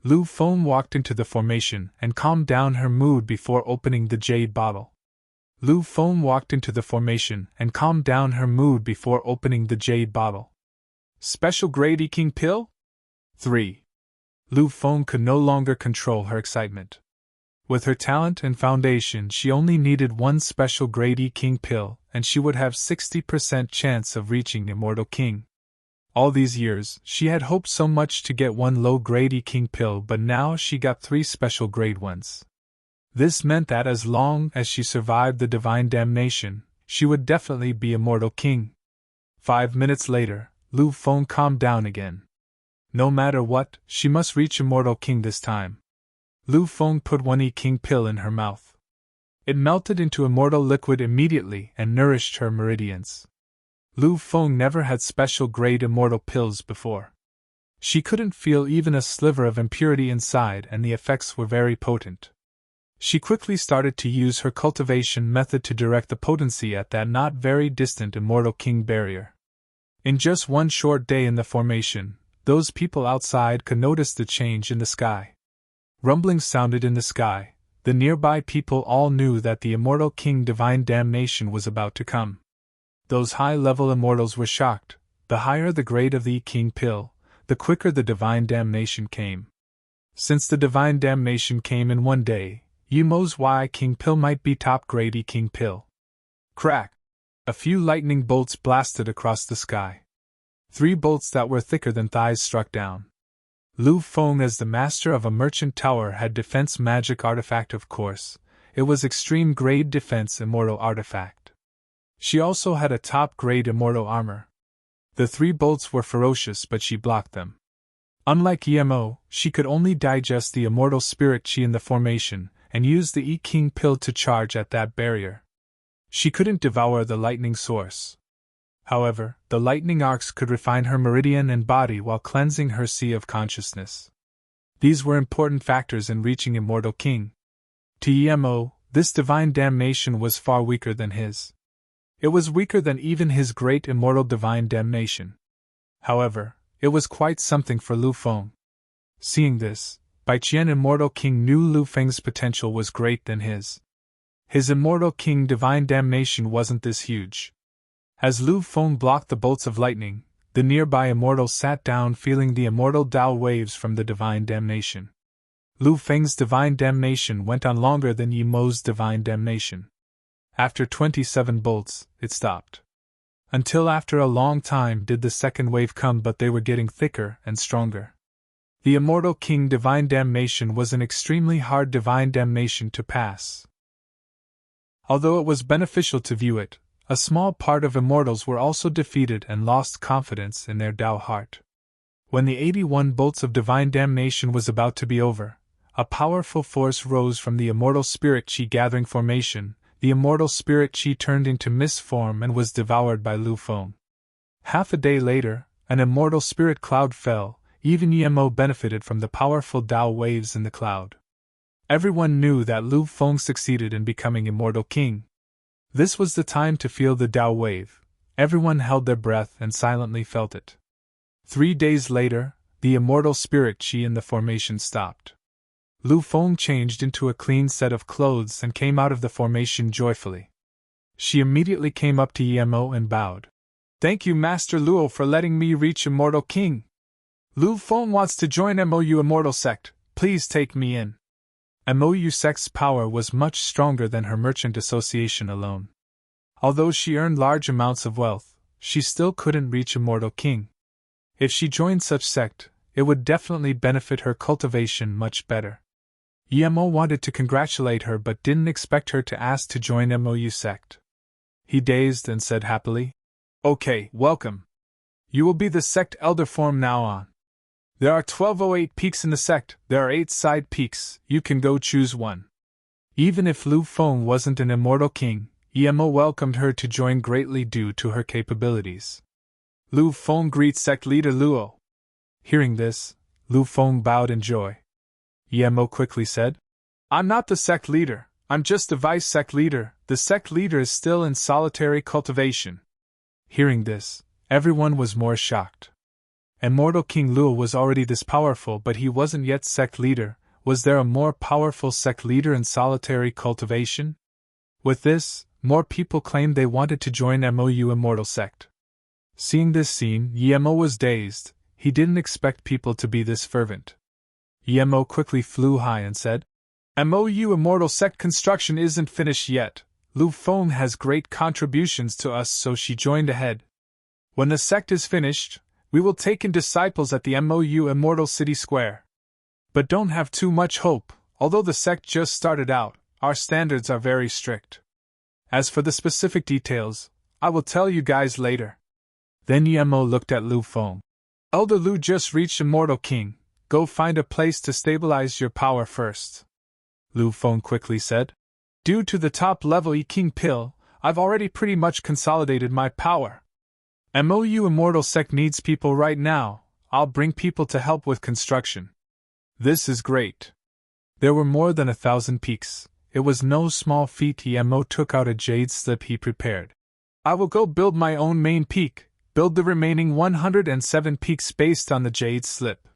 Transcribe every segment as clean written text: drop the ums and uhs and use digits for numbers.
Lu Feng walked into the formation and calmed down her mood before opening the jade bottle. Lu Feng walked into the formation and calmed down her mood before opening the jade bottle. Special grade E King pill? 3. Lu Feng could no longer control her excitement. With her talent and foundation, she only needed one special grade E King pill, and she would have 60% chance of reaching Immortal King. All these years, she had hoped so much to get one low-grade E King pill, but now she got 3 special grade ones. This meant that as long as she survived the divine damnation, she would definitely be Immortal King. 5 minutes later, Lu Feng calmed down again. No matter what, she must reach Immortal King this time. Lu Feng put one E King pill in her mouth. It melted into immortal liquid immediately and nourished her meridians. Lu Feng never had special grade immortal pills before. She couldn't feel even a sliver of impurity inside, and the effects were very potent. She quickly started to use her cultivation method to direct the potency at that not very distant Immortal King barrier. In just one short day in the formation, those people outside could notice the change in the sky. Rumblings sounded in the sky. The nearby people all knew that the Immortal King divine damnation was about to come. Those high-level immortals were shocked. The higher the grade of the King pill, the quicker the divine damnation came. Since the divine damnation came in one day, Yemo's Y King pill might be top grade E King pill. Crack! A few lightning bolts blasted across the sky. 3 bolts that were thicker than thighs struck down. Lu Feng, as the master of a merchant tower, had defense magic artifact, of course. It was extreme grade defense immortal artifact. She also had a top grade immortal armor. The 3 bolts were ferocious, but she blocked them. Unlike Emo, she could only digest the immortal spirit chi in the formation, and use the E King pill to charge at that barrier. She couldn't devour the lightning source. However, the lightning arcs could refine her meridian and body while cleansing her sea of consciousness. These were important factors in reaching Immortal King. To Emo, this divine damnation was far weaker than his. It was weaker than even his great immortal divine damnation. However, it was quite something for Lu Feng. Seeing this, Bai Qian Immortal King knew Lu Feng's potential was greater than his. His Immortal King divine damnation wasn't this huge. As Lu Feng blocked the bolts of lightning, the nearby immortal sat down, feeling the immortal Tao waves from the divine damnation. Lu Feng's divine damnation went on longer than Yi Mo's divine damnation. After 27 bolts, it stopped. Until after a long time did the second wave come, but they were getting thicker and stronger. The Immortal King divine damnation was an extremely hard divine damnation to pass. Although it was beneficial to view it, a small part of immortals were also defeated and lost confidence in their Tao heart. When the 81 bolts of divine damnation was about to be over, a powerful force rose from the immortal spirit chi gathering formation. The immortal spirit chi turned into mist form and was devoured by Lu Feng. Half a day later, an immortal spirit cloud fell. Even Emo benefited from the powerful Tao waves in the cloud. Everyone knew that Lu Feng succeeded in becoming Immortal King. This was the time to feel the Tao wave. Everyone held their breath and silently felt it. 3 days later, the immortal spirit chi in the formation stopped. Lu Feng changed into a clean set of clothes and came out of the formation joyfully. She immediately came up to Emo and bowed. "Thank you, Master Luo, for letting me reach Immortal King. Lu Feng wants to join MOU Immortal Sect. Please take me in." MOU Sect's power was much stronger than her merchant association alone. Although she earned large amounts of wealth, she still couldn't reach Immortal King. If she joined such sect, it would definitely benefit her cultivation much better. Emo wanted to congratulate her but didn't expect her to ask to join MOU Sect. He dazed and said happily, "Okay, welcome. You will be the sect elder from now on. There are 1208 peaks in the sect, there are 8 side peaks, you can go choose one." Even if Lu Feng wasn't an Immortal King, Emo welcomed her to join greatly due to her capabilities. "Lu Feng greets sect leader Luo." Hearing this, Lu Feng bowed in joy. Emo quickly said, "I'm not the sect leader, I'm just the vice sect leader, the sect leader is still in solitary cultivation." Hearing this, everyone was more shocked. Immortal King Luo was already this powerful, but he wasn't yet sect leader. Was there a more powerful sect leader in solitary cultivation? With this, more people claimed they wanted to join MOU Immortal Sect. Seeing this scene, Yemo was dazed. He didn't expect people to be this fervent. Yemo quickly flew high and said, MOU Immortal Sect construction isn't finished yet. Lu Feng has great contributions to us, so she joined ahead. When the sect is finished, we will take in disciples at the MOU Immortal City Square. But don't have too much hope. Although the sect just started out, our standards are very strict. As for the specific details, I will tell you guys later. Then Yemo looked at Lu Feng. Elder Lu just reached Immortal King. Go find a place to stabilize your power first. Lu Feng quickly said. Due to the top-level King pill, I've already pretty much consolidated my power. MOU Immortal Sect needs people right now. I'll bring people to help with construction. This is great. There were more than 1,000 peaks. It was no small feat. Yemo took out a jade slip he prepared. I will go build my own main peak, build the remaining 107 peaks based on the jade slip.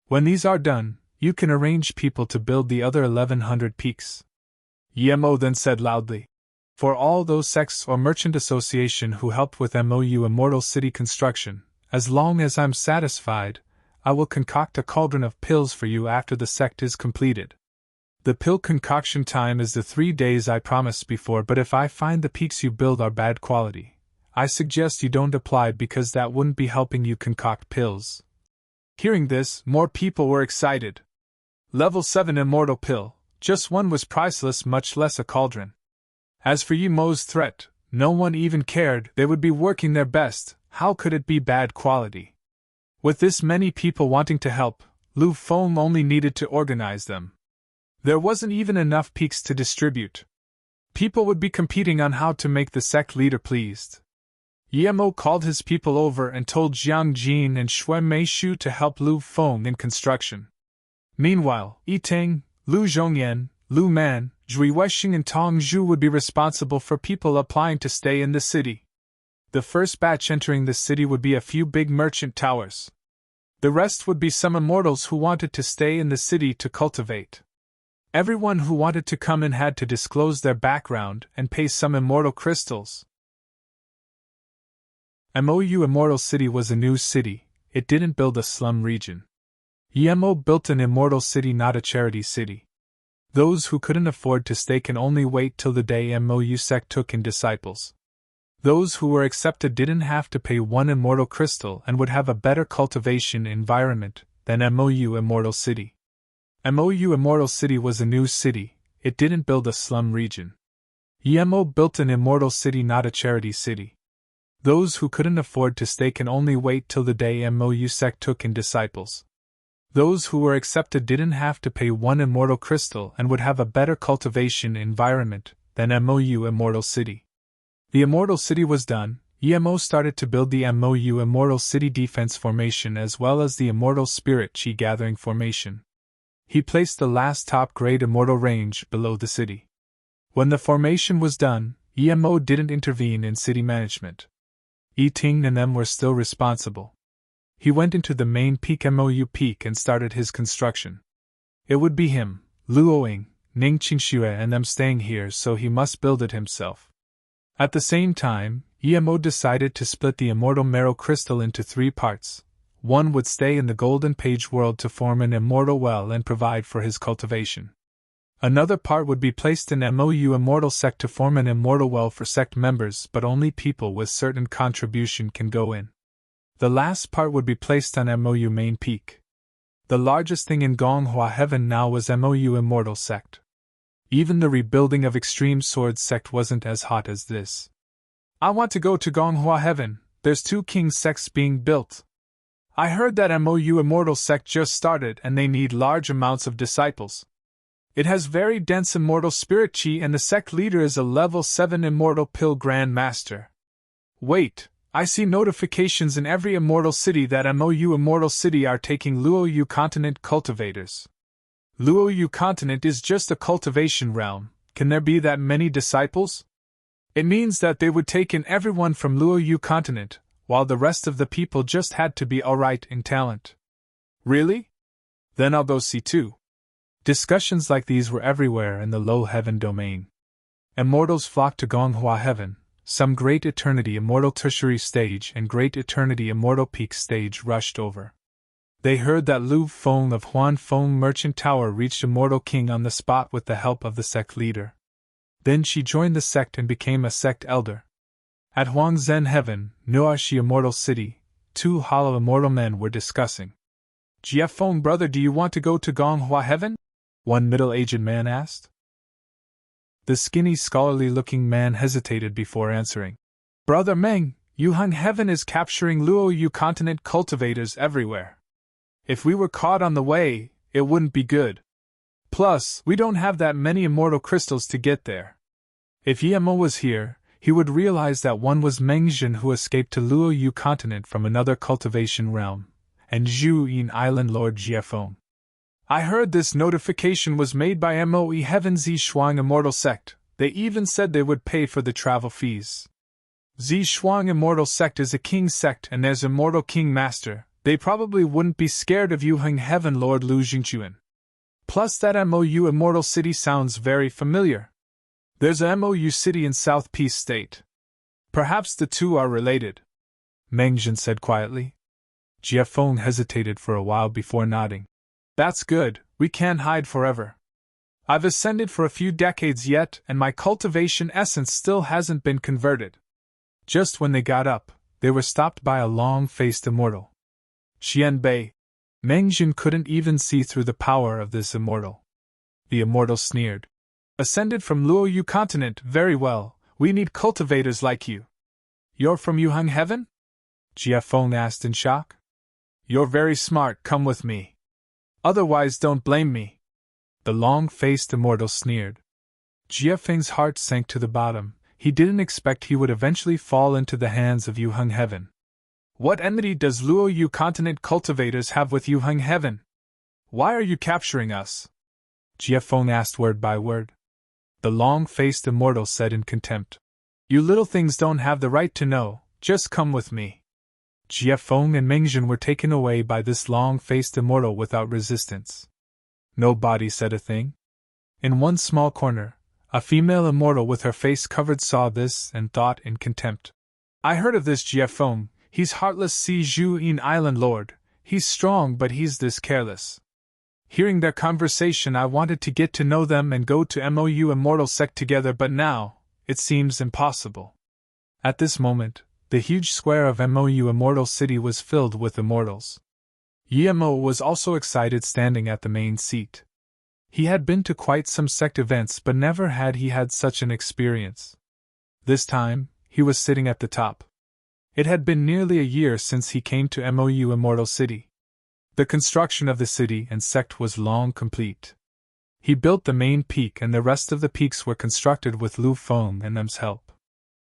When these are done, you can arrange people to build the other 1,100 peaks. Yemo then said loudly. For all those sects or merchant association who helped with MOU Immortal City construction, as long as I'm satisfied, I will concoct a cauldron of pills for you after the sect is completed. The pill concoction time is the 3 days I promised before, but if I find the peaks you build are bad quality, I suggest you don't apply because that wouldn't be helping you concoct pills. Hearing this, more people were excited. Level 7 Immortal Pill, just one was priceless, much less a cauldron. As for Yemo's threat, no one even cared. They would be working their best. How could it be bad quality? With this many people wanting to help, Lu Feng only needed to organize them. There wasn't even enough peaks to distribute. People would be competing on how to make the sect leader pleased. Yemo called his people over and told Jiang Jin and Shui Meishu to help Lu Feng in construction. Meanwhile, Yiteng, Lu Zhongyan, Lu Man, Zhui Weisheng and Tong Zhu would be responsible for people applying to stay in the city. The first batch entering the city would be a few big merchant towers. The rest would be some immortals who wanted to stay in the city to cultivate. Everyone who wanted to come in had to disclose their background and pay some immortal crystals. MOU Immortal City was a new city. It didn't build a slum region. Yemo built an immortal city, not a charity city. Those who couldn't afford to stay can only wait till the day MOU sect took in disciples. Those who were accepted didn't have to pay one immortal crystal and would have a better cultivation environment than MOU Immortal City. MOU Immortal City was a new city. It didn't build a slum region. Yemo built an immortal city, not a charity city. Those who couldn't afford to stay can only wait till the day MOU sect took in disciples. Those who were accepted didn't have to pay one immortal crystal and would have a better cultivation environment than MOU Immortal City. The Immortal City was done. Yemo started to build the MOU Immortal City Defense Formation as well as the Immortal Spirit Chi Gathering Formation. He placed the last top-grade Immortal Range below the city. When the formation was done, Yemo didn't intervene in city management. Yiteng and them were still responsible. He went into the main peak MOU peak and started his construction. It would be him, Luoying, Ning Qingxue and them staying here, so he must build it himself. At the same time, Yemo decided to split the Immortal Marrow Crystal into 3 parts. One would stay in the Golden Page world to form an immortal well and provide for his cultivation. Another part would be placed in MOU Immortal Sect to form an immortal well for sect members, but only people with certain contribution can go in. The last part would be placed on MOU Main Peak. The largest thing in Gonghua Heaven now was MOU Immortal Sect. Even the rebuilding of Extreme Sword Sect wasn't as hot as this. I want to go to Gonghua Heaven. There's 2 king sects being built. I heard that MOU Immortal Sect just started and they need large amounts of disciples. It has very dense immortal spirit chi and the sect leader is a level 7 immortal pill Grand Master. Wait, I see notifications in every immortal city that MOU Immortal City are taking Luoyu Continent cultivators. Luoyu Continent is just a cultivation realm. Can there be that many disciples? It means that they would take in everyone from Luoyu Continent. while the rest of the people just had to be alright in talent. Really? Then I'll go see too. Discussions like these were everywhere in the low heaven domain. Immortals flocked to Gonghua Heaven, some Great Eternity Immortal Tertiary Stage and Great Eternity Immortal Peak Stage rushed over. They heard that Lu Feng of Huan Feng Merchant Tower reached Immortal King on the spot with the help of the sect leader. Then she joined the sect and became a sect elder. At Huangzhen Heaven, Nuashi Immortal City, two hollow immortal men were discussing. Jia Feng, brother, do you want to go to Gonghua Heaven? One middle-aged man asked. The skinny, scholarly-looking man hesitated before answering. Brother Meng, Yuhang Heaven is capturing Luoyu continent cultivators everywhere. If we were caught on the way, it wouldn't be good. Plus, we don't have that many immortal crystals to get there. If Yemo was here, he would realize that one was Mengjin who escaped to Luoyu continent from another cultivation realm, and Zhu Yin Island Lord Jiefeng. I heard this notification was made by Moe Heaven Zi Shuang Immortal Sect. They even said they would pay for the travel fees. Zi Shuang Immortal Sect is a king sect, and as Immortal King Master, they probably wouldn't be scared of Yuheng Heaven Lord Lu Jingchuan. Plus that MOU Immortal City sounds very familiar. There's a MOU City in South Peace State. Perhaps the two are related, Mengjin said quietly. Jiefeng hesitated for a while before nodding. That's good, we can't hide forever. I've ascended for a few decades yet, and my cultivation essence still hasn't been converted. Just when they got up, they were stopped by a long-faced immortal. Xianbei. Mengjin couldn't even see through the power of this immortal. The immortal sneered. Ascended from Luoyu continent, very well, we need cultivators like you. You're from Yuhang Heaven? Jiefeng asked in shock. You're very smart, come with me. Otherwise don't blame me. The long-faced immortal sneered. Jiefeng's heart sank to the bottom. He didn't expect he would eventually fall into the hands of Yuheng Heaven. What enmity does Luoyu continent cultivators have with Yuheng Heaven? Why are you capturing us? Jiefeng asked word by word. The long-faced immortal said in contempt. You little things don't have the right to know, just come with me. Jiefeng and Mengjin were taken away by this long-faced immortal without resistance. Nobody said a thing. In one small corner, a female immortal with her face covered saw this and thought in contempt. I heard of this Jiefeng, he's heartless Si Zhu Yin Island Lord, he's strong but he's this careless. Hearing their conversation I wanted to get to know them and go to MOU Immortal Sect together, but now, it seems impossible. At this moment, the huge square of MOU Immortal City was filled with immortals. Yemo was also excited standing at the main seat. He had been to quite some sect events but never had he had such an experience. This time, he was sitting at the top. It had been nearly a year since he came to MOU Immortal City. The construction of the city and sect was long complete. He built the main peak and the rest of the peaks were constructed with Lu Feng and them's help.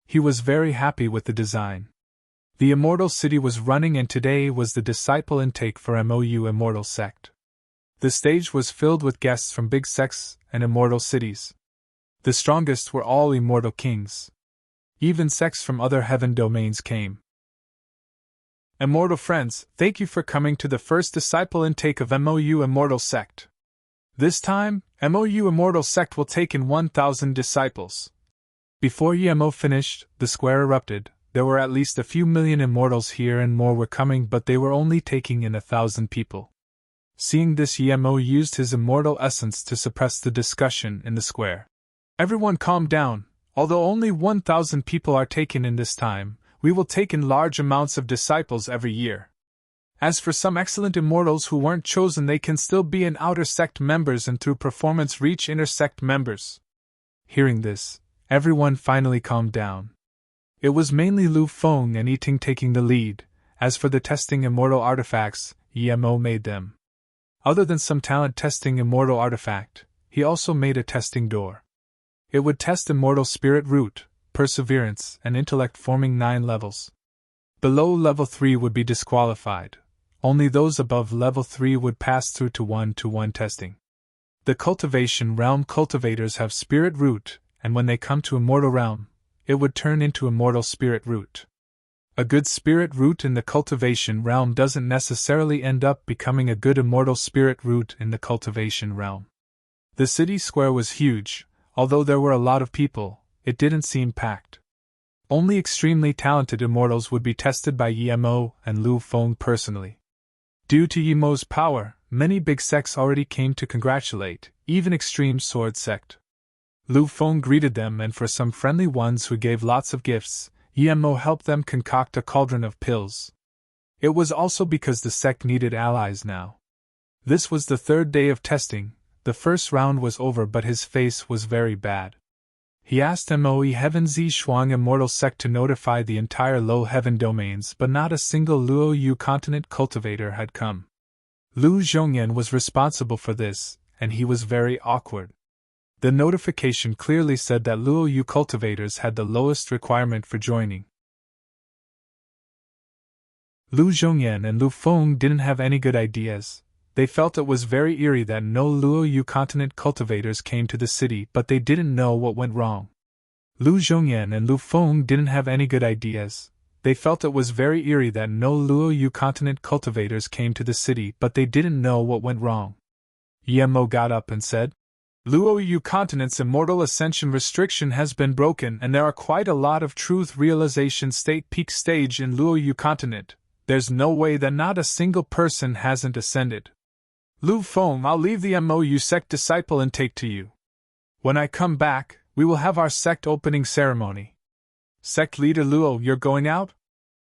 He was very happy with the design. The Immortal City was running and today was the disciple intake for MOU Immortal Sect. The stage was filled with guests from big sects and immortal cities. The strongest were all immortal kings. Even sects from other heaven domains came. Immortal friends, thank you for coming to the first disciple intake of MOU Immortal Sect. This time, MOU Immortal Sect will take in 1,000 disciples. Before Yemo finished, the square erupted. There were at least a few million immortals here and more were coming, but they were only taking in 1,000 people. Seeing this, Yemo used his immortal essence to suppress the discussion in the square. Everyone calm down. Although only 1,000 people are taken in this time, we will take in large amounts of disciples every year. As for some excellent immortals who weren't chosen, they can still be in outer sect members and through performance reach inner sect members. Hearing this, everyone finally calmed down. It was mainly Lu Feng and Yiting taking the lead. As for the testing immortal artifacts, Yemo made them. Other than some talent testing immortal artifact, he also made a testing door. It would test immortal spirit root, perseverance, and intellect, forming 9 levels. Below level 3 would be disqualified. Only those above level 3 would pass through to 1-to-1 testing. The cultivation realm cultivators have spirit root, and when they come to immortal realm, it would turn into immortal spirit root. A good spirit root in the cultivation realm doesn't necessarily end up becoming a good immortal spirit root in the cultivation realm. The city square was huge, although there were a lot of people, it didn't seem packed. Only extremely talented immortals would be tested by Yemo and Lu Feng personally. Due to Yemo's power, many big sects already came to congratulate, even Extreme Sword Sect. Lu Feng greeted them, and for some friendly ones who gave lots of gifts, Yemo helped them concoct a cauldron of pills. It was also because the sect needed allies now. This was the third day of testing. The first round was over, but his face was very bad. He asked Moe Heaven Zi Shuang Immortal Sect to notify the entire Low Heaven domains, but not a single Luo Yu continent cultivator had come. Lu Zhongyan was responsible for this, and he was very awkward. The notification clearly said that Luo Yu cultivators had the lowest requirement for joining. Lu Zhongyan and Lu Feng didn't have any good ideas. They felt it was very eerie that no Luo Yu continent cultivators came to the city, but they didn't know what went wrong. Lu Zhongyan and Lu Feng didn't have any good ideas. They felt it was very eerie that no Luo Yu continent cultivators came to the city, but they didn't know what went wrong. Yemo got up and said, Luo Yu continent's immortal ascension restriction has been broken, and there are quite a lot of truth realization state peak stage in Luo Yu continent. There's no way that not a single person hasn't ascended. Lu Feng, I'll leave the MOU sect disciple and take to you. When I come back, we will have our sect opening ceremony. Sect leader Luo, you're going out?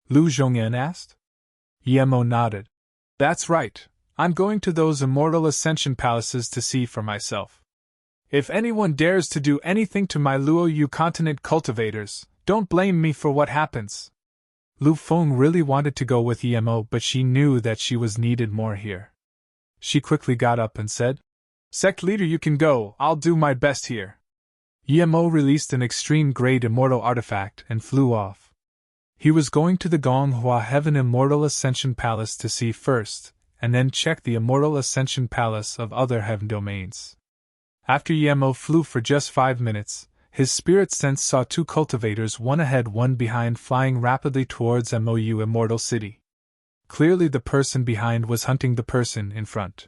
Lu Zhongyan asked. Yemo nodded. That's right, I'm going to those immortal ascension palaces to see for myself. If anyone dares to do anything to my Luo Yu continent cultivators, don't blame me for what happens. Lu Feng really wanted to go with Yemo, but she knew that she was needed more here. She quickly got up and said, Sect leader, you can go, I'll do my best here. Yemo released an extreme-grade immortal artifact and flew off. He was going to the Gonghua Heaven Immortal Ascension Palace to see first, and then check the Immortal Ascension Palace of other heaven domains. After Yemo flew for just 5 minutes, his spirit sense saw 2 cultivators, one ahead, one behind, flying rapidly towards MOU Immortal City. Clearly the person behind was hunting the person in front.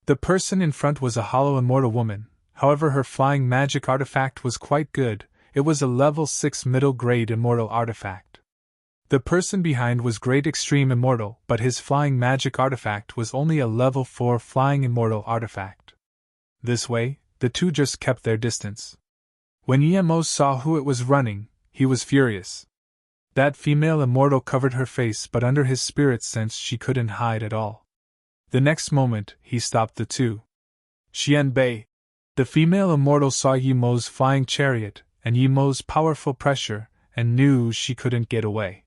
The person in front was a hollow immortal woman, however her flying magic artifact was quite good. It was a level 6 middle grade immortal artifact. The person behind was great extreme immortal, but his flying magic artifact was only a level 4 flying immortal artifact. This way, the two just kept their distance. When Yemo saw who it was running, he was furious. That female immortal covered her face, but under his spirit sense she couldn't hide at all. The next moment, he stopped the two. Xian Bei. The female immortal saw Yemo's flying chariot, and Yemo's powerful pressure, and knew she couldn't get away.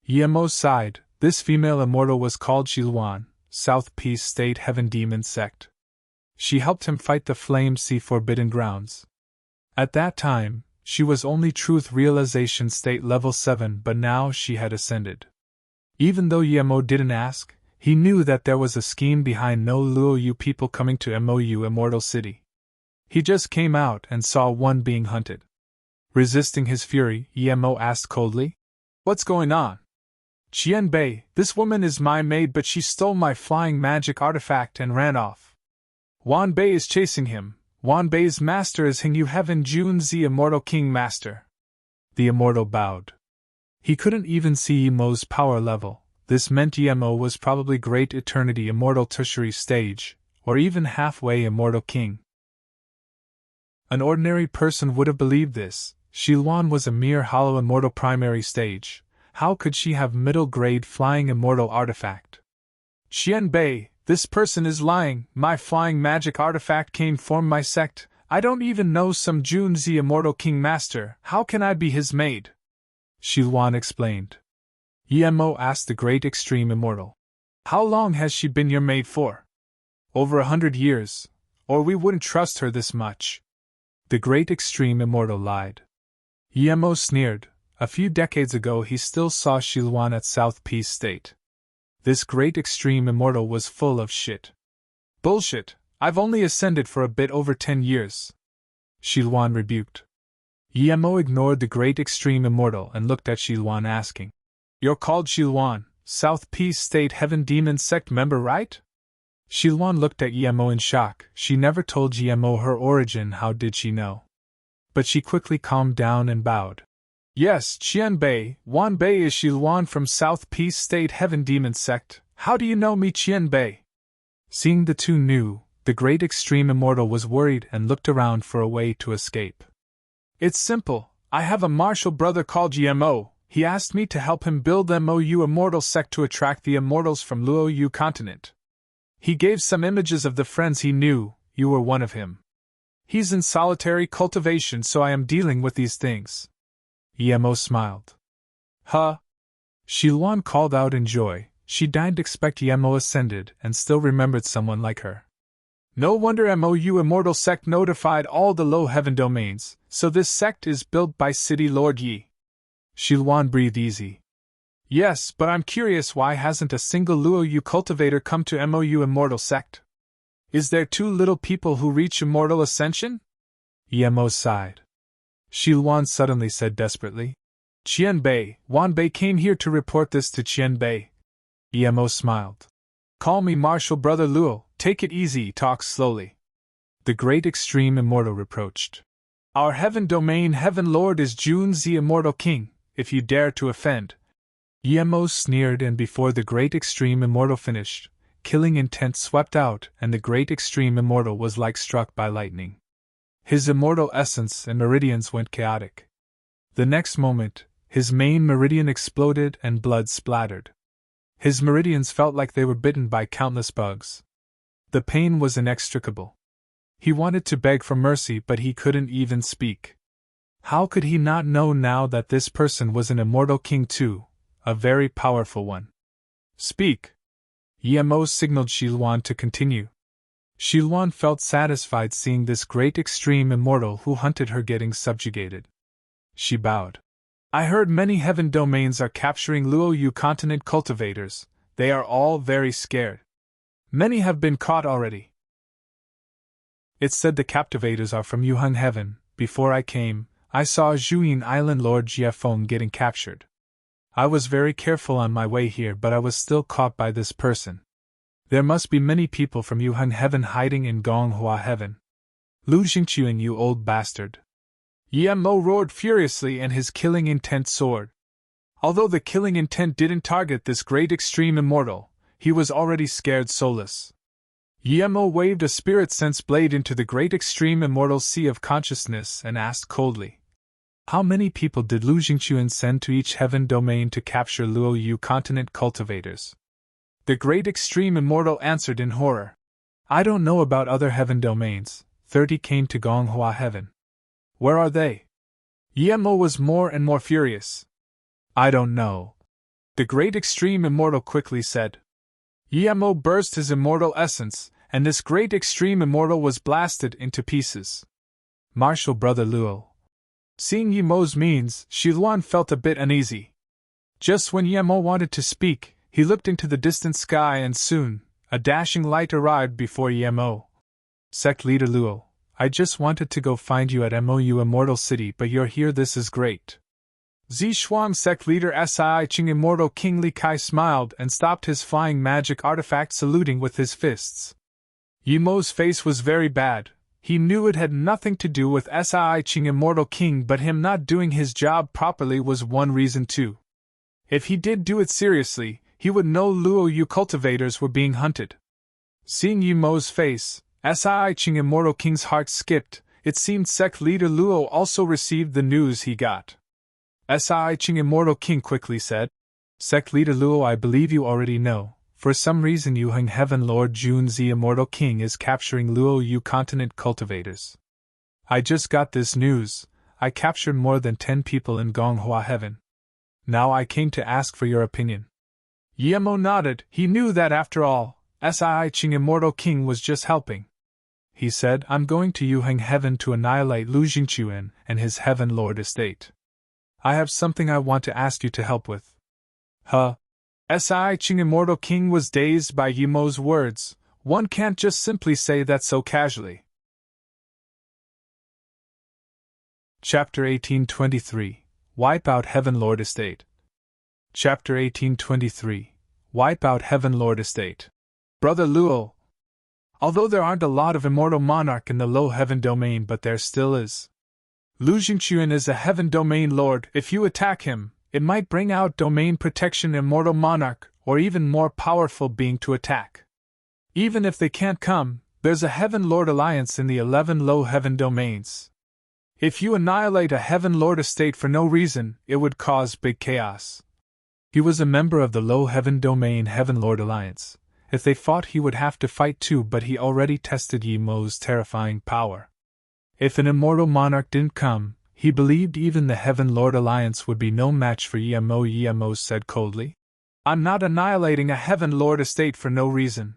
Yemo sighed. This female immortal was called Xiluan, South Peace State Heaven Demon Sect. She helped him fight the Flame Sea Forbidden Grounds. At that time, she was only Truth Realization State Level 7, but now she had ascended. Even though Yemo didn't ask, he knew that there was a scheme behind no Luo Yu people coming to MOU Immortal City. He just came out and saw one being hunted. Resisting his fury, Yemo asked coldly, What's going on? Qian Bei, this woman is my maid, but she stole my flying magic artifact and ran off. Wan Bei is chasing him. Wan Bei's master is Hingyu Heaven Junzi Immortal King Master. The immortal bowed. He couldn't even see Yemo's power level. This meant Yemo was probably Great Eternity Immortal Tertiary Stage, or even halfway Immortal King. An ordinary person would have believed this. Xiluan was a mere hollow Immortal Primary Stage. How could she have middle-grade flying Immortal Artifact? Qian Bei, this person is lying. My flying magic artifact came from my sect. I don't even know some Junzi Immortal King Master. How can I be his maid? Xiluan explained. Yemo asked the Great Extreme Immortal. How long has she been your maid for? Over 100 years, or we wouldn't trust her this much. The Great Extreme Immortal lied. Yemo sneered. A few decades ago he still saw Xiluan at South Peace State. This Great Extreme Immortal was full of shit. Bullshit, I've only ascended for a bit over 10 years. Xiluan rebuked. Yemo ignored the Great Extreme Immortal and looked at Xiluan asking. You're called Shilwan, South Peace State Heaven Demon Sect member, right? Shilwan looked at Yemo in shock. She never told Yemo her origin, how did she know? But she quickly calmed down and bowed. Yes, Qianbei, Wanbei is Shilwan from South Peace State Heaven Demon Sect. How do you know me, Qianbei? Seeing the two knew, the great extreme immortal was worried and looked around for a way to escape. It's simple. I have a martial brother called Yemo. He asked me to help him build MOU Immortal Sect to attract the immortals from Luoyu continent. He gave some images of the friends he knew. You were one of him. He's in solitary cultivation, so I am dealing with these things. Yemo smiled. Huh? Shilwan called out in joy. She didn't expect Yemo ascended and still remembered someone like her. No wonder MOU Immortal Sect notified all the low heaven domains, so this sect is built by City Lord Yi. Shilwan breathed easy. Yes, but I'm curious, why hasn't a single Luoyu cultivator come to MOU Immortal Sect? Is there too little people who reach immortal ascension? Yemo sighed. Shilwan suddenly said desperately. Qianbei, Wanbei came here to report this to Qianbei. Yemo smiled. Call me Martial Brother Luo, take it easy, talk slowly. The great extreme immortal reproached. Our heaven domain heaven lord is Junzi Immortal King, if you dare to offend. Yemo sneered, and before the great extreme immortal finished, killing intent swept out and the great extreme immortal was like struck by lightning. His immortal essence and meridians went chaotic. The next moment, his main meridian exploded and blood splattered. His meridians felt like they were bitten by countless bugs. The pain was inextricable. He wanted to beg for mercy, but he couldn't even speak. How could he not know now that this person was an immortal king too, a very powerful one? Speak! Yemo signaled Shilwan to continue. Shilwan felt satisfied seeing this great extreme immortal who hunted her getting subjugated. She bowed. I heard many heaven domains are capturing Luoyu continent cultivators. They are all very scared. Many have been caught already. It's said the captivators are from Yuheng Heaven. Before I came, I saw Zhuyin Island Lord Jiefeng getting captured. I was very careful on my way here, but I was still caught by this person. There must be many people from Yuheng Heaven hiding in Gonghua Heaven. Lu Jingchuan, you old bastard. Yemo roared furiously and his killing intent soared. Although the killing intent didn't target this great extreme immortal, he was already scared soulless. Yemo waved a spirit sense blade into the great extreme immortal sea of consciousness and asked coldly, how many people did Lu Jingchuan send to each heaven domain to capture Luoyu continent cultivators? The great extreme immortal answered in horror. I don't know about other heaven domains. 30 came to Gonghua Heaven. Where are they? Yemo was more and more furious. I don't know. The great extreme immortal quickly said. Yemo burst his immortal essence, and this great extreme immortal was blasted into pieces. Martial Brother Luo. Seeing Yemo's means, Shilwan felt a bit uneasy. Just when Yemo wanted to speak, he looked into the distant sky and soon, a dashing light arrived before Yemo. Sect Leader Luo, I just wanted to go find you at MOU Immortal City, but you're here, this is great. Zishuang Sect Leader Sai Ching Immortal King Li Kai smiled and stopped his flying magic artifact, saluting with his fists. Yemo's face was very bad. He knew it had nothing to do with Sai Ching Immortal King, but him not doing his job properly was one reason too. If he did do it seriously, he would know Luoyu cultivators were being hunted. Seeing Yemo's face, Sai Ching Immortal King's heart skipped. It seemed Sect Leader Luo also received the news he got. Sai Ching Immortal King quickly said, Sect Leader Luo, I believe you already know. For some reason Yuheng Heaven Lord Junzi Immortal King is capturing Luoyu continent cultivators. I just got this news. I captured more than 10 people in Gonghua Heaven. Now I came to ask for your opinion. Yemo nodded. He knew that after all, Sai Ching Immortal King was just helping. He said, I'm going to Yuheng Heaven to annihilate Lu Jingchuan and his Heaven Lord estate. I have something I want to ask you to help with. Huh? Sai Ching Immortal King was dazed by Yemo's words. One can't just simply say that so casually. Chapter 1823. Wipe out Heaven Lord Estate. Chapter 1823. Wipe out Heaven Lord Estate. Brother Luo. Although there aren't a lot of immortal monarch in the low heaven domain, but there still is. Lu Jingquan is a heaven domain lord. If you attack him, it might bring out domain protection immortal monarch, or even more powerful being to attack. Even if they can't come, there's a Heaven Lord Alliance in the 11 low heaven domains. If you annihilate a Heaven Lord estate for no reason, it would cause big chaos. He was a member of the low heaven domain Heaven Lord Alliance. If they fought, he would have to fight too, but he already tested Yi Mo's terrifying power. If an immortal monarch didn't come, he believed even the Heaven Lord Alliance would be no match for Yi Mo. Yi Mo said coldly. I'm not annihilating a Heaven Lord estate for no reason.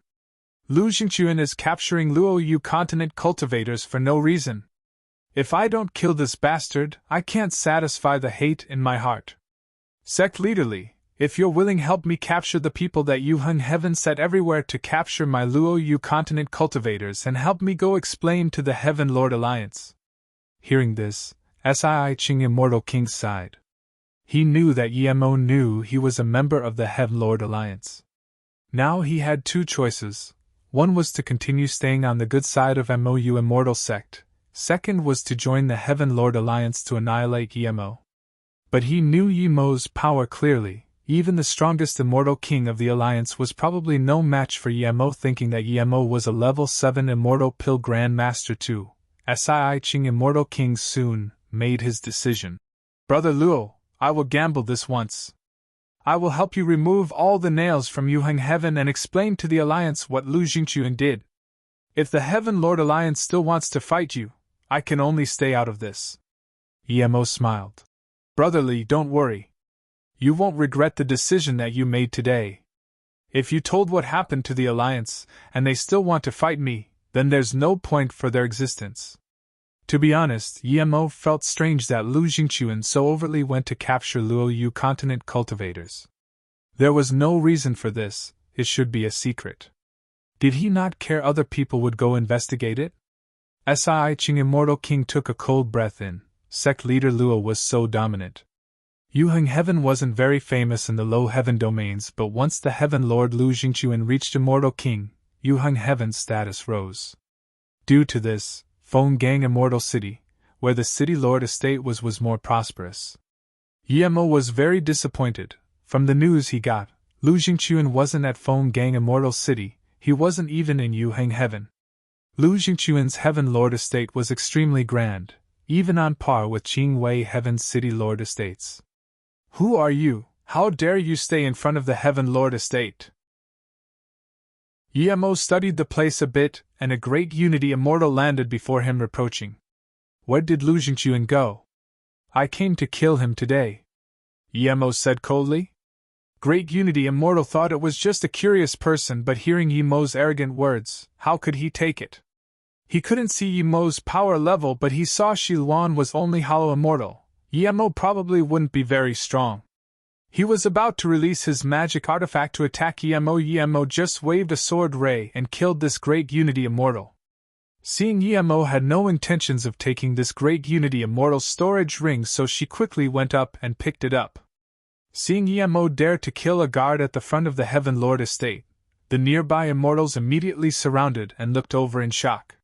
Lu Jingquan is capturing Luo Yu continent cultivators for no reason. If I don't kill this bastard, I can't satisfy the hate in my heart. Sect leader Li, if you're willing, help me capture the people that Yu Hung Heaven set everywhere to capture my Luo Yu continent cultivators, and help me go explain to the Heaven Lord Alliance. Hearing this, Sii Ching Immortal King sighed. He knew that Yi Mo knew he was a member of the Heaven Lord Alliance. Now he had two choices. One was to continue staying on the good side of Mou Immortal Sect. Second was to join the Heaven Lord Alliance to annihilate Yi Mo. But he knew Yi Mo's power clearly. Even the strongest immortal king of the Alliance was probably no match for Yi Mo. Thinking that Yi Mo was a level 7 immortal pill Grand Master too, Sii Ching Immortal King soon made his decision. Brother Luo, I will gamble this once. I will help you remove all the nails from Yu Hung Heaven and explain to the Alliance what Lu Jingquan did. If the Heaven Lord Alliance still wants to fight you, I can only stay out of this. Yi Mo smiled. Brother Li, don't worry. You won't regret the decision that you made today. If you told what happened to the Alliance, and they still want to fight me, then there's no point for their existence. To be honest, Yi Mo felt strange that Lu Jingquan so overtly went to capture Luo Yu continent cultivators. There was no reason for this. It should be a secret. Did he not care other people would go investigate it? Sii Ching Immortal King took a cold breath in. Sect leader Luo was so dominant. Yu Hung Heaven wasn't very famous in the low heaven domains, but once the Heaven Lord Lu Jingquan reached Immortal King, Yu Hung Heaven's status rose. Due to this, Feng Gang Immortal City, where the City Lord estate was more prosperous. Yi Mo was very disappointed. From the news he got, Lu Jingquan wasn't at Feng Gang Immortal City, he wasn't even in Yu Hung Heaven. Lu Jingquan's Heaven Lord estate was extremely grand, even on par with Qingwei Heaven's City Lord estates. Who are you? How dare you stay in front of the Heaven Lord estate? Yi Mo studied the place a bit, and a great Unity Immortal landed before him reproaching. Where did Lu Jingquan go? I came to kill him today. Yi Mo said coldly. Great Unity Immortal thought it was just a curious person, but hearing Yi Mo's arrogant words, how could he take it? He couldn't see Yi Mo's power level, but he saw Shi Luan was only Hollow Immortal. Yi Mo probably wouldn't be very strong. He was about to release his magic artifact to attack Yi Mo. Yi Mo just waved a sword ray and killed this great Unity Immortal. Seeing Yi Mo had no intentions of taking this great Unity Immortal storage ring, so she quickly went up and picked it up. Seeing Yi Mo dare to kill a guard at the front of the Heaven Lord estate, the nearby immortals immediately surrounded and looked over in shock.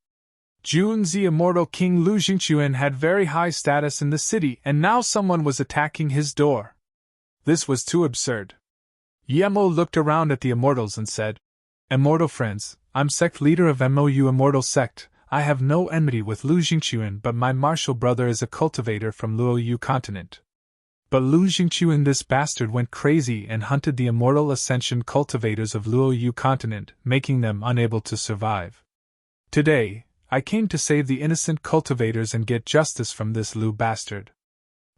Junzi Immortal King Lu Jingquan had very high status in the city, and now someone was attacking his door. This was too absurd. Yi Mo looked around at the immortals and said, Immortal friends, I'm sect leader of Mou Immortal Sect. I have no enmity with Lu Jingquan, but my martial brother is a cultivator from Luo Yu continent. But Lu Jingquan, this bastard, went crazy and hunted the immortal ascension cultivators of Luo Yu continent, making them unable to survive. Today, I came to save the innocent cultivators and get justice from this Lu bastard.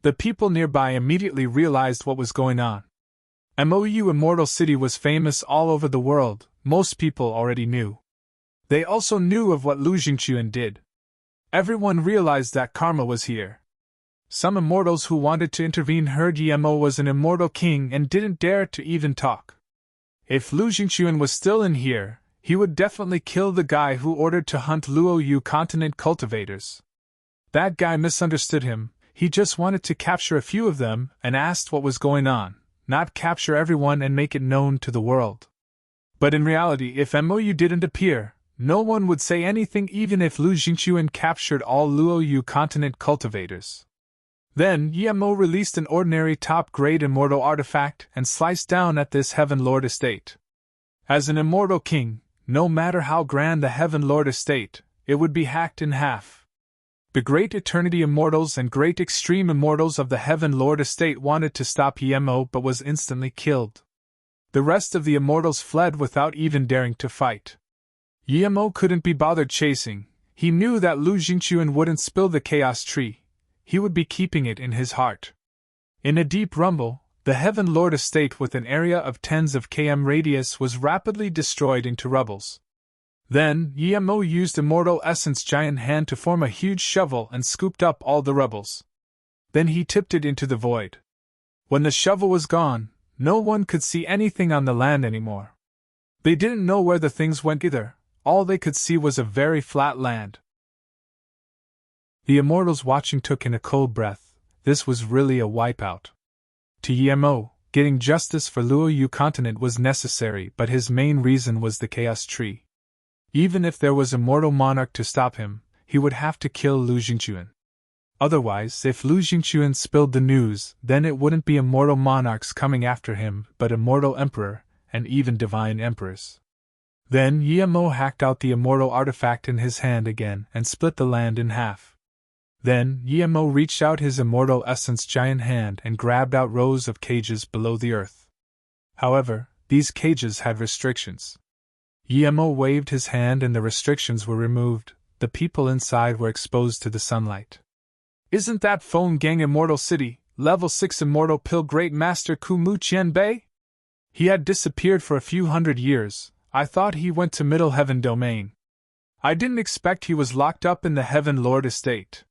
The people nearby immediately realized what was going on. Mou Immortal City was famous all over the world, most people already knew. They also knew of what Lu Jingquan did. Everyone realized that karma was here. Some immortals who wanted to intervene heard Yi Mo was an immortal king and didn't dare to even talk. If Lu Jingquan was still in here, he would definitely kill the guy who ordered to hunt Luo Yu continent cultivators. That guy misunderstood him. He just wanted to capture a few of them and asked what was going on, not capture everyone and make it known to the world. But in reality, if MOU didn't appear, no one would say anything even if Lu Jingchuan captured all Luoyu continent cultivators. Then Yemo released an ordinary top-grade immortal artifact and sliced down at this Heaven Lord estate. As an immortal king, no matter how grand the Heaven Lord estate, it would be hacked in half. The great Eternity Immortals and great Extreme Immortals of the Heaven Lord estate wanted to stop Yemo but was instantly killed. The rest of the immortals fled without even daring to fight. Yemo couldn't be bothered chasing. He knew that Lu Jingchuan wouldn't spill the Chaos Tree. He would be keeping it in his heart. In a deep rumble, the Heaven Lord estate with an area of tens of km radius was rapidly destroyed into rubbles. Then, Yemo used Immortal Essence Giant Hand to form a huge shovel and scooped up all the rubbles. Then he tipped it into the void. When the shovel was gone, no one could see anything on the land anymore. They didn't know where the things went either. All they could see was a very flat land. The immortals watching took in a cold breath. This was really a wipeout. To Yemo, getting justice for Luoyu continent was necessary, but his main reason was the Chaos Tree. Even if there was a mortal monarch to stop him, he would have to kill Lu Jingchuan. Otherwise, if Lu Jingchuan spilled the news, then it wouldn't be immortal monarchs coming after him, but immortal emperor, and even divine emperors. Then Yemo hacked out the immortal artifact in his hand again and split the land in half. Then Yemo reached out his Immortal Essence Giant Hand and grabbed out rows of cages below the earth. However, these cages had restrictions. Yemo waved his hand and the restrictions were removed. The people inside were exposed to the sunlight. Isn't that Phone Gang Immortal City, Level 6 Immortal Pill Great Master Kumu Qianbei? He had disappeared for a few hundred years. I thought he went to Middle Heaven Domain. I didn't expect he was locked up in the Heaven Lord estate.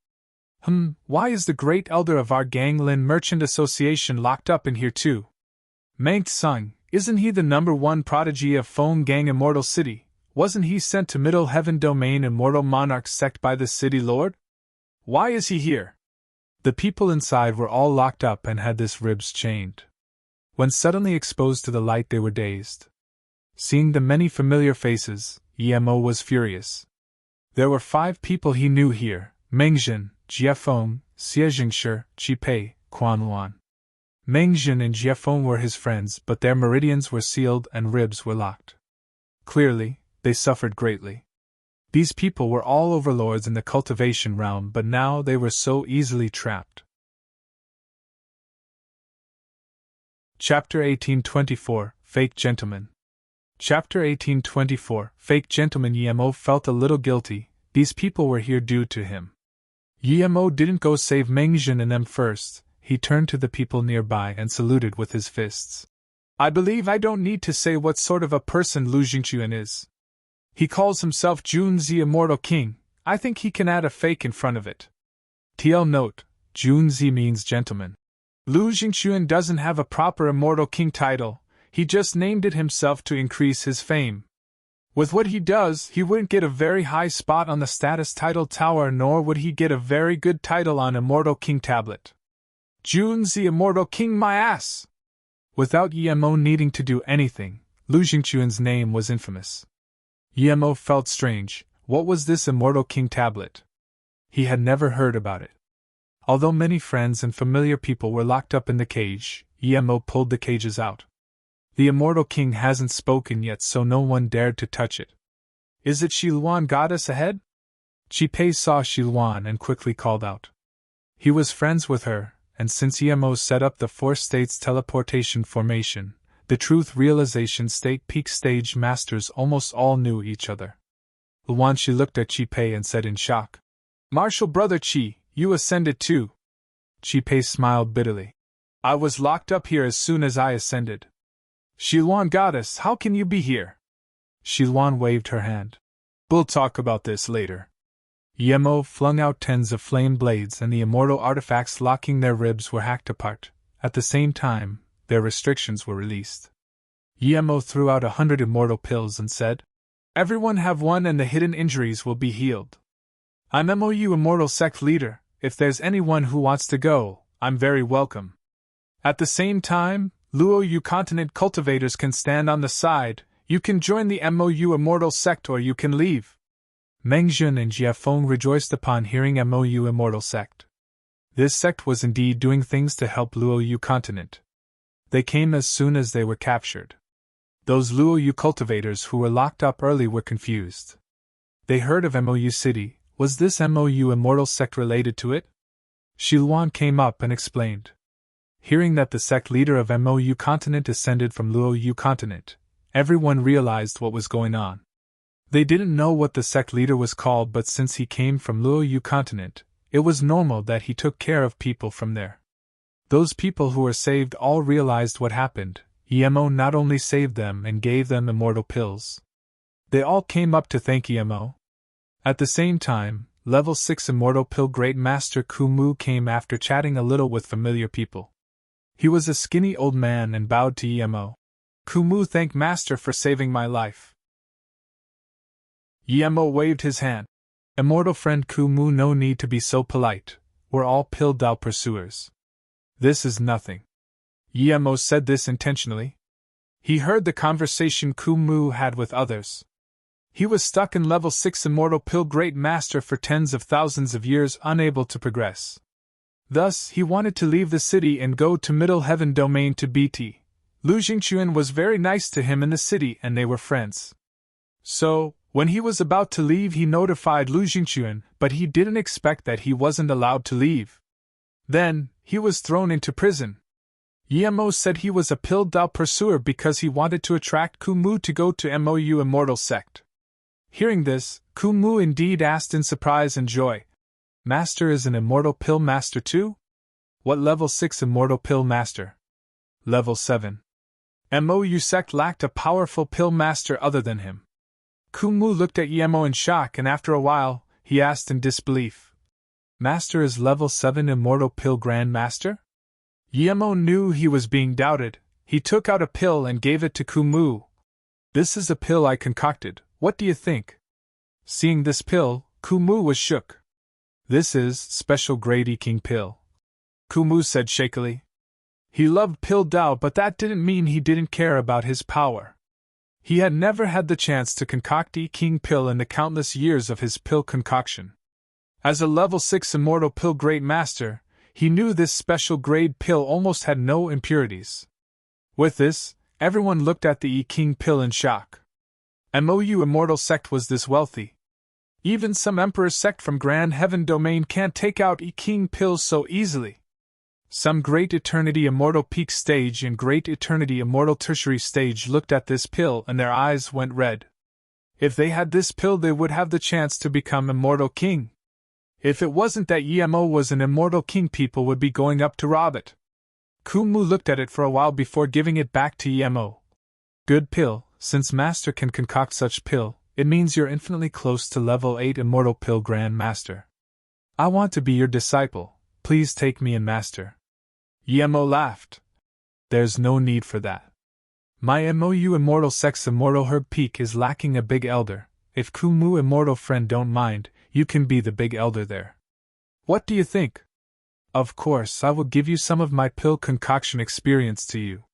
Why is the great elder of our gang Lin Merchant Association locked up in here too? Mangt Sung, isn't he the #1 prodigy of Phone Gang Immortal City? Wasn't he sent to Middle Heaven Domain Immortal Monarch sect by the city lord? Why is he here? The people inside were all locked up and had this ribs chained. When suddenly exposed to the light they were dazed. Seeing the many familiar faces, Yemo was furious. There were 5 people he knew here: Mengjin, Jiefeng, Xiejingshi, Qipei, Quanwan. Mengjin and Jiefeng were his friends, but their meridians were sealed and ribs were locked. Clearly, they suffered greatly. These people were all overlords in the cultivation realm, but now they were so easily trapped. Chapter 1824, Fake Gentleman. Chapter 1824, Fake Gentleman. Yemo felt a little guilty. These people were here due to him. Yemo didn't go save Mengjin and them first. He turned to the people nearby and saluted with his fists. I believe I don't need to say what sort of a person Lu Jingchuan is. He calls himself Junzi Immortal King. I think he can add a fake in front of it. TL note, Junzi means gentleman. Lu Jingchuan doesn't have a proper Immortal King title. He just named it himself to increase his fame. With what he does, he wouldn't get a very high spot on the status title tower, nor would he get a very good title on Immortal King tablet. Junzi Immortal King my ass! Without Yemo needing to do anything, Lu Jingchuan's name was infamous. Yemo felt strange. What was this Immortal King tablet? He had never heard about it. Although many friends and familiar people were locked up in the cage, Yemo pulled the cages out. The Immortal King hasn't spoken yet, so no one dared to touch it. Is it Shiluan goddess ahead? Qipei saw Shiluan and quickly called out. He was friends with her, and since Yemo set up the 4 states teleportation formation, the truth realization state peak stage masters almost all knew each other. Luanshi looked at Qipei and said in shock, Martial brother Qi, you ascended too. Qipei smiled bitterly. I was locked up here as soon as I ascended. Shiluan goddess, how can you be here? Shiluan waved her hand. We'll talk about this later. Yemo flung out tens of flame blades and the immortal artifacts locking their ribs were hacked apart. At the same time, their restrictions were released. Yemo threw out 100 immortal pills and said, Everyone have one and the hidden injuries will be healed. I'm MOU Immortal Sect Leader. If there's anyone who wants to go, I'm very welcome. At the same time, Luoyu continent cultivators can stand on the side, you can join the MOU Immortal sect or you can leave. Meng Jun and Jia Feng rejoiced upon hearing MOU Immortal sect. This sect was indeed doing things to help Luoyu continent. They came as soon as they were captured. Those Luoyu cultivators who were locked up early were confused. They heard of MOU City. Was this MOU Immortal sect related to it? Shiluan came up and explained. Hearing that the sect leader of MOU continent descended from Luoyu continent, everyone realized what was going on. They didn't know what the sect leader was called, but since he came from Luoyu continent, it was normal that he took care of people from there. Those people who were saved all realized what happened. EMO not only saved them and gave them immortal pills. They all came up to thank EMO. At the same time, Level 6 Immortal Pill Great Master Kumu came after chatting a little with familiar people. He was a skinny old man and bowed to EMO. Kumu thanked Master for saving my life. EMO waved his hand. Immortal friend Kumu, no need to be so polite, we're all Pill Dao pursuers. This is nothing. EMO said this intentionally. He heard the conversation Kumu had with others. He was stuck in Level 6 Immortal Pill Great Master for tens of thousands of years, unable to progress. Thus, he wanted to leave the city and go to Middle Heaven Domain to BT. Lu Jingquan was very nice to him in the city and they were friends. So, when he was about to leave, he notified Lu Jingquan, but he didn't expect that he wasn't allowed to leave. Then, he was thrown into prison. Yemo said he was a Pill Dao pursuer because he wanted to attract Kumu to go to MOU Immortal sect. Hearing this, Kumu indeed asked in surprise and joy, Master is an Immortal Pill Master too? What Level 6 Immortal Pill Master? Level 7. MOU sect lacked a powerful Pill Master other than him. Kumu looked at Yemo in shock and after a while, he asked in disbelief, Master is Level 7 Immortal Pill Grand Master? Yemo knew he was being doubted. He took out a pill and gave it to Kumu. This is a pill I concocted, what do you think? Seeing this pill, Kumu was shook. This is special grade E-King pill, Kumu said shakily. He loved Pill Dao, but that didn't mean he didn't care about his power. He had never had the chance to concoct E-King pill in the countless years of his pill concoction. As a Level 6 Immortal Pill Great Master, he knew this special grade pill almost had no impurities. With this, everyone looked at the E-King pill in shock. MOU Immortal sect was this wealthy. Even some Emperor sect from Grand Heaven Domain can't take out E-King pills so easily. Some Great Eternity Immortal Peak Stage and Great Eternity Immortal Tertiary Stage looked at this pill and their eyes went red. If they had this pill, they would have the chance to become Immortal King. If it wasn't that Yemo was an Immortal King, people would be going up to rob it. Kumu looked at it for a while before giving it back to Yemo. Good pill, since Master can concoct such pill, it means you're infinitely close to Level 8 Immortal Pill Grand Master. I want to be your disciple, please take me in, Master. Yemo laughed. There's no need for that. My MOU Immortal Sex Immortal Herb Peak is lacking a big elder. If Kumu Immortal friend don't mind, you can be the big elder there. What do you think? Of course, I will give you some of my pill concoction experience to you.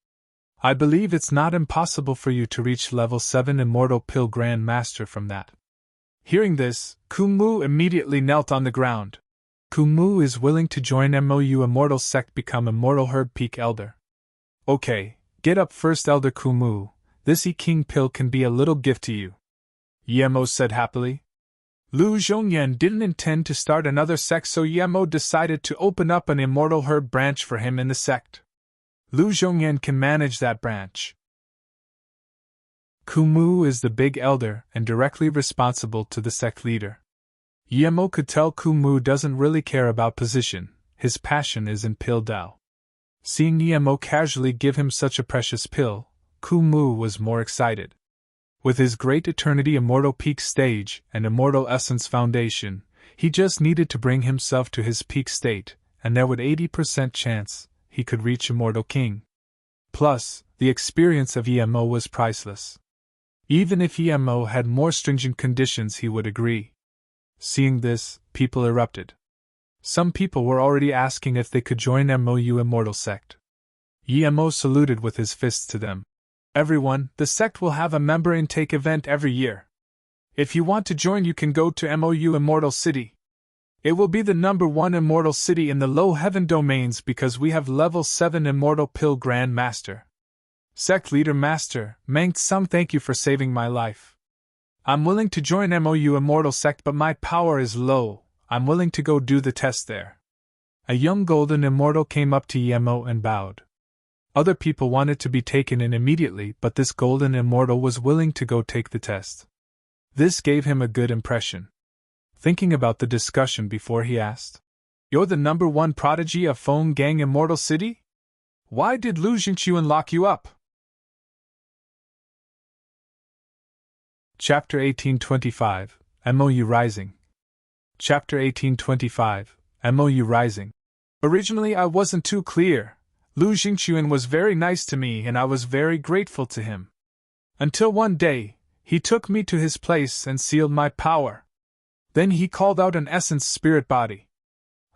I believe it's not impossible for you to reach Level 7 Immortal Pill Grand Master from that. Hearing this, Kumu immediately knelt on the ground. Kumu is willing to join MOU Immortal Sect, become Immortal Herb Peak Elder. Okay, get up first, Elder Kumu. This E-King pill can be a little gift to you. Yemo said happily. Lu Zhongyan didn't intend to start another sect, so Yemo decided to open up an Immortal Herb branch for him in the sect. Lu Zhongyan can manage that branch. Kumu is the big elder and directly responsible to the sect leader. Yemo could tell Kumu doesn't really care about position, his passion is in Pill Dao. Seeing Yemo casually give him such a precious pill, Kumu was more excited. With his Great Eternity Immortal Peak Stage and Immortal Essence Foundation, he just needed to bring himself to his peak state, and there would 80% chance he could reach Immortal King. Plus, the experience of Yemo was priceless. Even if Yemo had more stringent conditions, he would agree. Seeing this, people erupted. Some people were already asking if they could join MOU Immortal Sect. Emo saluted with his fists to them. Everyone, the sect will have a member intake event every year. If you want to join, you can go to MOU Immortal City. It will be the #1 immortal city in the low heaven domains because we have level 7 immortal pill Grand Master. Sect Leader Master, Meng-tsung, thank you for saving my life. I'm willing to join MOU Immortal Sect, but my power is low. I'm willing to go do the test there. A young golden immortal came up to Emo and bowed. Other people wanted to be taken in immediately, but this golden immortal was willing to go take the test. This gave him a good impression. Thinking about the discussion before, he asked, "You're the #1 prodigy of Feng Gang Immortal City? Why did Lu Jingchuan lock you up?" Chapter 1825, MOU Rising. Chapter 1825, MOU Rising. Originally I wasn't too clear. Lu Jingchuan was very nice to me and I was very grateful to him. Until one day, he took me to his place and sealed my power. Then he called out an essence spirit body.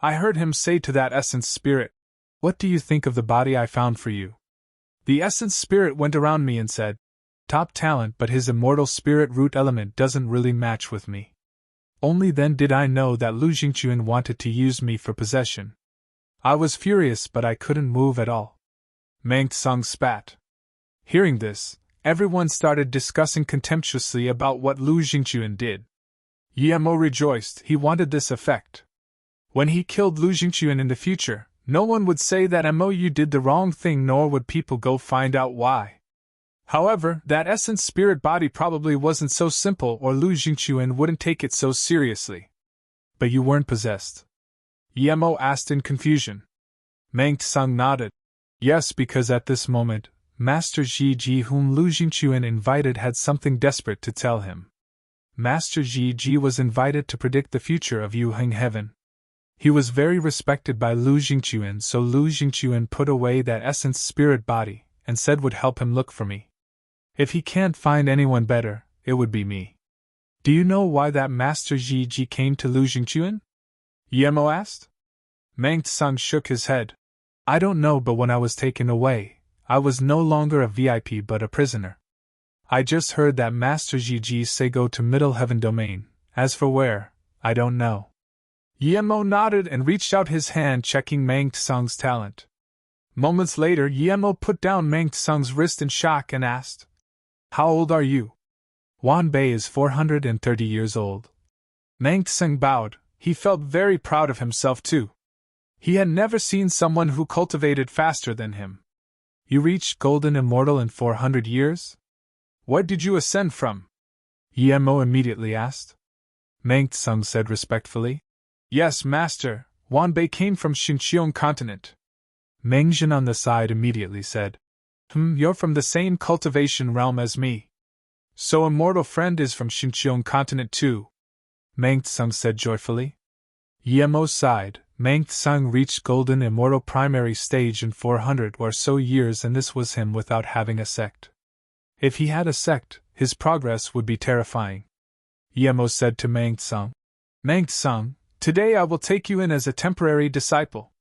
I heard him say to that essence spirit, "What do you think of the body I found for you?" The essence spirit went around me and said, "Top talent, but his immortal spirit root element doesn't really match with me." Only then did I know that Lu Jingchuan wanted to use me for possession. I was furious, but I couldn't move at all. Meng-tsung spat. Hearing this, everyone started discussing contemptuously about what Lu Jingchuan did. Emo rejoiced. He wanted this effect. When he killed Lu Jingchuan in the future, no one would say that MOU did the wrong thing, nor would people go find out why. However, that essence spirit body probably wasn't so simple, or Lu Jingchuan wouldn't take it so seriously. But you weren't possessed? Emo asked in confusion. Meng-tsung nodded. Yes, because at this moment, Master Ji, whom Lu Jingchuan invited, had something desperate to tell him. Master Ji was invited to predict the future of Yuheng Heaven. He was very respected by Lu Jingchuan, so Lu Jingchuan put away that essence spirit body, and said would help him look for me. If he can't find anyone better, it would be me. Do you know why that Master Ji came to Lu Jingchuan? Emo asked. Meng-tsung shook his head. I don't know, but when I was taken away, I was no longer a VIP but a prisoner. I just heard that Master Ji say go to Middle Heaven Domain. As for where, I don't know. Emo nodded and reached out his hand, checking Meng-tsung's talent. Moments later, Emo put down Meng-tsung's wrist in shock and asked, "How old are you?" Wanbei is 430 years old. Meng-tsung bowed. He felt very proud of himself too. He had never seen someone who cultivated faster than him. You reached Golden Immortal in 400 years? Where did you ascend from? Emo immediately asked. Meng-tsung said respectfully. Yes, Master, Wanbei came from Xinqiang continent. Mengjin on the side immediately said. You're from the same cultivation realm as me. So Immortal Friend is from Xinqiang continent too. Meng-tsung said joyfully. Emo sighed. Meng-tsung reached Golden Immortal primary stage in 400 or so years, and this was him without having a sect. If he had a sect, his progress would be terrifying. Emo said to Meng-tsung. Meng-tsung, today I will take you in as a temporary disciple.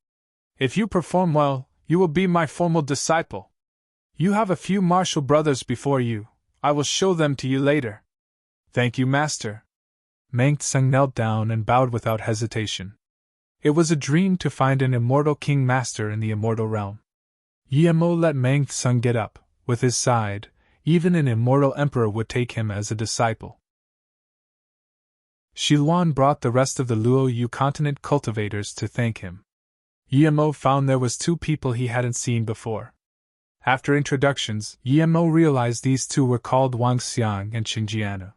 If you perform well, you will be my formal disciple. You have a few martial brothers before you. I will show them to you later. Thank you, Master. Meng-tsung knelt down and bowed without hesitation. It was a dream to find an immortal king master in the immortal realm. Emo let Meng-tsung get up. With his side, even an immortal emperor would take him as a disciple. Shiluan brought the rest of the Luoyu continent cultivators to thank him. Emo found there was two people he hadn't seen before. After introductions, Emo realized these two were called Wang Xiang and Qingjianu.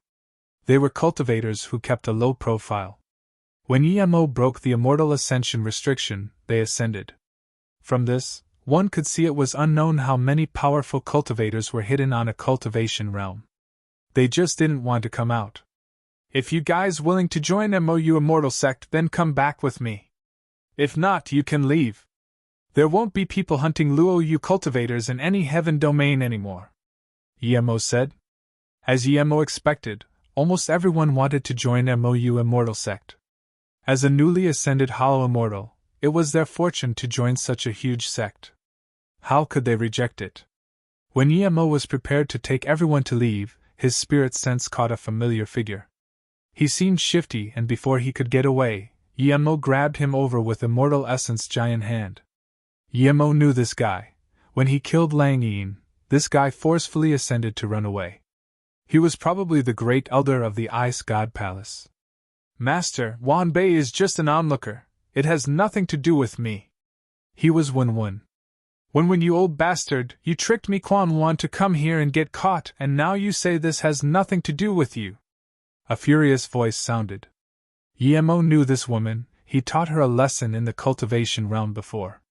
They were cultivators who kept a low profile. When Emo broke the immortal ascension restriction, they ascended. From this, one could see it was unknown how many powerful cultivators were hidden on a cultivation realm. They just didn't want to come out. If you guys willing to join MOU Immortal Sect, then come back with me. If not, you can leave. There won't be people hunting Luoyu cultivators in any heaven domain anymore. Emo said. As Emo expected, almost everyone wanted to join MOU Immortal Sect. As a newly ascended Hollow Immortal, it was their fortune to join such a huge sect. How could they reject it? When Yemo was prepared to take everyone to leave, his spirit sense caught a familiar figure. He seemed shifty, and before he could get away, Yemo grabbed him over with Immortal Essence giant hand. Yemo knew this guy. When he killed Lang Yin, this guy forcefully ascended to run away. He was probably the great elder of the Ice God Palace. Master, Wan Bei is just an onlooker. It has nothing to do with me. He was Wen. When you old bastard, you tricked me Quan Wan to come here and get caught, and now you say this has nothing to do with you. A furious voice sounded. Yemo knew this woman. He taught her a lesson in the cultivation realm before.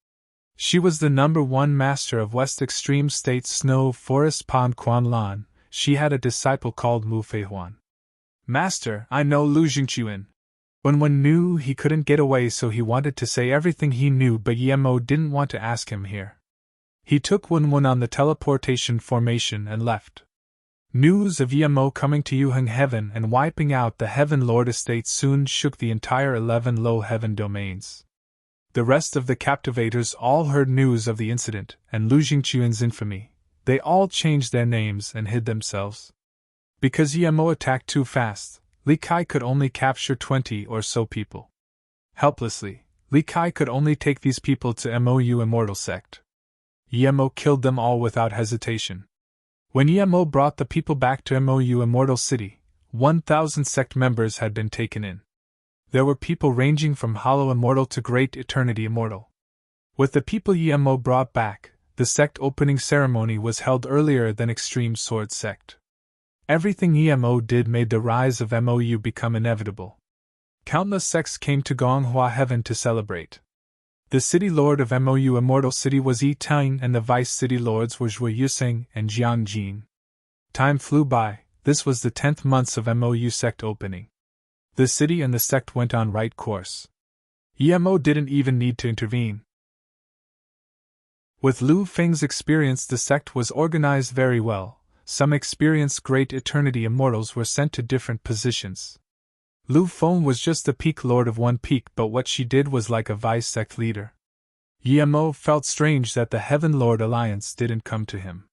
She was the #1 master of West Extreme State's Snow Forest Pond Quan Lan. She had a disciple called Mu Feihuan. Master, I know Lu Jingchuan. Wen knew he couldn't get away, so he wanted to say everything he knew, but Yemo didn't want to ask him here. He took Wen on the teleportation formation and left. News of Yemo coming to Yuheng Heaven and wiping out the Heaven Lord estate soon shook the entire 11 low heaven domains. The rest of the captivators all heard news of the incident and Lu Jingchuan's infamy. They all changed their names and hid themselves. Because Yemo attacked too fast, Li Kai could only capture 20 or so people. Helplessly, Li Kai could only take these people to MOU Immortal Sect. Yemo killed them all without hesitation. When Yemo brought the people back to MOU Immortal City, 1,000 sect members had been taken in. There were people ranging from Hollow Immortal to Great Eternity Immortal. With the people Yemo brought back, the sect opening ceremony was held earlier than Extreme Sword Sect. Everything Yemo did made the rise of MOU become inevitable. Countless sects came to Gonghua Heaven to celebrate. The city lord of MOU Immortal City was Yi Tang, and the vice city lords were Zhui Yuseng and Jiang Jin. Time flew by. This was the 10th month of MOU sect opening. The city and the sect went on right course. Yemo didn't even need to intervene. With Lu Feng's experience, the sect was organized very well. Some experienced Great Eternity Immortals were sent to different positions. Lu Feng was just the peak lord of one peak, but what she did was like a vice-sect leader. Yemo felt strange that the Heaven Lord Alliance didn't come to him.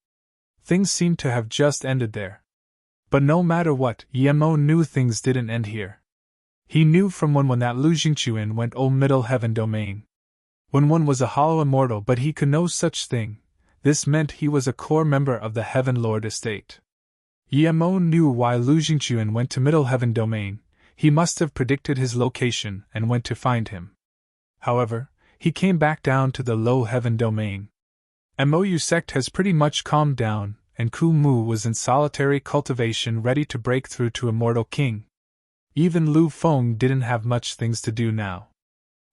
Things seemed to have just ended there. But no matter what, Yemo knew things didn't end here. He knew from when that Lu Jingchuan went Old Middle Heaven Domain. When one was a hollow immortal, but he could no such thing. This meant he was a core member of the Heaven Lord estate. Yemo knew why Lu Jingchuan went to Middle Heaven Domain. He must have predicted his location and went to find him. However, he came back down to the Low Heaven Domain. MOU sect has pretty much calmed down, and Ku Mu was in solitary cultivation ready to break through to Immortal King. Even Lu Feng didn't have much things to do now.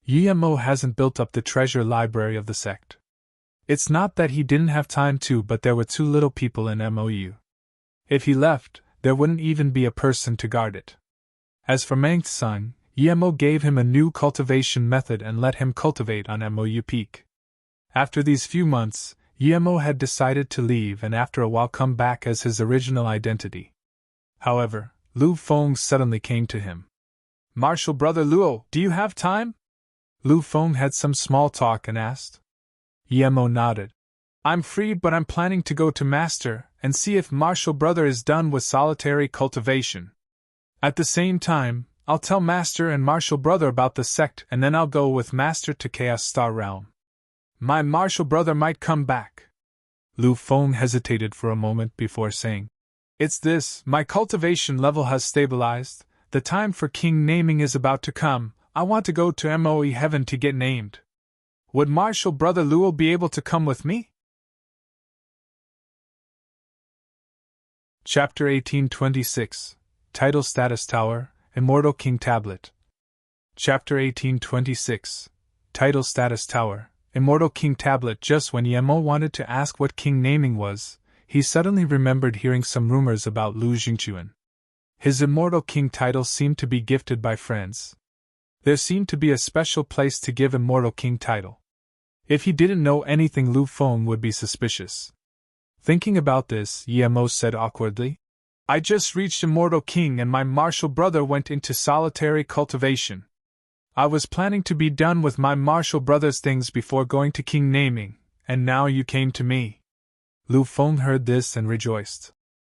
Yemo hasn't built up the treasure library of the sect. It's not that he didn't have time to, but there were too little people in MOU. If he left, there wouldn't even be a person to guard it. As for Mang's son, Yemo gave him a new cultivation method and let him cultivate on MOU Peak. After these few months, Yemo had decided to leave and after a while come back as his original identity. However, Lu Feng suddenly came to him. "Martial Brother Luo, do you have time?" Lu Feng had some small talk and asked. Yemo nodded. "I'm free, but I'm planning to go to Master and see if Martial Brother is done with solitary cultivation. At the same time, I'll tell Master and Martial Brother about the sect and then I'll go with Master to Chaos Star Realm. My Martial Brother might come back." Lu Feng hesitated for a moment before saying, "It's this, my cultivation level has stabilized, the time for king naming is about to come, I want to go to MOE Heaven to get named. Would Martial Brother Luo be able to come with me?" Chapter 1826 Title Status Tower, Immortal King Tablet. Chapter 1826 Title Status Tower, Immortal King Tablet. Just when Yemo wanted to ask what king naming was, he suddenly remembered hearing some rumors about Lu Jingchuan. His Immortal King title seemed to be gifted by friends. There seemed to be a special place to give Immortal King title. If he didn't know anything, Lu Feng would be suspicious. Thinking about this, Yemo said awkwardly, "I just reached Immortal King and my Martial Brother went into solitary cultivation. I was planning to be done with my Martial Brother's things before going to King naming, and now you came to me. Lu Feng heard this and rejoiced.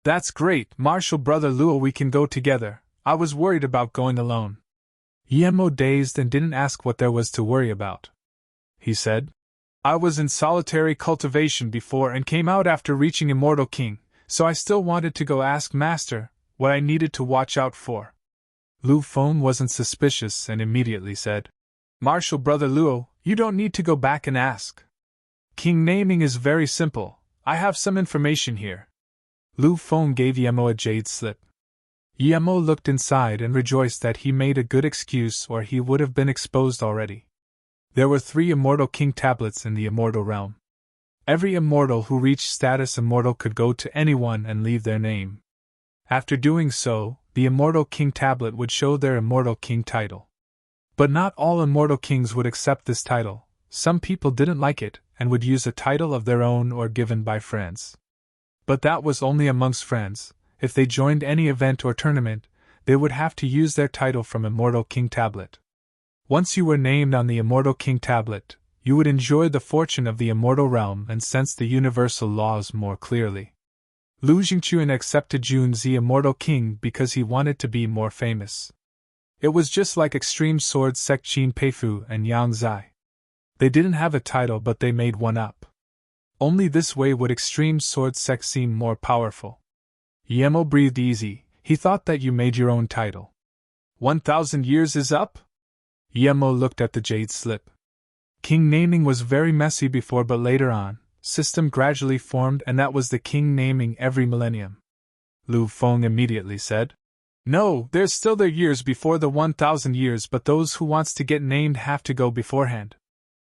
That's great, Marshal Brother Luo, we can go together. I was worried about going alone. Yemo dazed and didn't ask what there was to worry about. He said, I was in solitary cultivation before and came out after reaching Immortal King, so I still wanted to go ask Master what I needed to watch out for. Lu Feng wasn't suspicious and immediately said, Marshal Brother Luo, you don't need to go back and ask. King naming is very simple. I have some information here. Lu Feng gave Yemo a jade slip. Yemo looked inside and rejoiced that he made a good excuse or he would have been exposed already. There were 3 Immortal King tablets in the Immortal Realm. Every immortal who reached status Immortal could go to anyone and leave their name. After doing so, the Immortal King tablet would show their Immortal King title. But not all Immortal Kings would accept this title. Some people didn't like it and would use a title of their own or given by friends. But that was only amongst friends. If they joined any event or tournament, they would have to use their title from Immortal King tablet. Once you were named on the Immortal King tablet, you would enjoy the fortune of the Immortal Realm and sense the universal laws more clearly. Lu Jingchuan accepted Junzi Immortal King because he wanted to be more famous. It was just like Extreme Sword Sect Qin Peifu and Yang Zai. They didn't have a title but they made one up. Only this way would Extreme Sword Sect seem more powerful. Yemo breathed easy. He thought that you made your own title. 1,000 years is up? Yemo looked at the jade slip. King naming was very messy before, but later on, system gradually formed and that was the king naming every millennium. Lu Feng immediately said, No, there's still their years before the 1,000 years, but those who wants to get named have to go beforehand.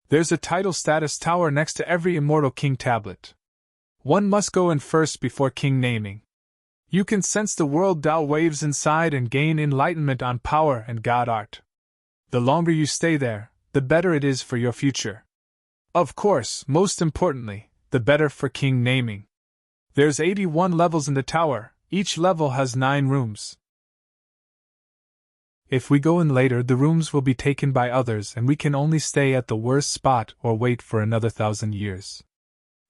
There's a title status tower next to every Immortal King tablet. One must go in first before king naming. You can sense the world Tao waves inside and gain enlightenment on power and God art. The longer you stay there, the better it is for your future. Of course, most importantly, the better for king naming. There's 81 levels in the tower, each level has 9 rooms. If we go in later, the rooms will be taken by others and we can only stay at the worst spot or wait for another 1,000 years.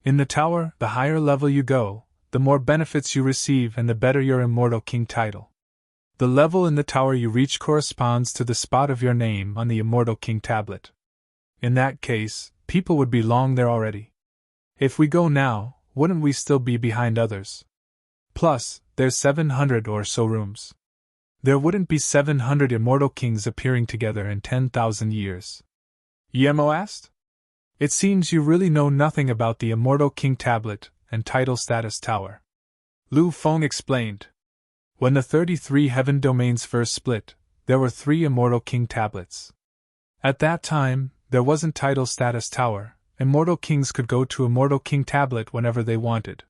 In the tower, the higher level you go, the more benefits you receive and the better your Immortal King title. The level in the tower you reach corresponds to the spot of your name on the Immortal King tablet. In that case, people would be long there already. If we go now, wouldn't we still be behind others? Plus, there's 700 or so rooms. There wouldn't be 700 Immortal Kings appearing together in 10,000 years. Yemo asked? It seems you really know nothing about the Immortal King tablet and title status tower. Lu Feng explained. When the 33 heaven domains first split, there were 3 Immortal King tablets. At that time, there wasn't title status tower. Immortal Kings could go to Immortal King tablet whenever they wanted.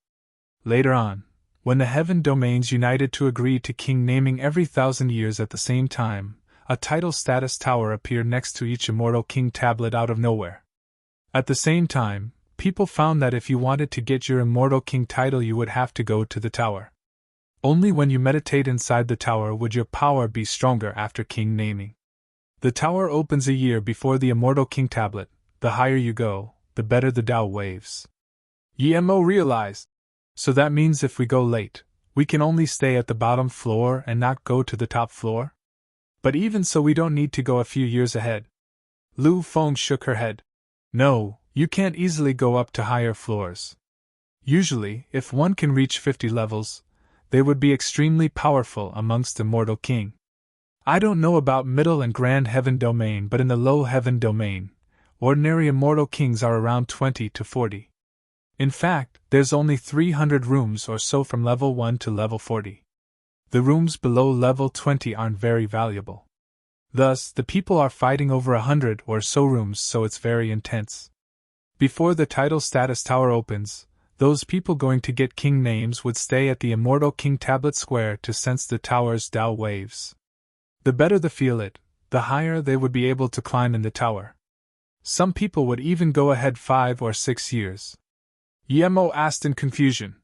Later on, when the heaven domains united to agree to king naming every 1,000 years at the same time, a title status tower appeared next to each Immortal King tablet out of nowhere. At the same time, people found that if you wanted to get your Immortal King title you would have to go to the tower. Only when you meditate inside the tower would your power be stronger after king naming. The tower opens a year before the Immortal King tablet. The higher you go, the better the Tao waves. Yemo realized. So that means if we go late, we can only stay at the bottom floor and not go to the top floor? But even so we don't need to go a few years ahead. Lu Feng shook her head. No, you can't easily go up to higher floors. Usually, if one can reach 50 levels, they would be extremely powerful amongst Immortal King. I don't know about middle and grand heaven domain, but in the low heaven domain, ordinary Immortal Kings are around 20 to 40. In fact, there's only 300 rooms or so from level 1 to level 40. The rooms below level 20 aren't very valuable. Thus, the people are fighting over 100 or so rooms, so it's very intense. Before the title status tower opens, those people going to get king names would stay at the Immortal King tablet square to sense the tower's Tao waves. The better they feel it, the higher they would be able to climb in the tower. Some people would even go ahead 5 or 6 years. Yemo asked in confusion.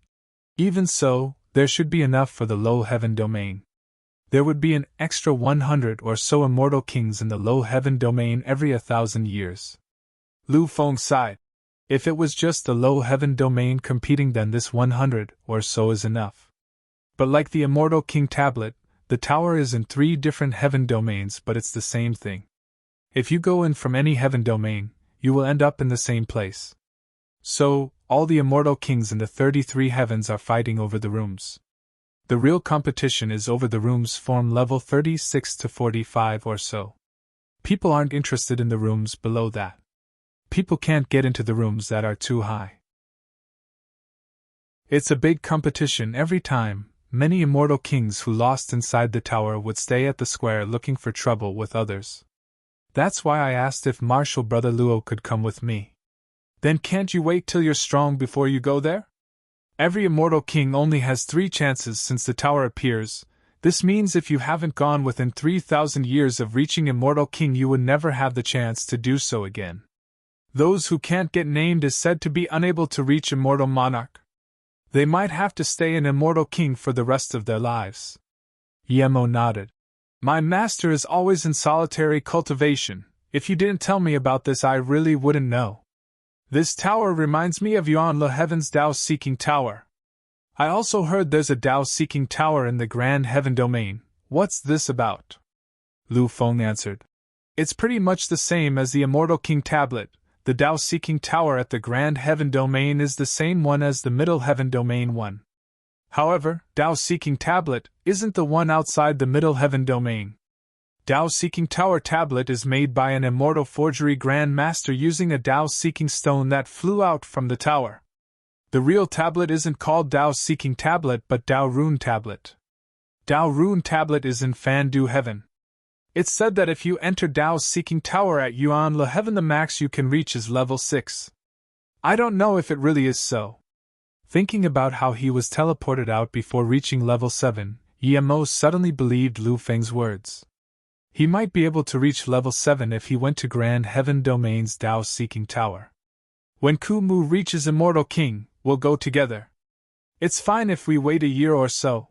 Even so, there should be enough for the low heaven domain. There would be an extra 100 or so Immortal Kings in the low heaven domain every 1,000 years. Lu Feng sighed. If it was just the low heaven domain competing, then this 100 or so is enough. But like the Immortal King tablet, the tower is in 3 different heaven domains, but it's the same thing. If you go in from any heaven domain, you will end up in the same place. So, all the immortal kings in the 33 heavens are fighting over the rooms. The real competition is over the rooms from level 36 to 45 or so. People aren't interested in the rooms below that. People can't get into the rooms that are too high. It's a big competition every time. Many immortal kings who lost inside the tower would stay at the square looking for trouble with others. That's why I asked if Martial Brother Luo could come with me. Then can't you wait till you're strong before you go there? Every immortal king only has 3 chances since the tower appears. This means if you haven't gone within 3,000 years of reaching Immortal King, you would never have the chance to do so again. Those who can't get named is said to be unable to reach Immortal Monarch. They might have to stay an Immortal King for the rest of their lives. Yemo nodded. My master is always in solitary cultivation. If you didn't tell me about this, I really wouldn't know. This tower reminds me of Yuan Le Heaven's Tao-Seeking Tower. I also heard there's a Tao-Seeking Tower in the Grand Heaven Domain. What's this about? Lu Feng answered. It's pretty much the same as the Immortal King tablet. The Tao-Seeking Tower at the Grand Heaven Domain is the same one as the Middle Heaven Domain one. However, Tao-Seeking Tablet isn't the one outside the Middle Heaven Domain. Tao-Seeking Tower Tablet is made by an immortal forgery Grand Master using a Tao-Seeking stone that flew out from the tower. The real tablet isn't called Tao-Seeking Tablet but Tao Rune Tablet. Tao Rune Tablet is in Fandu Heaven. It's said that if you enter Tao-Seeking Tower at Yuan Le Heaven, the max you can reach is level 6. I don't know if it really is so. Thinking about how he was teleported out before reaching level 7, Yemo suddenly believed Lu Feng's words. He might be able to reach level 7 if he went to Grand Heaven Domain's Tao-Seeking Tower. When Kumu reaches Immortal King, we'll go together. It's fine if we wait a year or so,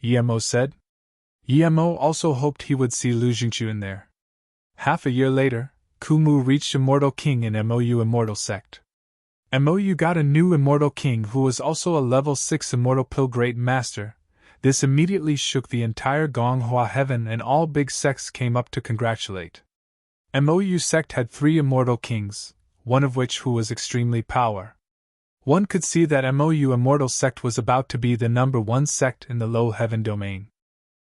Yemo said. Yemo also hoped he would see Lu Jingchu in there. Half a year later, Kumu reached Immortal King in MOU Immortal Sect. MOU got a new Immortal King who was also a level 6 Immortal Pilgrim Master. This immediately shook the entire Gonghua Heaven and all big sects came up to congratulate. MOU Sect had 3 Immortal Kings, one of which who was extremely power. One could see that MOU Immortal Sect was about to be the number 1 sect in the Low Heaven Domain.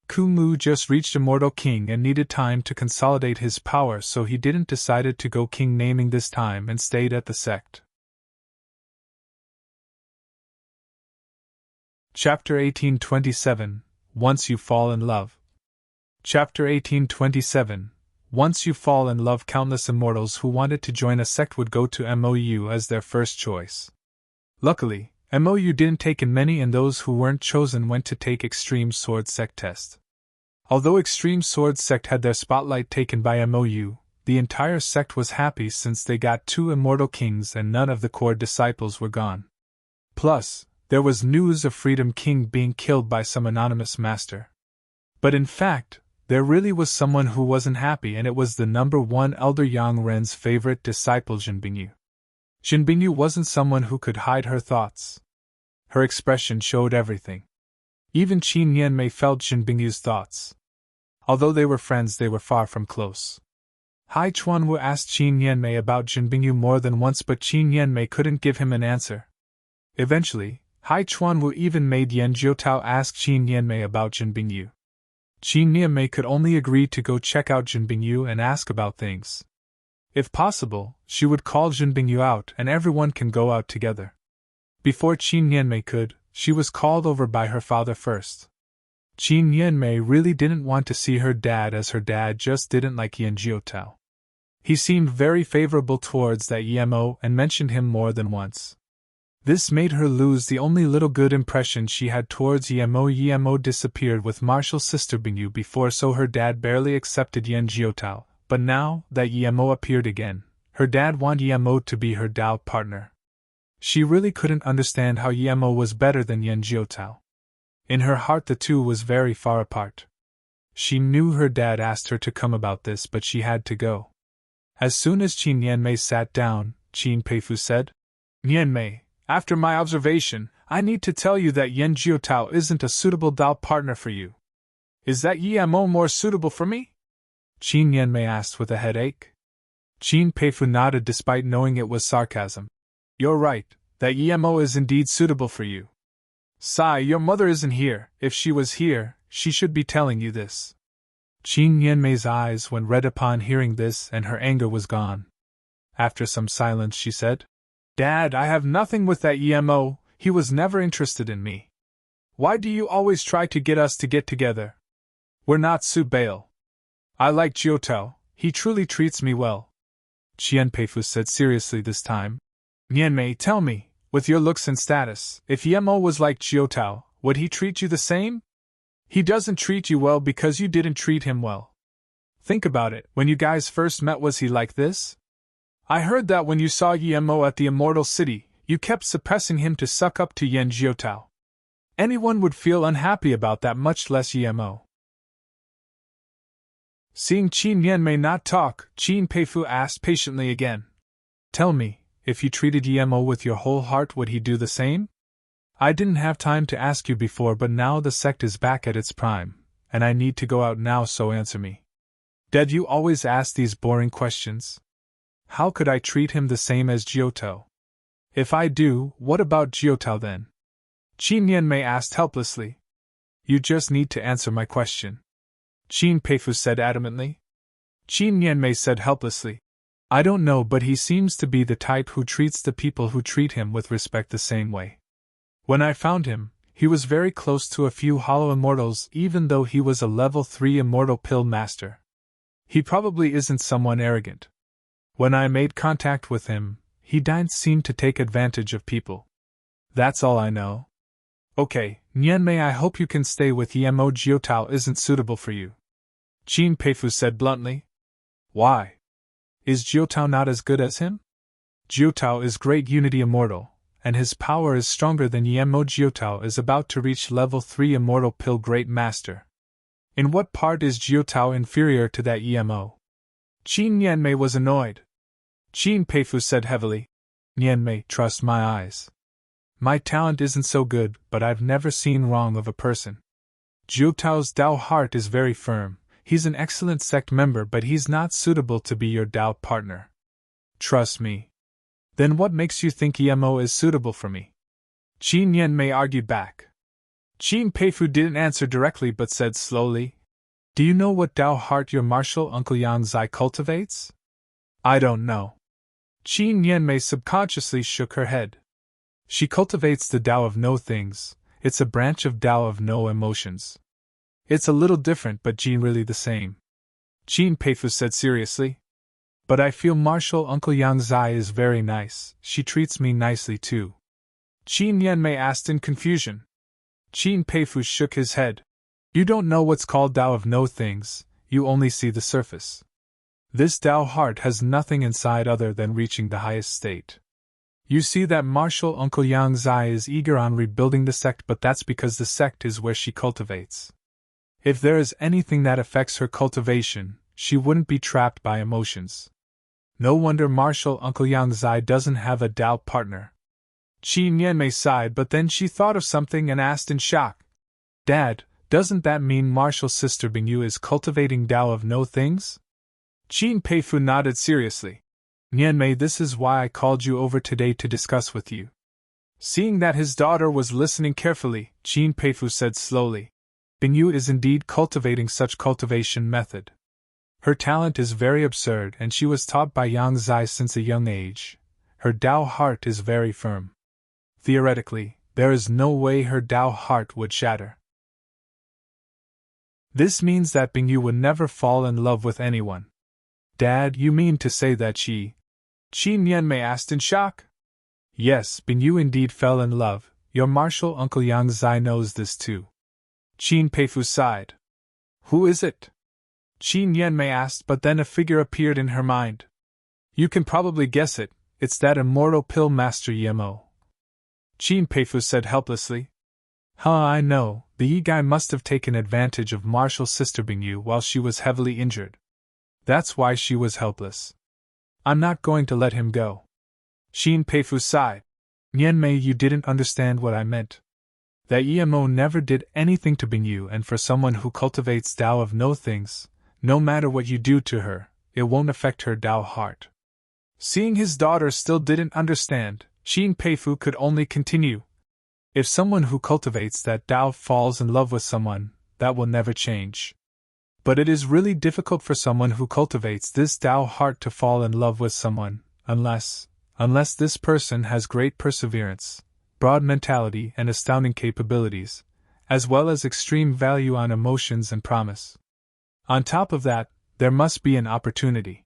Kumu just reached Immortal King and needed time to consolidate his power, so he didn't decided to go king naming this time and stayed at the sect. Chapter 1827 Once You Fall in Love. Chapter 1827 Once you fall in love, countless immortals who wanted to join a sect would go to MOU as their first choice. Luckily, MOU didn't take in many, and those who weren't chosen went to take Extreme Sword Sect test. Although Extreme Sword Sect had their spotlight taken by MOU, the entire sect was happy since they got 2 Immortal Kings and none of the core disciples were gone. Plus, there was news of Freedom King being killed by some anonymous master. But in fact, there really was someone who wasn't happy, and it was the number 1 Elder Yang Ren's favorite disciple Jinbingyu. Jinbingyu wasn't someone who could hide her thoughts. Her expression showed everything. Even Qin Yanmei felt Jinbingyu's thoughts. Although they were friends, they were far from close. Hai Chuanwu asked Qin Yanmei about Jinbingyu more than once, but Qin Yanmei couldn't give him an answer. Eventually, Hai Chuanwu even made Yan Jiotao ask Qin Yanmei about Jinbingyu. Qin Yanmei could only agree to go check out Jinbingyu and ask about things. If possible, she would call Jinbingyu out and everyone can go out together. Before Qin Yanmei could, she was called over by her father first. Qin Yanmei really didn't want to see her dad, as her dad just didn't like Yan Jiotao. He seemed very favorable towards that Yemo and mentioned him more than once. This made her lose the only little good impression she had towards Yemo. Yemo disappeared with Martial's sister Bingyu before, so her dad barely accepted Yan Jiotao, but now that Yemo appeared again, her dad wanted Yemo to be her Dao partner. She really couldn't understand how Yemo was better than Yan Jiotao. In her heart the two was very far apart. She knew her dad asked her to come about this, but she had to go. As soon as Qin Yanmei sat down, Qin Peifu said. Nianmei, after my observation, I need to tell you that Yan Jiotao isn't a suitable Dao partner for you. Is that Yemo more suitable for me? Qin Nianmei asked with a headache. Qin Peifu nodded despite knowing it was sarcasm. You're right, that Yemo is indeed suitable for you. Sai, your mother isn't here. If she was here, she should be telling you this. Qin Nianmei's eyes went red upon hearing this and her anger was gone. After some silence she said, Dad, I have nothing with that Yemo, he was never interested in me. Why do you always try to get us to get together? We're not Subail. I like Jiotao, he truly treats me well. Qian Peifu said seriously this time. Nianmei, tell me, with your looks and status, if Yemo was like Jiotao, would he treat you the same? He doesn't treat you well because you didn't treat him well. Think about it, when you guys first met was he like this? I heard that when you saw Yemo at the Immortal City, you kept suppressing him to suck up to Yan Jiotao. Anyone would feel unhappy about that, much less Yemo. Seeing Qin Nianmei not talk, Qin Peifu asked patiently again. Tell me, if you treated Yemo with your whole heart, would he do the same? I didn't have time to ask you before, but now the sect is back at its prime, and I need to go out now, so answer me. Did you always ask these boring questions? How could I treat him the same as Jiotao? If I do, what about Jiotao then? Qin Nianmei asked helplessly. You just need to answer my question. Qin Peifu said adamantly. Qin Nianmei said helplessly. I don't know, but he seems to be the type who treats the people who treat him with respect the same way. When I found him, he was very close to a few hollow immortals, even though he was a level 3 immortal pill master. He probably isn't someone arrogant. When I made contact with him, he didn't seem to take advantage of people. That's all I know. Okay, Nianmei, I hope you can stay with Yemo. Jiotao isn't suitable for you. Qin Peifu said bluntly. Why? Is Jiotao not as good as him? Jiotao is Great Unity Immortal, and his power is stronger than Yemo. Jiotao is about to reach level 3 Immortal Pill Great Master. In what part is Jiotao inferior to that Yemo? Qin Nianmei was annoyed. Qin Peifu said heavily. Nianmei, trust my eyes. My talent isn't so good, but I've never seen wrong of a person. Jiutao's Dao heart is very firm. He's an excellent sect member, but he's not suitable to be your Dao partner. Trust me. Then what makes you think Yemo is suitable for me? Qin Nianmei argued back. Qin Peifu didn't answer directly but said slowly, Do you know what Dao heart your martial uncle Yang Zai cultivates? I don't know. Qin Nianmei subconsciously shook her head. She cultivates the Dao of no things. It's a branch of Dao of no emotions. It's a little different, but really the same. Qin Peifu said seriously. But I feel martial uncle Yang Zai is very nice. She treats me nicely too. Qin Nianmei asked in confusion. Qin Peifu shook his head. You don't know what's called Dao of no things, you only see the surface. This Dao heart has nothing inside other than reaching the highest state. You see that martial uncle Yang Zai is eager on rebuilding the sect, but that's because the sect is where she cultivates. If there is anything that affects her cultivation, she wouldn't be trapped by emotions. No wonder martial uncle Yang Zai doesn't have a Dao partner. Qin Nianmei sighed, but then she thought of something and asked in shock. Dad, doesn't that mean martial sister Bingyu is cultivating Dao of no things? Qin Peifu nodded seriously. Nianmei, this is why I called you over today to discuss with you. Seeing that his daughter was listening carefully, Qin Peifu said slowly. Bingyu is indeed cultivating such cultivation method. Her talent is very absurd, and she was taught by Yang Zai since a young age. Her Dao heart is very firm. Theoretically, there is no way her Dao heart would shatter. This means that Bingyu would never fall in love with anyone. Dad, you mean to say that she... Qin Nianmei asked in shock. Yes, Bingyu indeed fell in love. Your martial uncle Yang Zai knows this too. Qin Peifu sighed. Who is it? Qin Nianmei asked, but then a figure appeared in her mind. You can probably guess it, it's that immortal pill master Yemo. Qin Peifu said helplessly. I know, the Yi guy must have taken advantage of martial sister Bingyu while she was heavily injured. That's why she was helpless. I'm not going to let him go. Xin Peifu sighed. Nianmei, you didn't understand what I meant. That Emo never did anything to Bingyu, and for someone who cultivates Tao of no things, no matter what you do to her, it won't affect her Tao heart. Seeing his daughter still didn't understand, Xin Peifu could only continue. If someone who cultivates that Tao falls in love with someone, that will never change. But it is really difficult for someone who cultivates this Tao heart to fall in love with someone, unless this person has great perseverance, broad mentality and astounding capabilities, as well as extreme value on emotions and promise. On top of that, there must be an opportunity.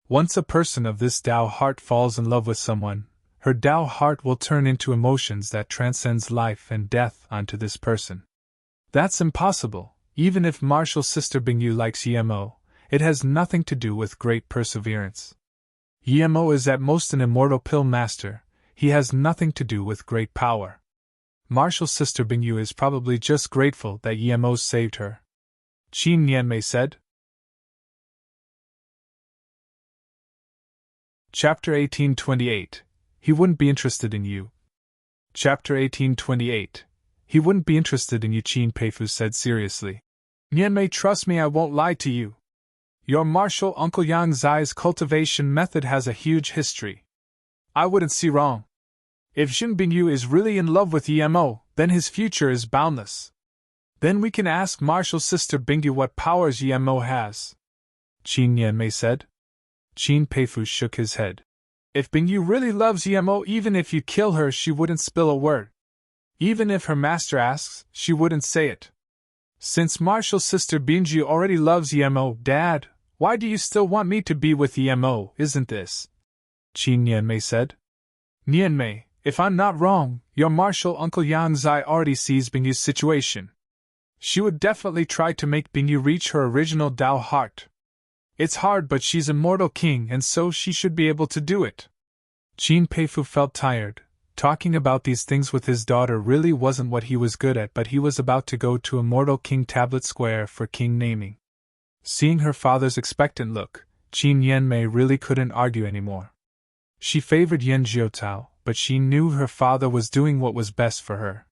Once a person of this Tao heart falls in love with someone, her Tao heart will turn into emotions that transcends life and death onto this person. That's impossible, even if Martial Sister Bingyu likes Emo, it has nothing to do with great perseverance. Emo is at most an immortal pill master, he has nothing to do with great power. Martial Sister Bingyu is probably just grateful that Emo saved her. Qin Nianmei said. Chapter 1828. He wouldn't be interested in you. Chapter 1828. He wouldn't be interested in you, Qin Peifu said seriously. Nianmei, trust me, I won't lie to you. Your martial Uncle Yang Zai's cultivation method has a huge history. I wouldn't see wrong. If Jin Bingyu is really in love with Emo, then his future is boundless. Then we can ask Martial Sister Bingyu what powers Emo has. Qin Nianmei said. Qin Peifu shook his head. If Bingyu really loves Emo, even if you kill her, she wouldn't spill a word. Even if her master asks, she wouldn't say it. Since Martial Sister Bingyu already loves Emo, Dad, why do you still want me to be with Emo, isn't this? Qin Nianmei said. Nianmei, if I'm not wrong, your martial Uncle Yang Zai already sees Bingyu's situation. She would definitely try to make Bingyu reach her original Tao heart. It's hard, but she's immortal king, and so she should be able to do it. Qin Peifu felt tired. Talking about these things with his daughter really wasn't what he was good at, but he was about to go to Immortal King Tablet Square for king naming. Seeing her father's expectant look, Qin Nianmei really couldn't argue anymore. She favored Yan Jiotao, but she knew her father was doing what was best for her.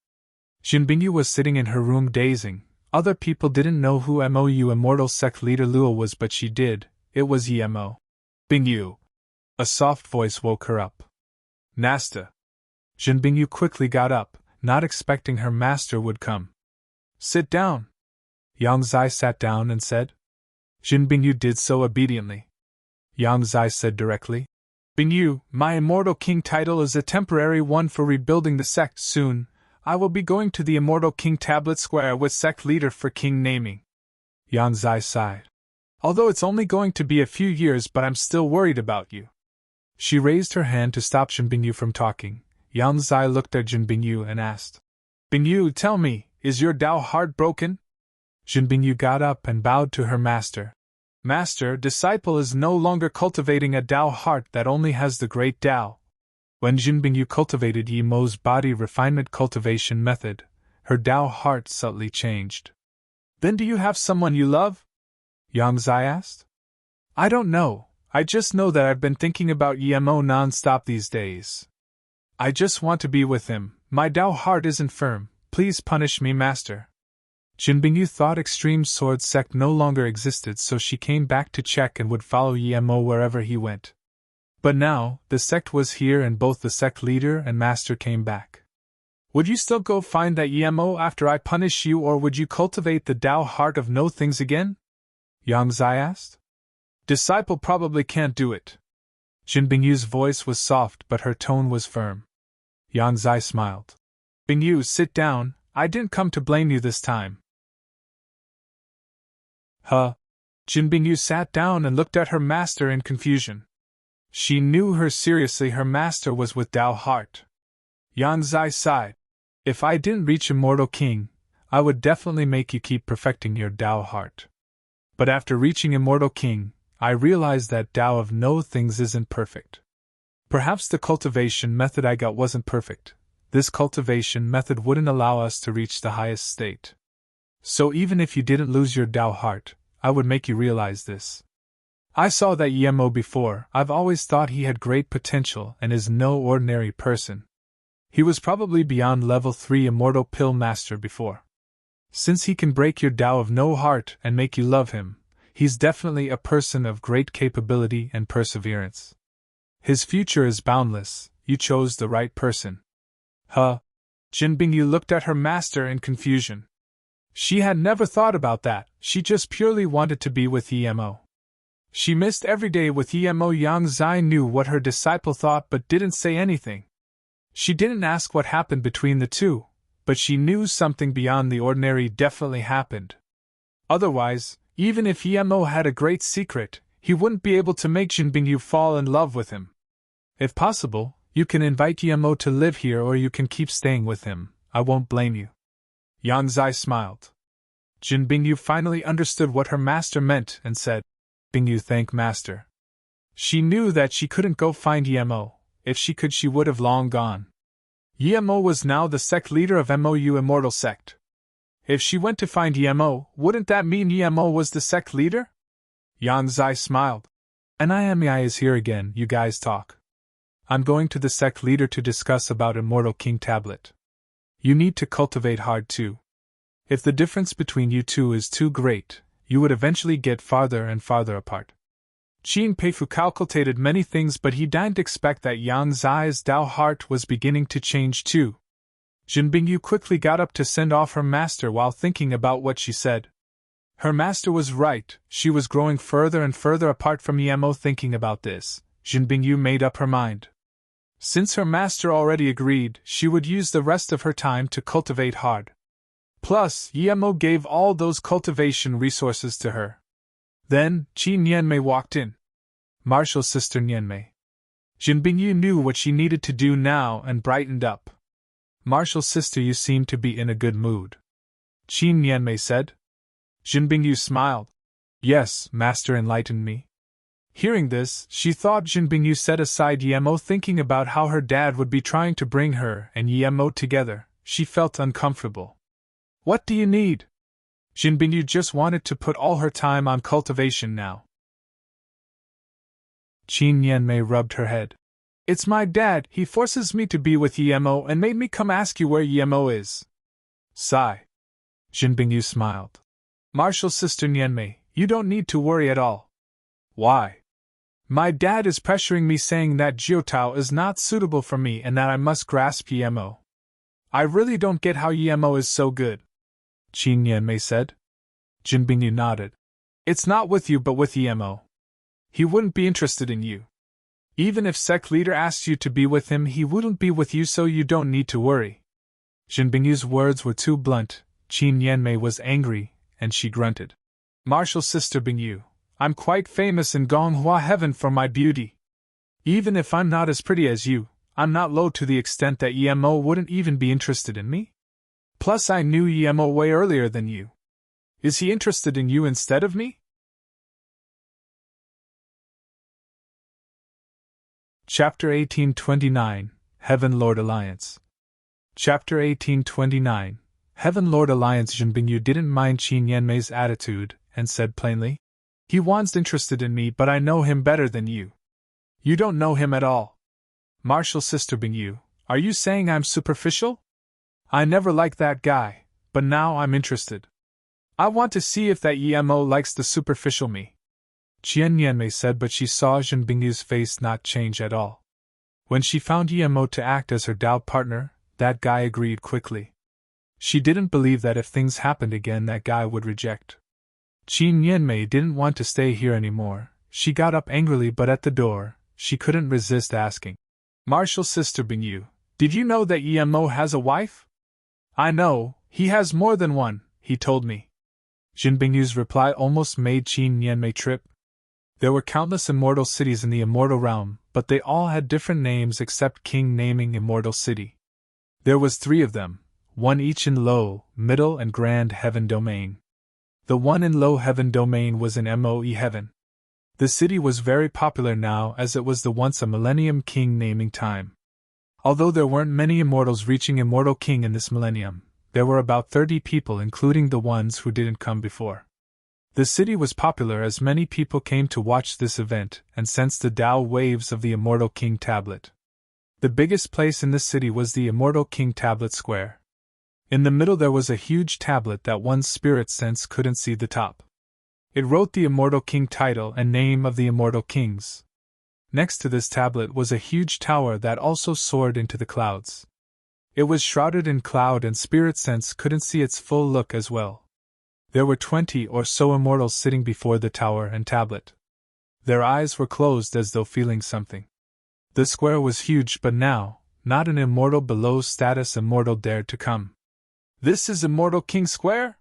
Jin Bingyu was sitting in her room dazing. Other people didn't know who MOU Immortal Sect leader Luo was, but she did. It was Emo. Bingyu. A soft voice woke her up. Nasta. Jin Bingyu quickly got up, not expecting her master would come. Sit down. Yang Zai sat down and said. Jin Bingyu did so obediently. Yang Zai said directly. Bingyu, my Immortal King title is a temporary one for rebuilding the sect. Soon, I will be going to the Immortal King Tablet Square with sect leader for king naming. Yang Zai sighed. Although it's only going to be a few years, but I'm still worried about you. She raised her hand to stop Jin Bingyu from talking. Yang Zai looked at Jin Bingyu and asked. Bingyu, tell me, is your Tao heart broken? Jin Bingyu got up and bowed to her master. Master, disciple is no longer cultivating a Tao heart that only has the great Tao. When Jin Bingyu cultivated Yemo's body refinement cultivation method, her Tao heart subtly changed. Then do you have someone you love? Yang Zai asked. I don't know, I just know that I've been thinking about Yemo non-stop these days. I just want to be with him. My Tao heart isn't firm, please punish me, master. Jin Bingyu thought Extreme Sword Sect no longer existed, so she came back to check and would follow Yemo wherever he went. But now, the sect was here and both the sect leader and master came back. Would you still go find that Yemo after I punish you, or would you cultivate the Tao heart of no things again? Yang Zai asked. Disciple probably can't do it. Jin Bingyu's voice was soft, but her tone was firm. Yang Zai smiled. Bingyu, sit down, I didn't come to blame you this time. Huh? Jin Bingyu sat down and looked at her master in confusion. She knew her seriously, her master was with Tao heart. Yang Zai sighed. If I didn't reach Immortal King, I would definitely make you keep perfecting your Tao heart. But after reaching Immortal King, I realized that Tao of no things isn't perfect. Perhaps the cultivation method I got wasn't perfect. This cultivation method wouldn't allow us to reach the highest state. So even if you didn't lose your Tao heart, I would make you realize this. I saw that Emo before. I've always thought he had great potential and is no ordinary person. He was probably beyond level 3 Immortal Pill Master before. Since he can break your Tao of no heart and make you love him, he's definitely a person of great capability and perseverance. His future is boundless. You chose the right person. Huh? Jin Bingyu looked at her master in confusion. She had never thought about that, she just purely wanted to be with Emo. She missed every day with Emo. Yang Zai knew what her disciple thought but didn't say anything. She didn't ask what happened between the two, but she knew something beyond the ordinary definitely happened. Otherwise, even if Emo had a great secret, he wouldn't be able to make Jin Bingyu fall in love with him. If possible, you can invite Emo to live here or you can keep staying with him. I won't blame you. Yang Zai smiled. Jin Bingyu finally understood what her master meant and said, Bingyu, thank master. She knew that she couldn't go find Emo. If she could, she would have long gone. Emo was now the sect leader of MOU Immortal Sect. If she went to find Emo, wouldn't that mean Emo was the sect leader? Yang Zai smiled. And IMEI is here again, you guys talk. I'm going to the sect leader to discuss about Immortal King Tablet. You need to cultivate hard too. If the difference between you two is too great, you would eventually get farther and farther apart. Qin Peifu calculated many things, but he didn't expect that Yang Zai's Tao heart was beginning to change too. Jin Bingyu quickly got up to send off her master while thinking about what she said. Her master was right, she was growing further and further apart from Emo. Thinking about this, Jin Bingyu made up her mind. Since her master already agreed, she would use the rest of her time to cultivate hard. Plus, Emo gave all those cultivation resources to her. Then, Qi Nianmei walked in. Martial sister Nianmei. Jin Bingyu knew what she needed to do now and brightened up. Martial sister, you seem to be in a good mood. Qi Nianmei said. Jin Bingyu smiled. Yes, master enlightened me. Hearing this, she thought Jin Bingyu set aside Emo, thinking about how her dad would be trying to bring her and Emo together. She felt uncomfortable. What do you need? Jin Bingyu just wanted to put all her time on cultivation now. Qin Nianmei rubbed her head. It's my dad, he forces me to be with Emo and made me come ask you where Emo is. Sigh. Jin Bingyu smiled. Martial sister Nianmei, you don't need to worry at all. Why? My dad is pressuring me, saying that Jiotao is not suitable for me and that I must grasp Emo. I really don't get how Emo is so good. Qin Nianmei said. Jin Bingyu nodded. It's not with you but with Emo. He wouldn't be interested in you. Even if sect leader asked you to be with him, he wouldn't be with you, so you don't need to worry. Jin Bingyu's words were too blunt. Qin Nianmei was angry, and she grunted. Martial sister Bingyu, I'm quite famous in Gonghua heaven for my beauty. Even if I'm not as pretty as you, I'm not low to the extent that Emo wouldn't even be interested in me. Plus I knew Emo way earlier than you. Is he interested in you instead of me? Chapter 1829, Heaven Lord Alliance. Chapter 1829, Heaven Lord Alliance. Jin Bingyu didn't mind Qin Nianmei's attitude, and said plainly, He was interested in me, but I know him better than you. You don't know him at all. Martial sister Bingyu, are you saying I'm superficial? I never liked that guy, but now I'm interested. I want to see if that Emo likes the superficial me. Qin Nianmei said, but she saw Jin Bingyu's face not change at all. When she found Emo to act as her Tao partner, that guy agreed quickly. She didn't believe that if things happened again that guy would reject. Qin Nianmei didn't want to stay here anymore. She got up angrily, but at the door, she couldn't resist asking. Martial sister Bingyu, did you know that Emo has a wife? I know, he has more than one, he told me. Jin Bingyu's reply almost made Qin Nianmei trip. There were countless immortal cities in the immortal realm, but they all had different names except King naming Immortal City. There was 3 of them, one each in Low, Middle and Grand Heaven Domain. The one in Low Heaven Domain was in Moe Heaven. The city was very popular now, as it was the once a Millennium King naming time. Although there weren't many immortals reaching Immortal King in this millennium, there were about 30 people, including the ones who didn't come before. The city was popular as many people came to watch this event and sense the Tao waves of the Immortal King Tablet. The biggest place in the city was the Immortal King Tablet Square. In the middle there was a huge tablet that one's spirit sense couldn't see the top. It wrote the Immortal King title and name of the Immortal Kings. Next to this tablet was a huge tower that also soared into the clouds. It was shrouded in cloud and spirit sense couldn't see its full look as well. There were 20 or so immortals sitting before the tower and tablet. Their eyes were closed as though feeling something. The square was huge, but now, not an immortal below status immortal dared to come. "This is Immortal King Square?"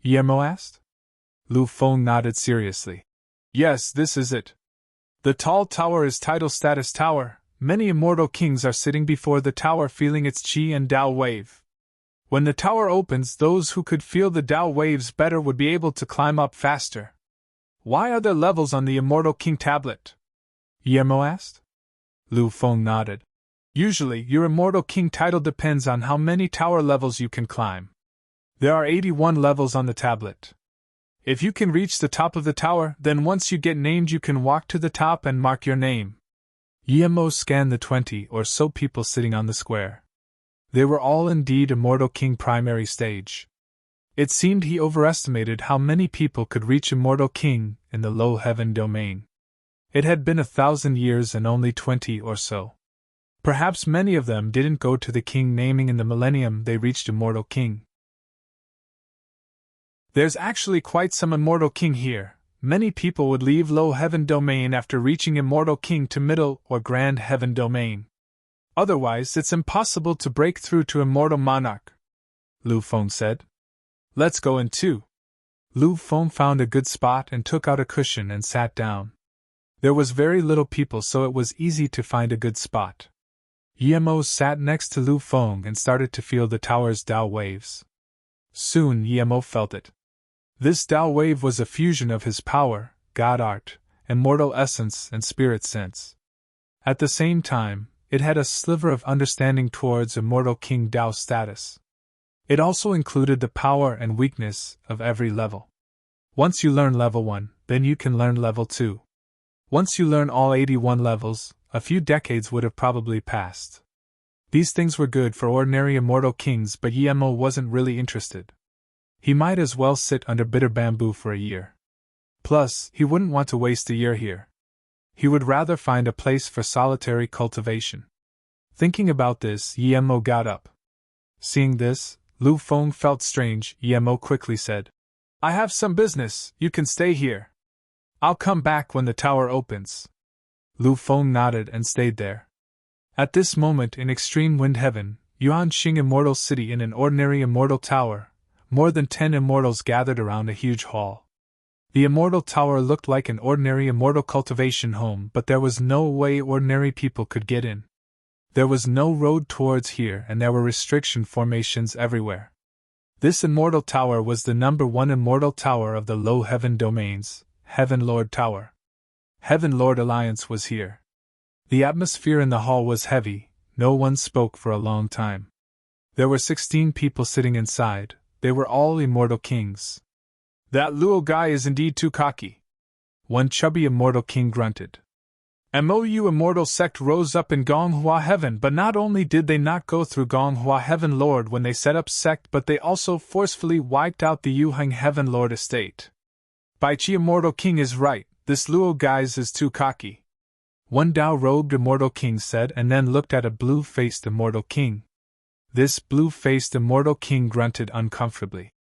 Yemo asked. Lu Feng nodded seriously. "Yes, this is it. The tall tower is title status tower. Many immortal kings are sitting before the tower feeling its qi and Tao wave. When the tower opens, those who could feel the Tao waves better would be able to climb up faster." "Why are there levels on the Immortal King tablet?" Yemo asked. Lu Feng nodded. "Usually, your Immortal King title depends on how many tower levels you can climb. There are 81 levels on the tablet. If you can reach the top of the tower, then once you get named you can walk to the top and mark your name." Yemo scanned the 20 or so people sitting on the square. They were all indeed Immortal King primary stage. It seemed he overestimated how many people could reach Immortal King in the low heaven domain. It had been 1,000 years and only 20 or so. Perhaps many of them didn't go to the king naming in the millennium they reached Immortal King. "There's actually quite some Immortal King here. Many people would leave low heaven domain after reaching Immortal King to middle or grand heaven domain. Otherwise, it's impossible to break through to Immortal Monarch," Lu Feng said. "Let's go in too." Lu Feng found a good spot and took out a cushion and sat down. There was very little people, so it was easy to find a good spot. Yemo sat next to Lu Feng and started to feel the tower's Tao waves. Soon Yemo felt it. This Tao wave was a fusion of his power, God art, immortal essence and spirit sense. At the same time, it had a sliver of understanding towards Immortal King Tao status. It also included the power and weakness of every level. Once you learn level 1, then you can learn level 2. Once you learn all 81 levels, a few decades would have probably passed. These things were good for ordinary Immortal Kings, but Yemo wasn't really interested. He might as well sit under bitter bamboo for a year. Plus, he wouldn't want to waste a year here. He would rather find a place for solitary cultivation. Thinking about this, Yemo got up. Seeing this, Lu Feng felt strange. Yemo quickly said, "I have some business, you can stay here. I'll come back when the tower opens." Lu Feng nodded and stayed there. At this moment in extreme wind heaven, Yuanxing Immortal City, in an ordinary immortal tower, more than 10 immortals gathered around a huge hall. The immortal tower looked like an ordinary immortal cultivation home, but there was no way ordinary people could get in. There was no road towards here, and there were restriction formations everywhere. This immortal tower was the #1 immortal tower of the low heaven domains, Heaven Lord Tower. Heaven Lord Alliance was here. The atmosphere in the hall was heavy, no one spoke for a long time. There were 16 people sitting inside, they were all immortal kings. "That Luo guy is indeed too cocky," one chubby immortal king grunted. "MOU Immortal Sect rose up in Gonghua Heaven, but not only did they not go through Gonghua Heaven Lord when they set up sect, but they also forcefully wiped out the Yuheng Heaven Lord estate. Baichi Immortal King is right, this Luo guys is too cocky," one Dao-robed immortal king said, and then looked at a blue-faced immortal king. This blue-faced immortal king grunted uncomfortably.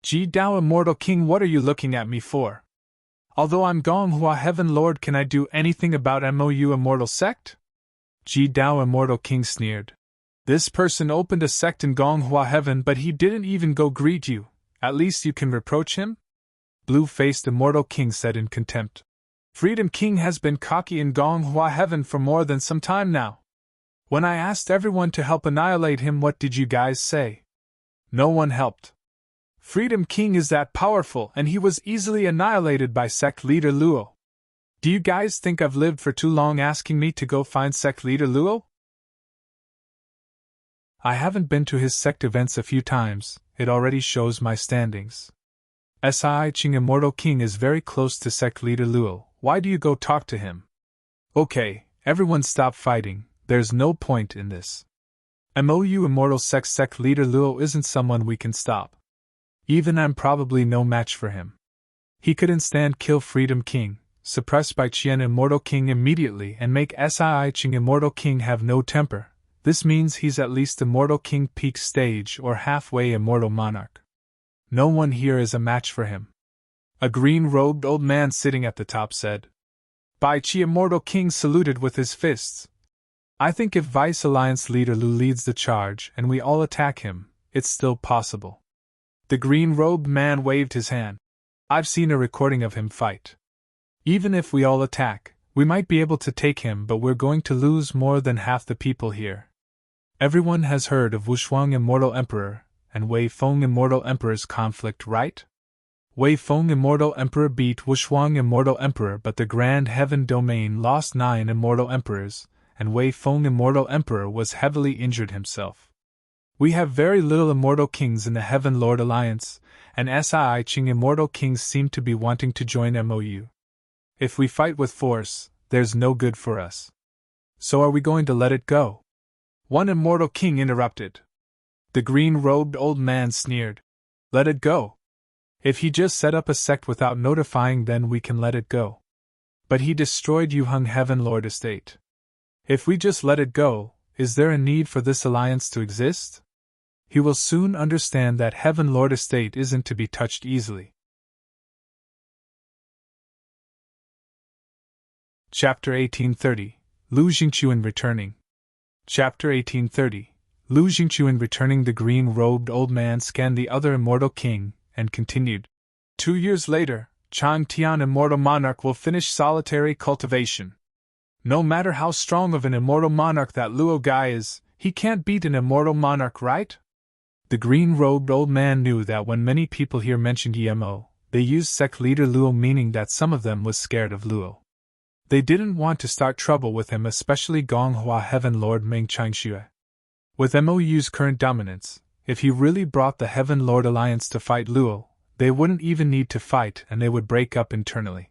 "Ji Dao Immortal King, what are you looking at me for? Although I'm Gonghua Heaven Lord, can I do anything about MOU Immortal Sect?" Ji Dao Immortal King sneered. "This person opened a sect in Gonghua Heaven, but he didn't even go greet you. At least you can reproach him?" Blue-faced immortal king said in contempt. "Freedom King has been cocky in Gonghua Heaven for more than some time now. When I asked everyone to help annihilate him, what did you guys say? No one helped. Freedom King is that powerful, and he was easily annihilated by sect leader Luo. Do you guys think I've lived for too long asking me to go find sect leader Luo? I haven't been to his sect events a few times, it already shows my standings. Si Ching Immortal King is very close to sect leader Luo. Why do you go talk to him? Okay, everyone stop fighting, there's no point in this. MOU Immortal sect leader Luo isn't someone we can stop. Even I'm probably no match for him. He could instead kill Freedom King, suppress Bai Qian Immortal King immediately and make Si Ching Immortal King have no temper. This means he's at least Immortal King peak stage or halfway Immortal Monarch. No one here is a match for him. A green-robed old man sitting at the top said. Bai Qi Immortal King saluted with his fists. I think if Vice Alliance leader Lu leads the charge and we all attack him, it's still possible. The green-robed man waved his hand. I've seen a recording of him fight. Even if we all attack, we might be able to take him, but we're going to lose more than half the people here. Everyone has heard of Wushuang Immortal Emperor and Wei Feng Immortal Emperor's conflict, right? Wei Feng Immortal Emperor beat Wushuang Immortal Emperor, but the Grand Heaven Domain lost 9 Immortal Emperors, and Wei Feng Immortal Emperor was heavily injured himself. We have very little Immortal Kings in the Heaven Lord Alliance, and Si Ching Immortal Kings seem to be wanting to join MOU. If we fight with force, there's no good for us. So are we going to let it go? One Immortal King interrupted. The green-robed old man sneered. Let it go. If he just set up a sect without notifying, then we can let it go. But he destroyed Yuheng Heaven Lord Estate. If we just let it go, is there a need for this alliance to exist? He will soon understand that Heaven Lord Estate isn't to be touched easily. Chapter 1830, Lu Jingquan returning. Chapter 1830, Lu Jingquan returning. The green-robed old man scanned the other Immortal King, and continued. 2 years later, Chang Tian Immortal Monarch will finish solitary cultivation. No matter how strong of an Immortal Monarch that Luo guy is, he can't beat an Immortal Monarch, right? The green-robed old man knew that when many people here mentioned EMO, they used sect leader Luo, meaning that some of them was scared of Luo. They didn't want to start trouble with him, especially Gonghua Heaven Lord Meng Changxue. With MOU's current dominance, if he really brought the Heaven Lord Alliance to fight Luo, they wouldn't even need to fight and they would break up internally.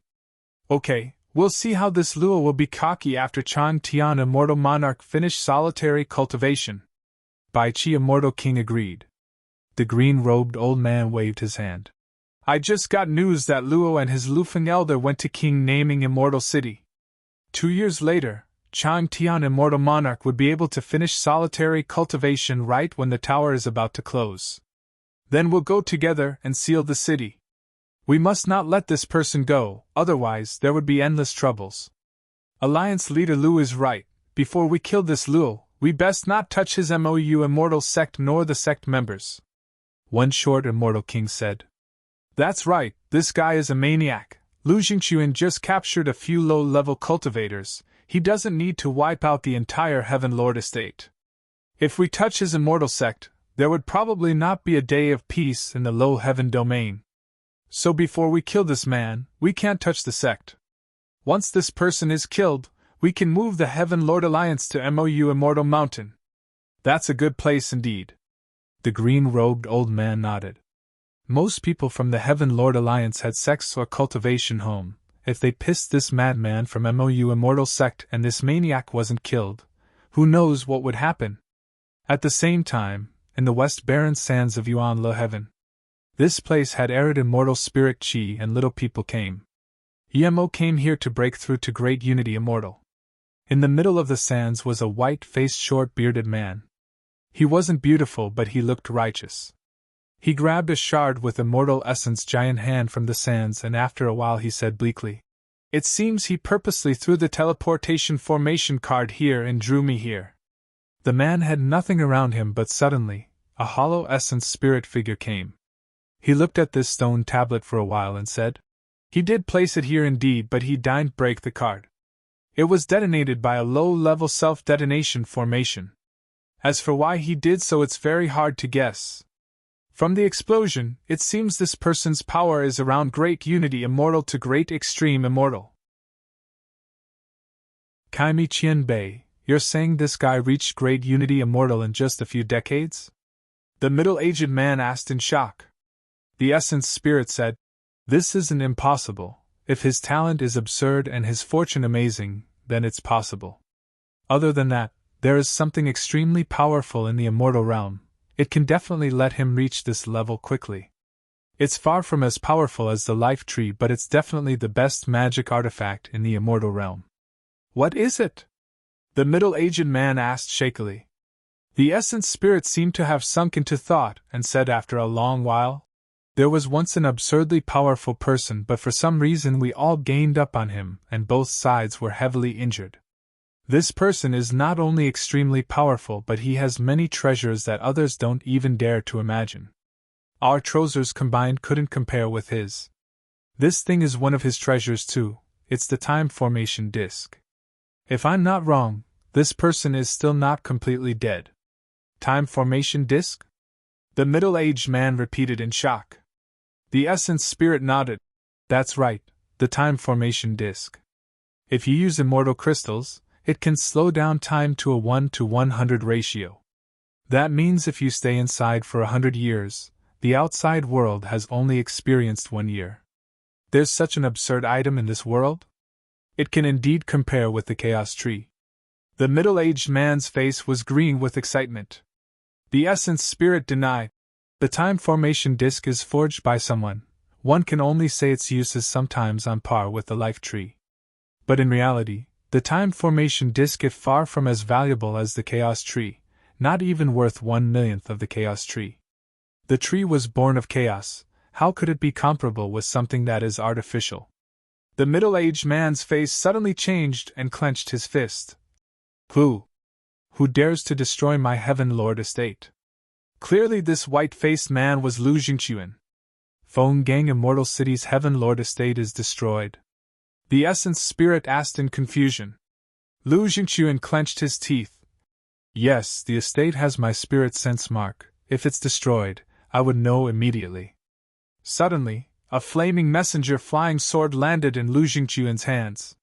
Okay, we'll see how this Luo will be cocky after Chang Tian Immortal Monarch finish solitary cultivation. Bai Qi Immortal King agreed. The green-robed old man waved his hand. I just got news that Luo and his Lufeng Elder went to King Naming Immortal City. 2 years later, Chang Tian Immortal Monarch would be able to finish solitary cultivation right when the tower is about to close. Then we'll go together and seal the city. We must not let this person go, otherwise there would be endless troubles. Alliance leader Lu is right. Before we kill this Luo, we best not touch his MOU Immortal Sect nor the sect members. One short Immortal King said. That's right, this guy is a maniac. Lu Jingquan just captured a few low-level cultivators. He doesn't need to wipe out the entire Heaven Lord Estate. If we touch his Immortal Sect, there would probably not be a day of peace in the low Heaven Domain. So before we kill this man, we can't touch the sect. Once this person is killed, we can move the Heaven Lord Alliance to MOU Immortal Mountain. That's a good place indeed. The green-robed old man nodded. Most people from the Heaven Lord Alliance had sects or cultivation home. If they pissed this madman from MOU Immortal Sect and this maniac wasn't killed, who knows what would happen? At the same time, in the West Barren Sands of Yuan Le Heaven, this place had arid immortal spirit chi and little people came. Emo came here to break through to Great Unity Immortal. In the middle of the sands was a white-faced short-bearded man. He wasn't beautiful, but he looked righteous. He grabbed a shard with Immortal Essence giant hand from the sands, and after a while he said bleakly, It seems he purposely threw the teleportation formation card here and drew me here. The man had nothing around him, but suddenly, a hollow essence spirit figure came. He looked at this stone tablet for a while and said, He did place it here indeed, but he didn't break the card. It was detonated by a low-level self-detonation formation. As for why he did so, it's very hard to guess. From the explosion, it seems this person's power is around Great Unity Immortal to Great Extreme Immortal. Kaimi Qian Bei, you're saying this guy reached Great Unity Immortal in just a few decades? The middle-aged man asked in shock. The Essence Spirit said, This isn't impossible. If his talent is absurd and his fortune amazing, then it's possible. Other than that, there is something extremely powerful in the immortal realm. It can definitely let him reach this level quickly. It's far from as powerful as the life tree, but it's definitely the best magic artifact in the immortal realm. What is it? The middle-aged man asked shakily. The essence spirit seemed to have sunk into thought and said after a long while, "There was once an absurdly powerful person, but for some reason we all gained up on him and both sides were heavily injured. This person is not only extremely powerful, but he has many treasures that others don't even dare to imagine. Our treasures combined couldn't compare with his. This thing is one of his treasures too. It's the time formation disk. If I'm not wrong, this person is still not completely dead." Time formation disk? The middle-aged man repeated in shock. The essence spirit nodded. That's right, the time formation disk. If you use immortal crystals, it can slow down time to a 1:100 ratio. That means if you stay inside for 100 years, the outside world has only experienced 1 year. There's such an absurd item in this world? It can indeed compare with the chaos tree. The middle-aged man's face was green with excitement. The essence spirit denied. The time formation disk is forged by someone. One can only say its use is sometimes on par with the life tree. But in reality, the time formation disk is far from as valuable as the chaos tree, not even worth 1/1,000,000th of the chaos tree. The tree was born of chaos. How could it be comparable with something that is artificial? The middle-aged man's face suddenly changed and clenched his fist. Who dares to destroy my Heaven Lord estate? Clearly this white-faced man was Lu Jingquan. Feng Gang Immortal City's Heaven Lord estate is destroyed? The essence spirit asked in confusion. Lu Jingquan clenched his teeth. Yes, the estate has my spirit sense mark. If it's destroyed, I would know immediately. Suddenly, a flaming messenger flying sword landed in Lu Jingquan's hands.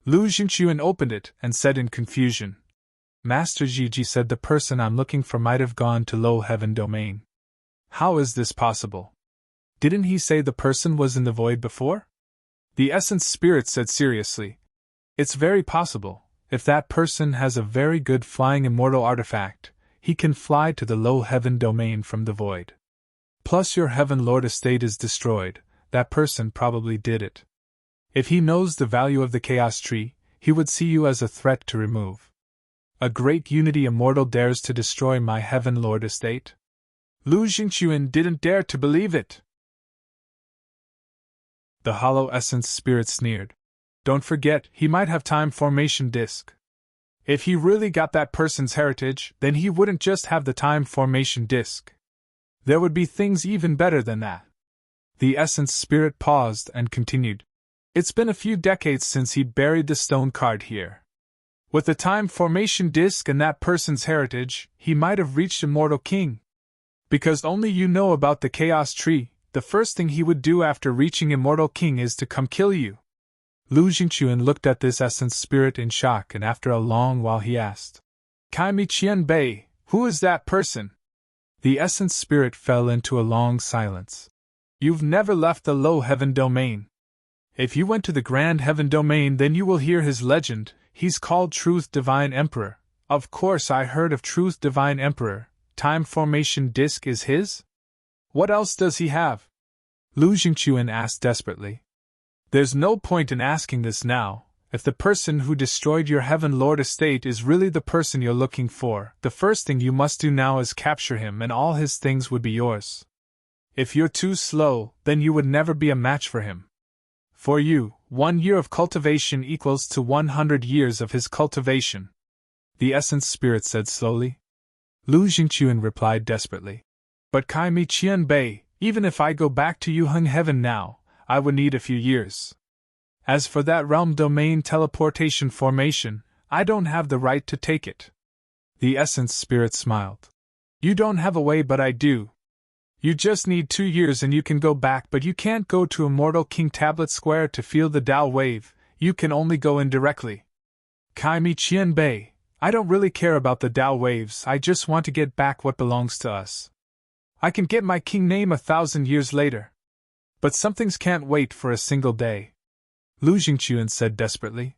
Lu Jingquan opened it and said in confusion, Master Jiji said the person I'm looking for might have gone to low heaven domain. How is this possible? Didn't he say the person was in the void before? The essence spirit said seriously, It's very possible. If that person has a very good flying immortal artifact, he can fly to the low heaven domain from the void. Plus your Heaven Lord estate is destroyed, that person probably did it. If he knows the value of the chaos tree, he would see you as a threat to remove. A great unity immortal dares to destroy my Heaven Lord estate? Lu Jingquan didn't dare to believe it. The hollow essence spirit sneered. Don't forget, he might have time formation disk. If he really got that person's heritage, then he wouldn't just have the time formation disk. There would be things even better than that. The essence spirit paused and continued. It's been a few decades since he buried the stone card here. With the time formation disk and that person's heritage, he might have reached Immortal King. Because only you know about the Chaos Tree, the first thing he would do after reaching Immortal King is to come kill you. Lu Jingquan looked at this essence spirit in shock, and after a long while he asked, Kaimi Qianbei, who is that person? The essence spirit fell into a long silence. You've never left the low heaven domain. If you went to the grand heaven domain, then you will hear his legend. He's called Truth Divine Emperor. Of course I heard of Truth Divine Emperor. Time formation disk is his? What else does he have? Lu Jingquan asked desperately. There's no point in asking this now. If the person who destroyed your Heaven Lord estate is really the person you're looking for, the first thing you must do now is capture him and all his things would be yours. If you're too slow, then you would never be a match for him. For you, 1 year of cultivation equals to 100 years of his cultivation. The essence spirit said slowly. Lu Jingquan replied desperately. But Kaimi Qianbei, even if I go back to Yuheng Heaven now, I would need a few years. As for that realm domain teleportation formation, I don't have the right to take it. The essence spirit smiled. You don't have a way, but I do. You just need 2 years and you can go back, but you can't go to Immortal King Tablet Square to feel the Tao wave, you can only go indirectly. Kaimi Qianbei, I don't really care about the Tao waves, I just want to get back what belongs to us. I can get my king name 1,000 years later. But some things can't wait for a single day, Lu Jingchuan said desperately.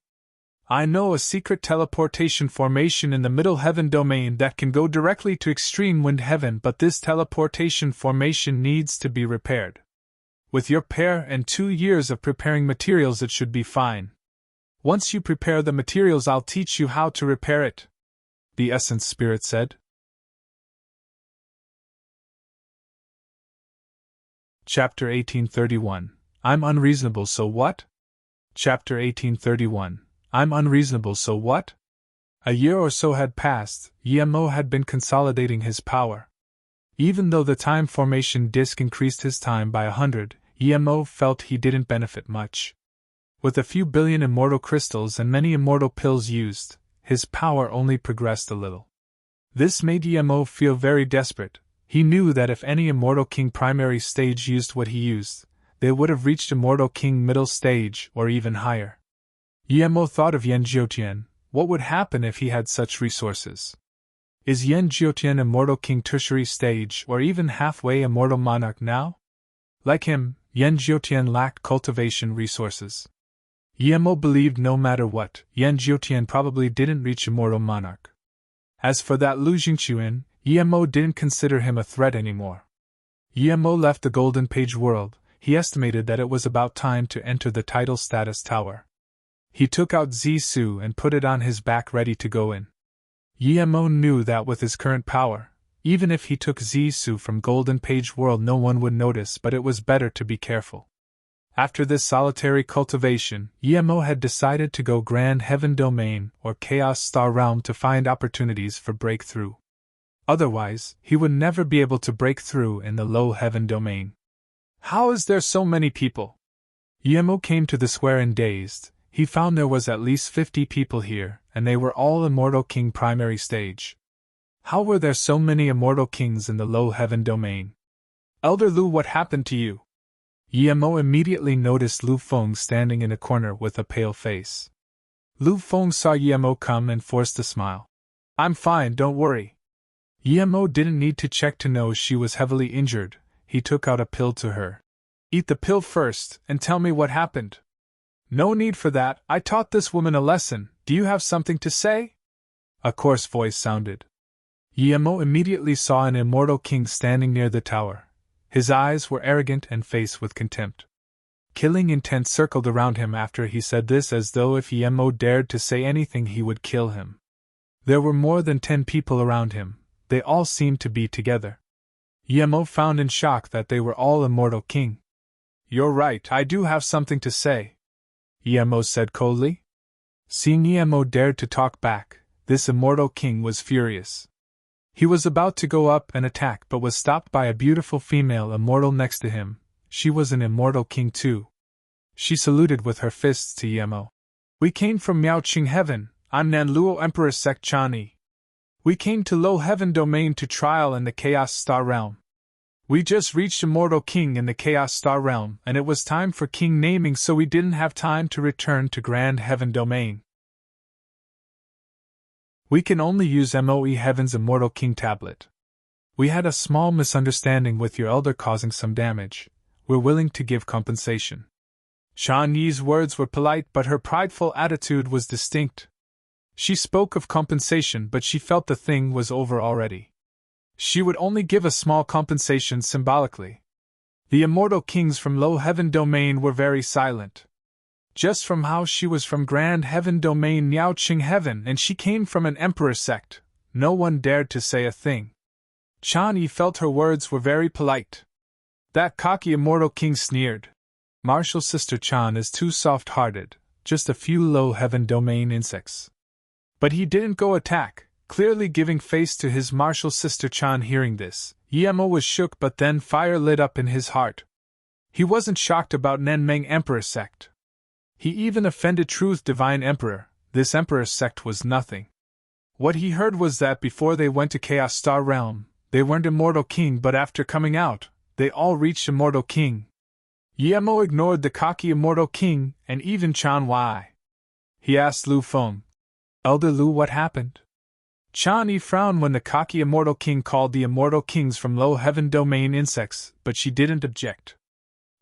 I know a secret teleportation formation in the Middle Heaven domain that can go directly to Extreme Wind Heaven, but this teleportation formation needs to be repaired. With your pair and 2 years of preparing materials, it should be fine. Once you prepare the materials, I'll teach you how to repair it, the Essence Spirit said. Chapter 1831. I'm unreasonable, so what? Chapter 1831. I'm unreasonable, so what? A year or so had passed. Yemo had been consolidating his power. Even though the time formation disk increased his time by 100, Yemo felt he didn't benefit much. With a few billion immortal crystals and many immortal pills used, his power only progressed a little. This made Yemo feel very desperate. He knew that if any Immortal King primary stage used what he used, they would have reached Immortal King middle stage or even higher. Yemo thought of Yan Jiutian. What would happen if he had such resources? Is Yan Jiutian Immortal King tertiary stage or even halfway Immortal Monarch now? Like him, Yan Jiutian lacked cultivation resources. Yemo believed no matter what, Yan Jiutian probably didn't reach Immortal Monarch. As for that Lu Jingchuan, Yemo didn't consider him a threat anymore. Yemo left the Golden Page world. He estimated that it was about time to enter the title status tower. He took out Zisu and put it on his back, ready to go in. Yemo knew that with his current power, even if he took Zisu from Golden Page world, no one would notice, but it was better to be careful. After this solitary cultivation, Yemo had decided to go Grand Heaven Domain or Chaos Star Realm to find opportunities for breakthrough. Otherwise, he would never be able to break through in the Low Heaven Domain. How is there so many people? Yemo came to the square and dazed. He found there was at least 50 people here, and they were all Immortal King primary stage. How were there so many Immortal Kings in the Low Heaven Domain? Elder Lu, what happened to you? Yemo immediately noticed Lu Feng standing in a corner with a pale face. Lu Feng saw Yemo come and forced a smile. I'm fine, don't worry. Yemo didn't need to check to know she was heavily injured. He took out a pill to her. Eat the pill first, and tell me what happened. No need for that, I taught this woman a lesson. Do you have something to say? A coarse voice sounded. Yemo immediately saw an Immortal King standing near the tower. His eyes were arrogant and faced with contempt. Killing intent circled around him after he said this, as though if Yemo dared to say anything he would kill him. There were more than 10 people around him. They all seemed to be together. Yemo found in shock that they were all Immortal King. You're right, I do have something to say, Yemo said coldly. Seeing Yemo dared to talk back, this Immortal King was furious. He was about to go up and attack but was stopped by a beautiful female immortal next to him. She was an Immortal King too. She saluted with her fists to Yemo. We came from Miaoqing Heaven. I'm Nanluo Emperor Sek Chani. We came to Low Heaven Domain to trial in the Chaos Star Realm. We just reached Immortal King in the Chaos Star Realm, and it was time for King naming, so we didn't have time to return to Grand Heaven Domain. We can only use MOE Heaven's Immortal King tablet. We had a small misunderstanding with your elder causing some damage. We're willing to give compensation. Chan Yi's words were polite, but her prideful attitude was distinct. She spoke of compensation, but she felt the thing was over already. She would only give a small compensation symbolically. The Immortal Kings from Low Heaven Domain were very silent. Just from how she was from Grand Heaven Domain Miaoqing Heaven and she came from an Emperor sect, no one dared to say a thing. Chan Yi felt her words were very polite. That cocky Immortal King sneered. Martial Sister Chan is too soft-hearted, just a few Low Heaven Domain insects. But he didn't go attack, clearly giving face to his martial sister Chan. Hearing this, Yemo was shook, but then fire lit up in his heart. He wasn't shocked about Nenmeng Emperor sect. He even offended Truth Divine Emperor. This Emperor sect was nothing. What he heard was that before they went to Chaos Star Realm, they weren't Immortal King, but after coming out, they all reached Immortal King. Yemo ignored the cocky Immortal King and even Chan Yi. He asked Lu Feng, Elder Lu, what happened? Chan Yi frowned when the cocky Immortal King called the Immortal Kings from Low Heaven Domain insects, but she didn't object.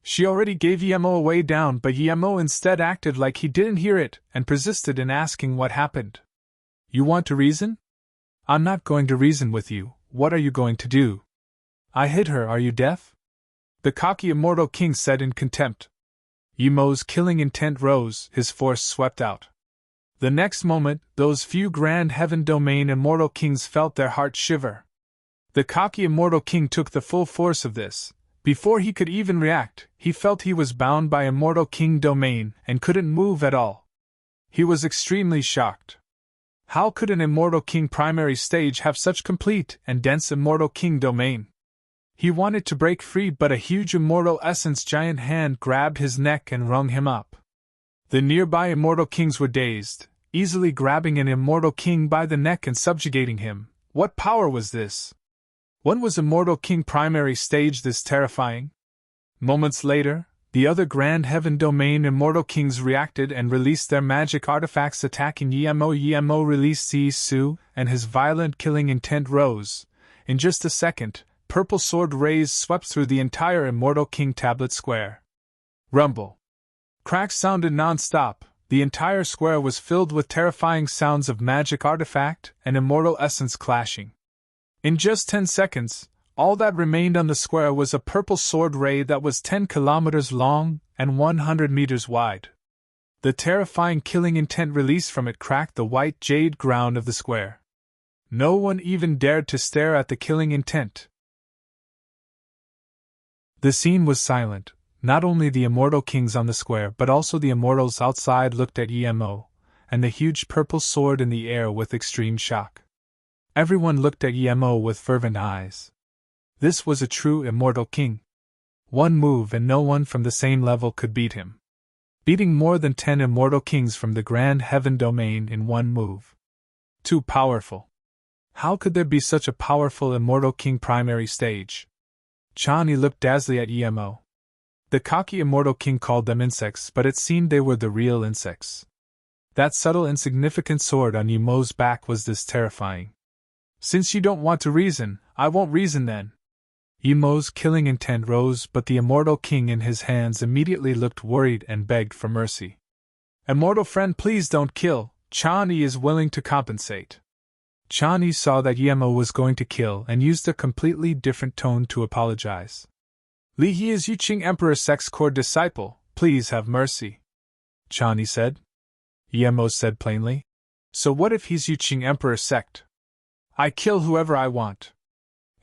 She already gave Yemo a way down, but Yemo instead acted like he didn't hear it and persisted in asking what happened. You want to reason? I'm not going to reason with you. What are you going to do? I hit her, are you deaf? The cocky immortal king said in contempt. Yemo's killing intent rose, his force swept out. The next moment, those few grand heaven domain immortal kings felt their hearts shiver. The cocky immortal king took the full force of this. Before he could even react, he felt he was bound by immortal king domain and couldn't move at all. He was extremely shocked. How could an immortal king primary stage have such complete and dense immortal king domain? He wanted to break free, but a huge immortal essence giant hand grabbed his neck and wrung him up. The nearby immortal kings were dazed, easily grabbing an immortal king by the neck and subjugating him. What power was this? When was immortal king primary stage this terrifying? Moments later, the other grand heaven domain immortal kings reacted and released their magic artifacts attacking Yemo. Yemo released Su, and his violent killing intent rose. In just a second, purple sword rays swept through the entire immortal king tablet square. Rumble. Cracks sounded non-stop. The entire square was filled with terrifying sounds of magic artifact and immortal essence clashing. In just 10 seconds, all that remained on the square was a purple sword ray that was 10 kilometers long and 100 meters wide. The terrifying killing intent released from it cracked the white jade ground of the square. No one even dared to stare at the killing intent. The scene was silent. Not only the immortal kings on the square but also the immortals outside looked at Yemo and the huge purple sword in the air with extreme shock. Everyone looked at Yemo with fervent eyes. This was a true immortal king. One move and no one from the same level could beat him. Beating more than 10 immortal kings from the grand heaven domain in one move. Too powerful. How could there be such a powerful immortal king primary stage? Chani looked dazzlingly at Yemo. The cocky immortal king called them insects, but it seemed they were the real insects. That subtle insignificant sword on Yemo's back was this terrifying. Since you don't want to reason, I won't reason then. Yemo's killing intent rose, but the immortal king in his hands immediately looked worried and begged for mercy. Immortal friend, please don't kill. Chani is willing to compensate. Chani saw that Yemo was going to kill and used a completely different tone to apologize. Li He is Yuqing Emperor Sect's core disciple, please have mercy. Chani said. Yemo said plainly. So what if he's Yuqing Emperor Sect? I kill whoever I want.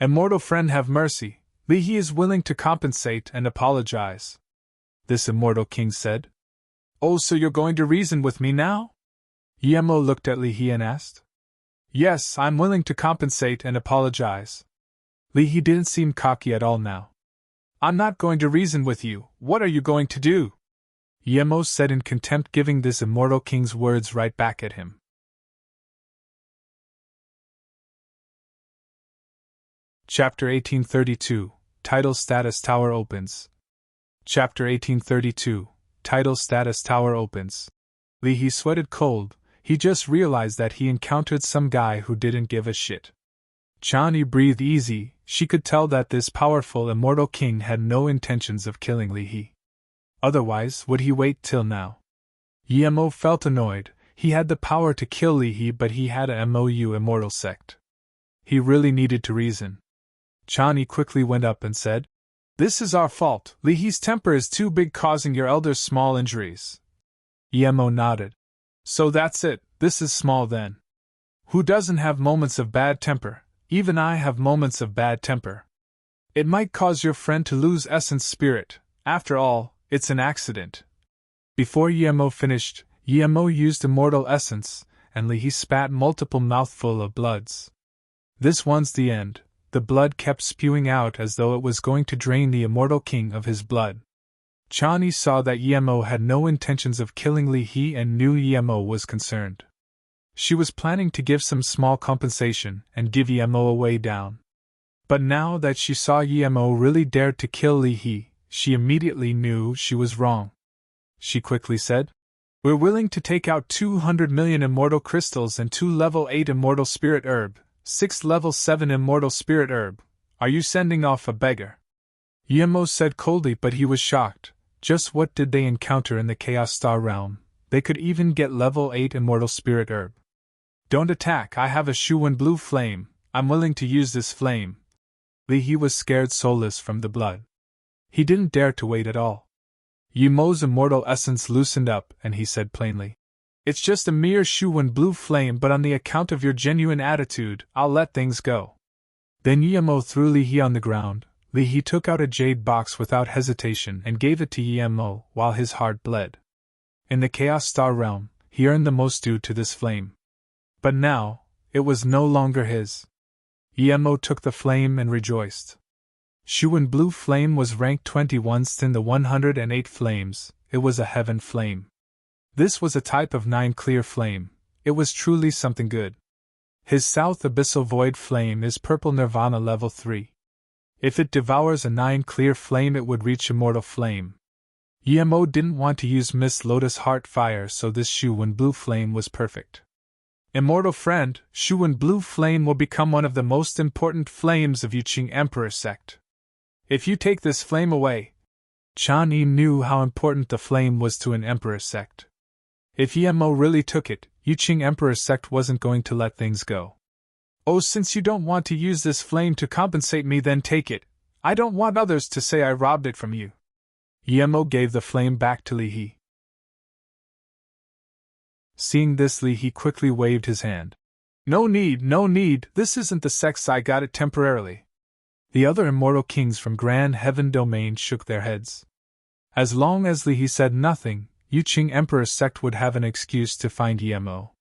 Immortal friend, have mercy. Li He is willing to compensate and apologize. This immortal king said. Oh, so you're going to reason with me now? Yemo looked at Li He and asked. Yes, I'm willing to compensate and apologize. Li He didn't seem cocky at all now. I'm not going to reason with you. What are you going to do? Yemo said in contempt, giving this immortal king's words right back at him. Chapter 1832, Title Status Tower Opens. Chapter 1832, Title Status Tower Opens. Li He sweated cold. He just realized that he encountered some guy who didn't give a shit. Chani breathed easy. She could tell that this powerful immortal king had no intentions of killing Li He. Otherwise, would he wait till now? Yemo felt annoyed. He had the power to kill Li He, but he had a MOU immortal sect. He really needed to reason. Chani quickly went up and said, This is our fault. Li He's temper is too big, causing your elders small injuries. Yemo nodded. So that's it, this is small then. Who doesn't have moments of bad temper? Even I have moments of bad temper. It might cause your friend to lose essence spirit. After all, it's an accident. Before Yemo finished, Yemo used immortal essence, and Li He spat multiple mouthful of bloods. This one's the end. The blood kept spewing out as though it was going to drain the immortal king of his blood. Chani saw that Yemo had no intentions of killing Li He and knew Yemo was concerned. She was planning to give some small compensation and give Yemo a way down. But now that she saw Yemo really dared to kill Li He, she immediately knew she was wrong. She quickly said, We're willing to take out 200 million immortal crystals and 2 level 8 immortal spirit herb, 6 level 7 immortal spirit herb. Are you sending off a beggar? Yemo said coldly, but he was shocked. Just what did they encounter in the Chaos Star realm? They could even get level 8 Immortal Spirit Herb. Don't attack, I have a Shuwen blue flame, I'm willing to use this flame. He was scared soulless from the blood. He didn't dare to wait at all. Yemo's immortal essence loosened up, and he said plainly, "It's just a mere Shuwen blue flame, but on the account of your genuine attitude, I'll let things go." Then Yemo threw Li-He on the ground. Li-He took out a jade box without hesitation and gave it to Yemo while his heart bled. In the Chaos Star realm, he earned the most due to this flame. But now, it was no longer his. Yemo took the flame and rejoiced. Shuwen blue flame was ranked 21st in the 108 flames. It was a heaven flame. This was a type of 9 clear flame. It was truly something good. His South Abyssal Void flame is Purple Nirvana level 3. If it devours a 9 clear flame, it would reach Immortal Flame. Yemo didn't want to use Miss Lotus Heart Fire, so this Shuwen blue flame was perfect. Immortal friend, Shuwen blue flame will become one of the most important flames of Yuqing Emperor sect. If you take this flame away, Chan Yi knew how important the flame was to an Emperor sect. If Yemo really took it, Yuqing Emperor sect wasn't going to let things go. "Oh, since you don't want to use this flame to compensate me, then take it. I don't want others to say I robbed it from you." Yemo gave the flame back to Li-He. Seeing this, Li-He quickly waved his hand. No need, this isn't the sex, I got it temporarily." The other immortal kings from Grand Heaven Domain shook their heads. As long as Li-He said nothing, Yuqing Emperor sect would have an excuse to find Yemo.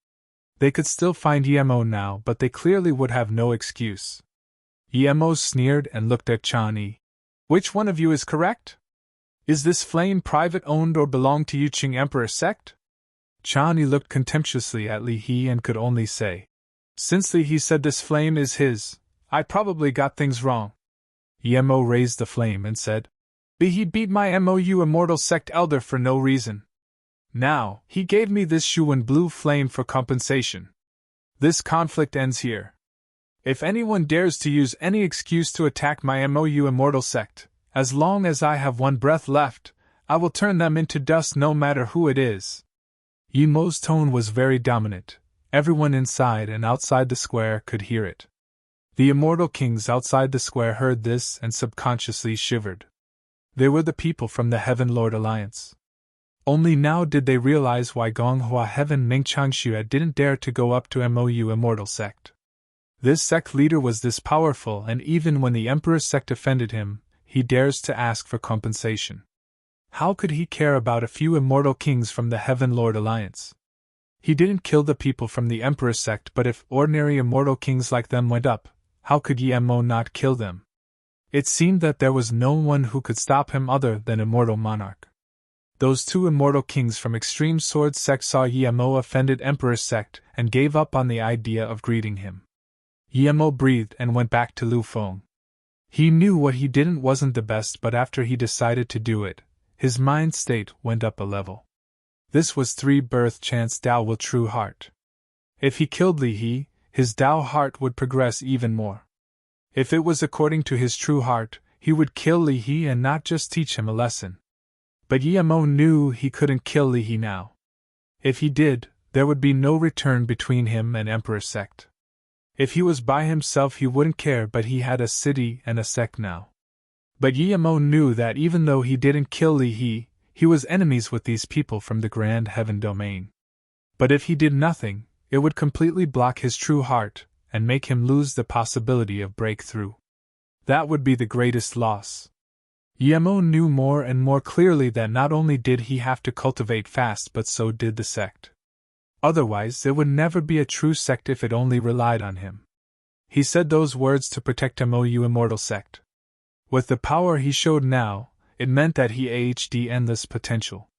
They could still find Yemo now, but they clearly would have no excuse. Yemo sneered and looked at Chan Yi. "Which one of you is correct? Is this flame private owned or belong to Yuqing Emperor sect?" Chan Yi looked contemptuously at Li-He and could only say, "Since Li-He said this flame is his, I probably got things wrong." Yemo raised the flame and said, "Li-He beat my MOU Immortal Sect Elder for no reason. Now, he gave me this Shuwen blue flame for compensation. This conflict ends here. If anyone dares to use any excuse to attack my MOU Immortal Sect, as long as I have one breath left, I will turn them into dust no matter who it is." Yemo's tone was very dominant. Everyone inside and outside the square could hear it. The immortal kings outside the square heard this and subconsciously shivered. They were the people from the Heaven Lord Alliance. Only now did they realize why Gonghua Heaven Ming Changxue didn't dare to go up to MOU Immortal Sect. This sect leader was this powerful, and even when the Emperor's sect offended him, he dares to ask for compensation. How could he care about a few immortal kings from the Heaven Lord Alliance? He didn't kill the people from the Emperor's sect, but if ordinary immortal kings like them went up, how could Yemo not kill them? It seemed that there was no one who could stop him other than Immortal Monarch. Those 2 immortal kings from Extreme Sword Sect saw Yemo offended Emperor's sect and gave up on the idea of greeting him. Yemo breathed and went back to Lu Feng. He knew what he didn't wasn't the best, but after he decided to do it, his mind state went up a level. This was 3 birth chance Dao Will True Heart. If he killed Li-He, his Dao heart would progress even more. If it was according to his true heart, he would kill Li-He and not just teach him a lesson. But Yemo knew he couldn't kill Li-He now. If he did, there would be no return between him and Emperor sect. If he was by himself he wouldn't care, but he had a city and a sect now. But Yemo knew that even though he didn't kill Li-He, he was enemies with these people from the Grand Heaven Domain. But if he did nothing, it would completely block his true heart, and make him lose the possibility of breakthrough. That would be the greatest loss. Yemo knew more and more clearly that not only did he have to cultivate fast, but so did the sect. Otherwise, it would never be a true sect if it only relied on him. He said those words to protect MOU Immortal Sect. With the power he showed now, it meant that he had endless potential.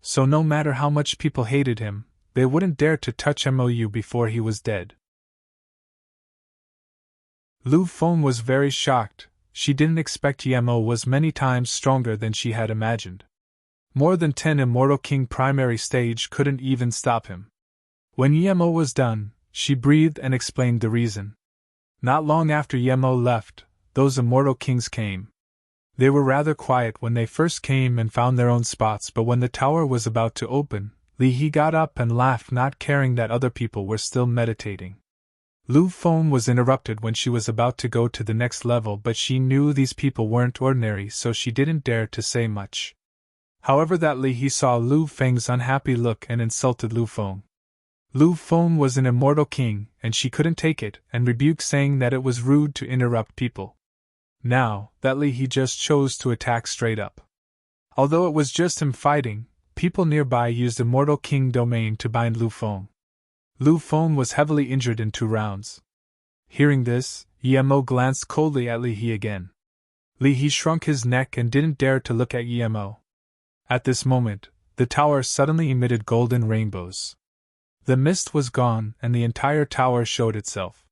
So no matter how much people hated him, they wouldn't dare to touch MOU before he was dead. Lu Feng was very shocked. She didn't expect Yemo was many times stronger than she had imagined. More than 10 Immortal King primary stage couldn't even stop him. When Yemo was done, she breathed and explained the reason. Not long after Yemo left, those Immortal Kings came. They were rather quiet when they first came and found their own spots, but when the tower was about to open, Li got up and laughed, not caring that other people were still meditating. Lu Feng was interrupted when she was about to go to the next level, but she knew these people weren't ordinary, so she didn't dare to say much. However, that Li saw Lu Feng's unhappy look and insulted Lu Feng. Lu Feng was an immortal king, and she couldn't take it, and rebuked, saying that it was rude to interrupt people. Now, that Li just chose to attack straight up. Although it was just him fighting, people nearby used Immortal King domain to bind Lu Feng. Lu Feng was heavily injured in 2 rounds. Hearing this, Yemo glanced coldly at Li again. Li shrunk his neck and didn't dare to look at Yemo. At this moment, the tower suddenly emitted golden rainbows. The mist was gone and the entire tower showed itself.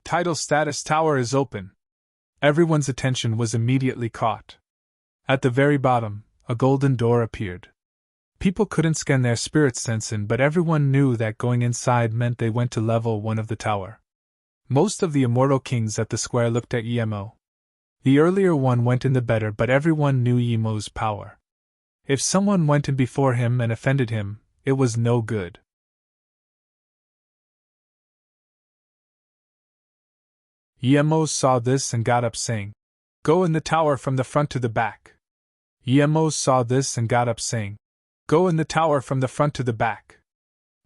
Title status: Tower is open. Everyone's attention was immediately caught. At the very bottom, a golden door appeared. People couldn't scan their spirit sense in, but everyone knew that going inside meant they went to level 1 of the tower. Most of the immortal kings at the square looked at Yemo. The earlier one went in the better, but everyone knew Yemo's power. If someone went in before him and offended him, it was no good. Yemo saw this and got up, saying, "Go in the tower from the front to the back." Yemo saw this and got up, saying, "Go in the tower from the front to the back."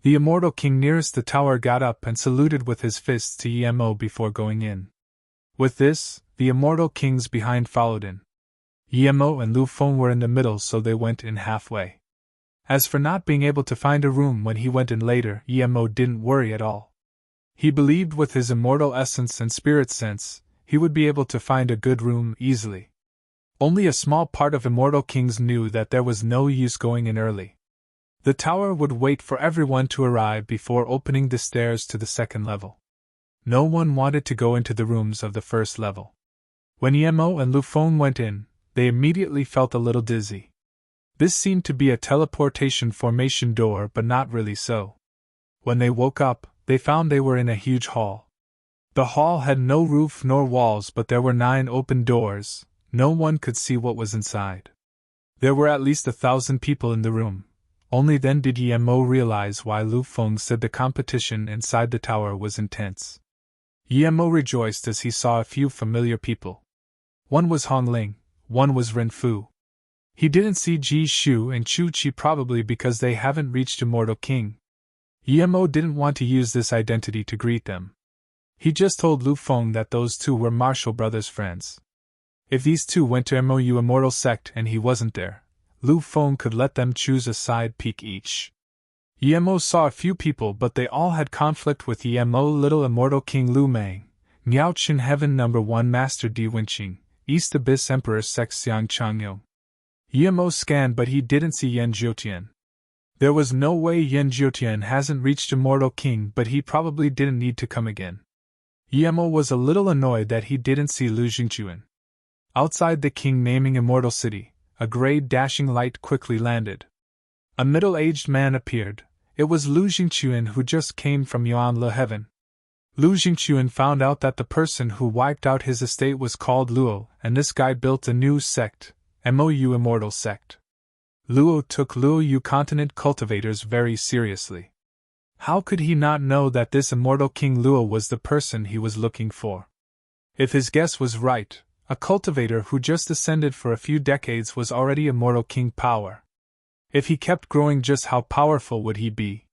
The immortal king nearest the tower got up and saluted with his fists to Yemo before going in. With this, the immortal kings behind followed in. Yemo and Lu Feng were in the middle, so they went in halfway. As for not being able to find a room when he went in later, Yemo didn't worry at all. He believed with his immortal essence and spirit sense, he would be able to find a good room easily. Only a small part of immortal kings knew that there was no use going in early. The tower would wait for everyone to arrive before opening the stairs to the second level. No one wanted to go into the rooms of the first level. When Yemo and Lu Feng went in, they immediately felt a little dizzy. This seemed to be a teleportation formation door, but not really so. When they woke up, they found they were in a huge hall. The hall had no roof nor walls, but there were 9 open doors. No one could see what was inside. There were at least 1,000 people in the room. Only then did Yemo realize why Lu Feng said the competition inside the tower was intense. Yemo rejoiced as he saw a few familiar people. One was Hong Ling, one was Ren Fu. He didn't see Ji Shu and Chu Chi, probably because they haven't reached Immortal King. Yemo didn't want to use this identity to greet them. He just told Lu Feng that those 2 were Marshall Brothers' friends. If these 2 went to MOU Immortal Sect and he wasn't there, Lu Feng could let them choose a side peek each. Yemo saw a few people, but they all had conflict with Yemo: Little Immortal King Lu Meng, Miao Chen Heaven No. 1 Master Di Wenqing, East Abyss Emperor Sect Xiang Changyong. Yemo scanned, but he didn't see Yan Jiutian. There was no way Yan Jiutian hasn't reached Immortal King, but he probably didn't need to come again. Yemo was a little annoyed that he didn't see Lu Jingchuan. Outside the king naming Immortal City, a gray dashing light quickly landed. A middle-aged man appeared. It was Lu Jingchuan, who just came from Yuan Le Heaven. Lu Jingchuan found out that the person who wiped out his estate was called Luo, and this guy built a new sect, MOU Immortal Sect. Luo took Luoyu continent cultivators very seriously. How could he not know that this Immortal King Luo was the person he was looking for? If his guess was right, a cultivator who just ascended for a few decades was already Immortal King power. If he kept growing, just how powerful would he be?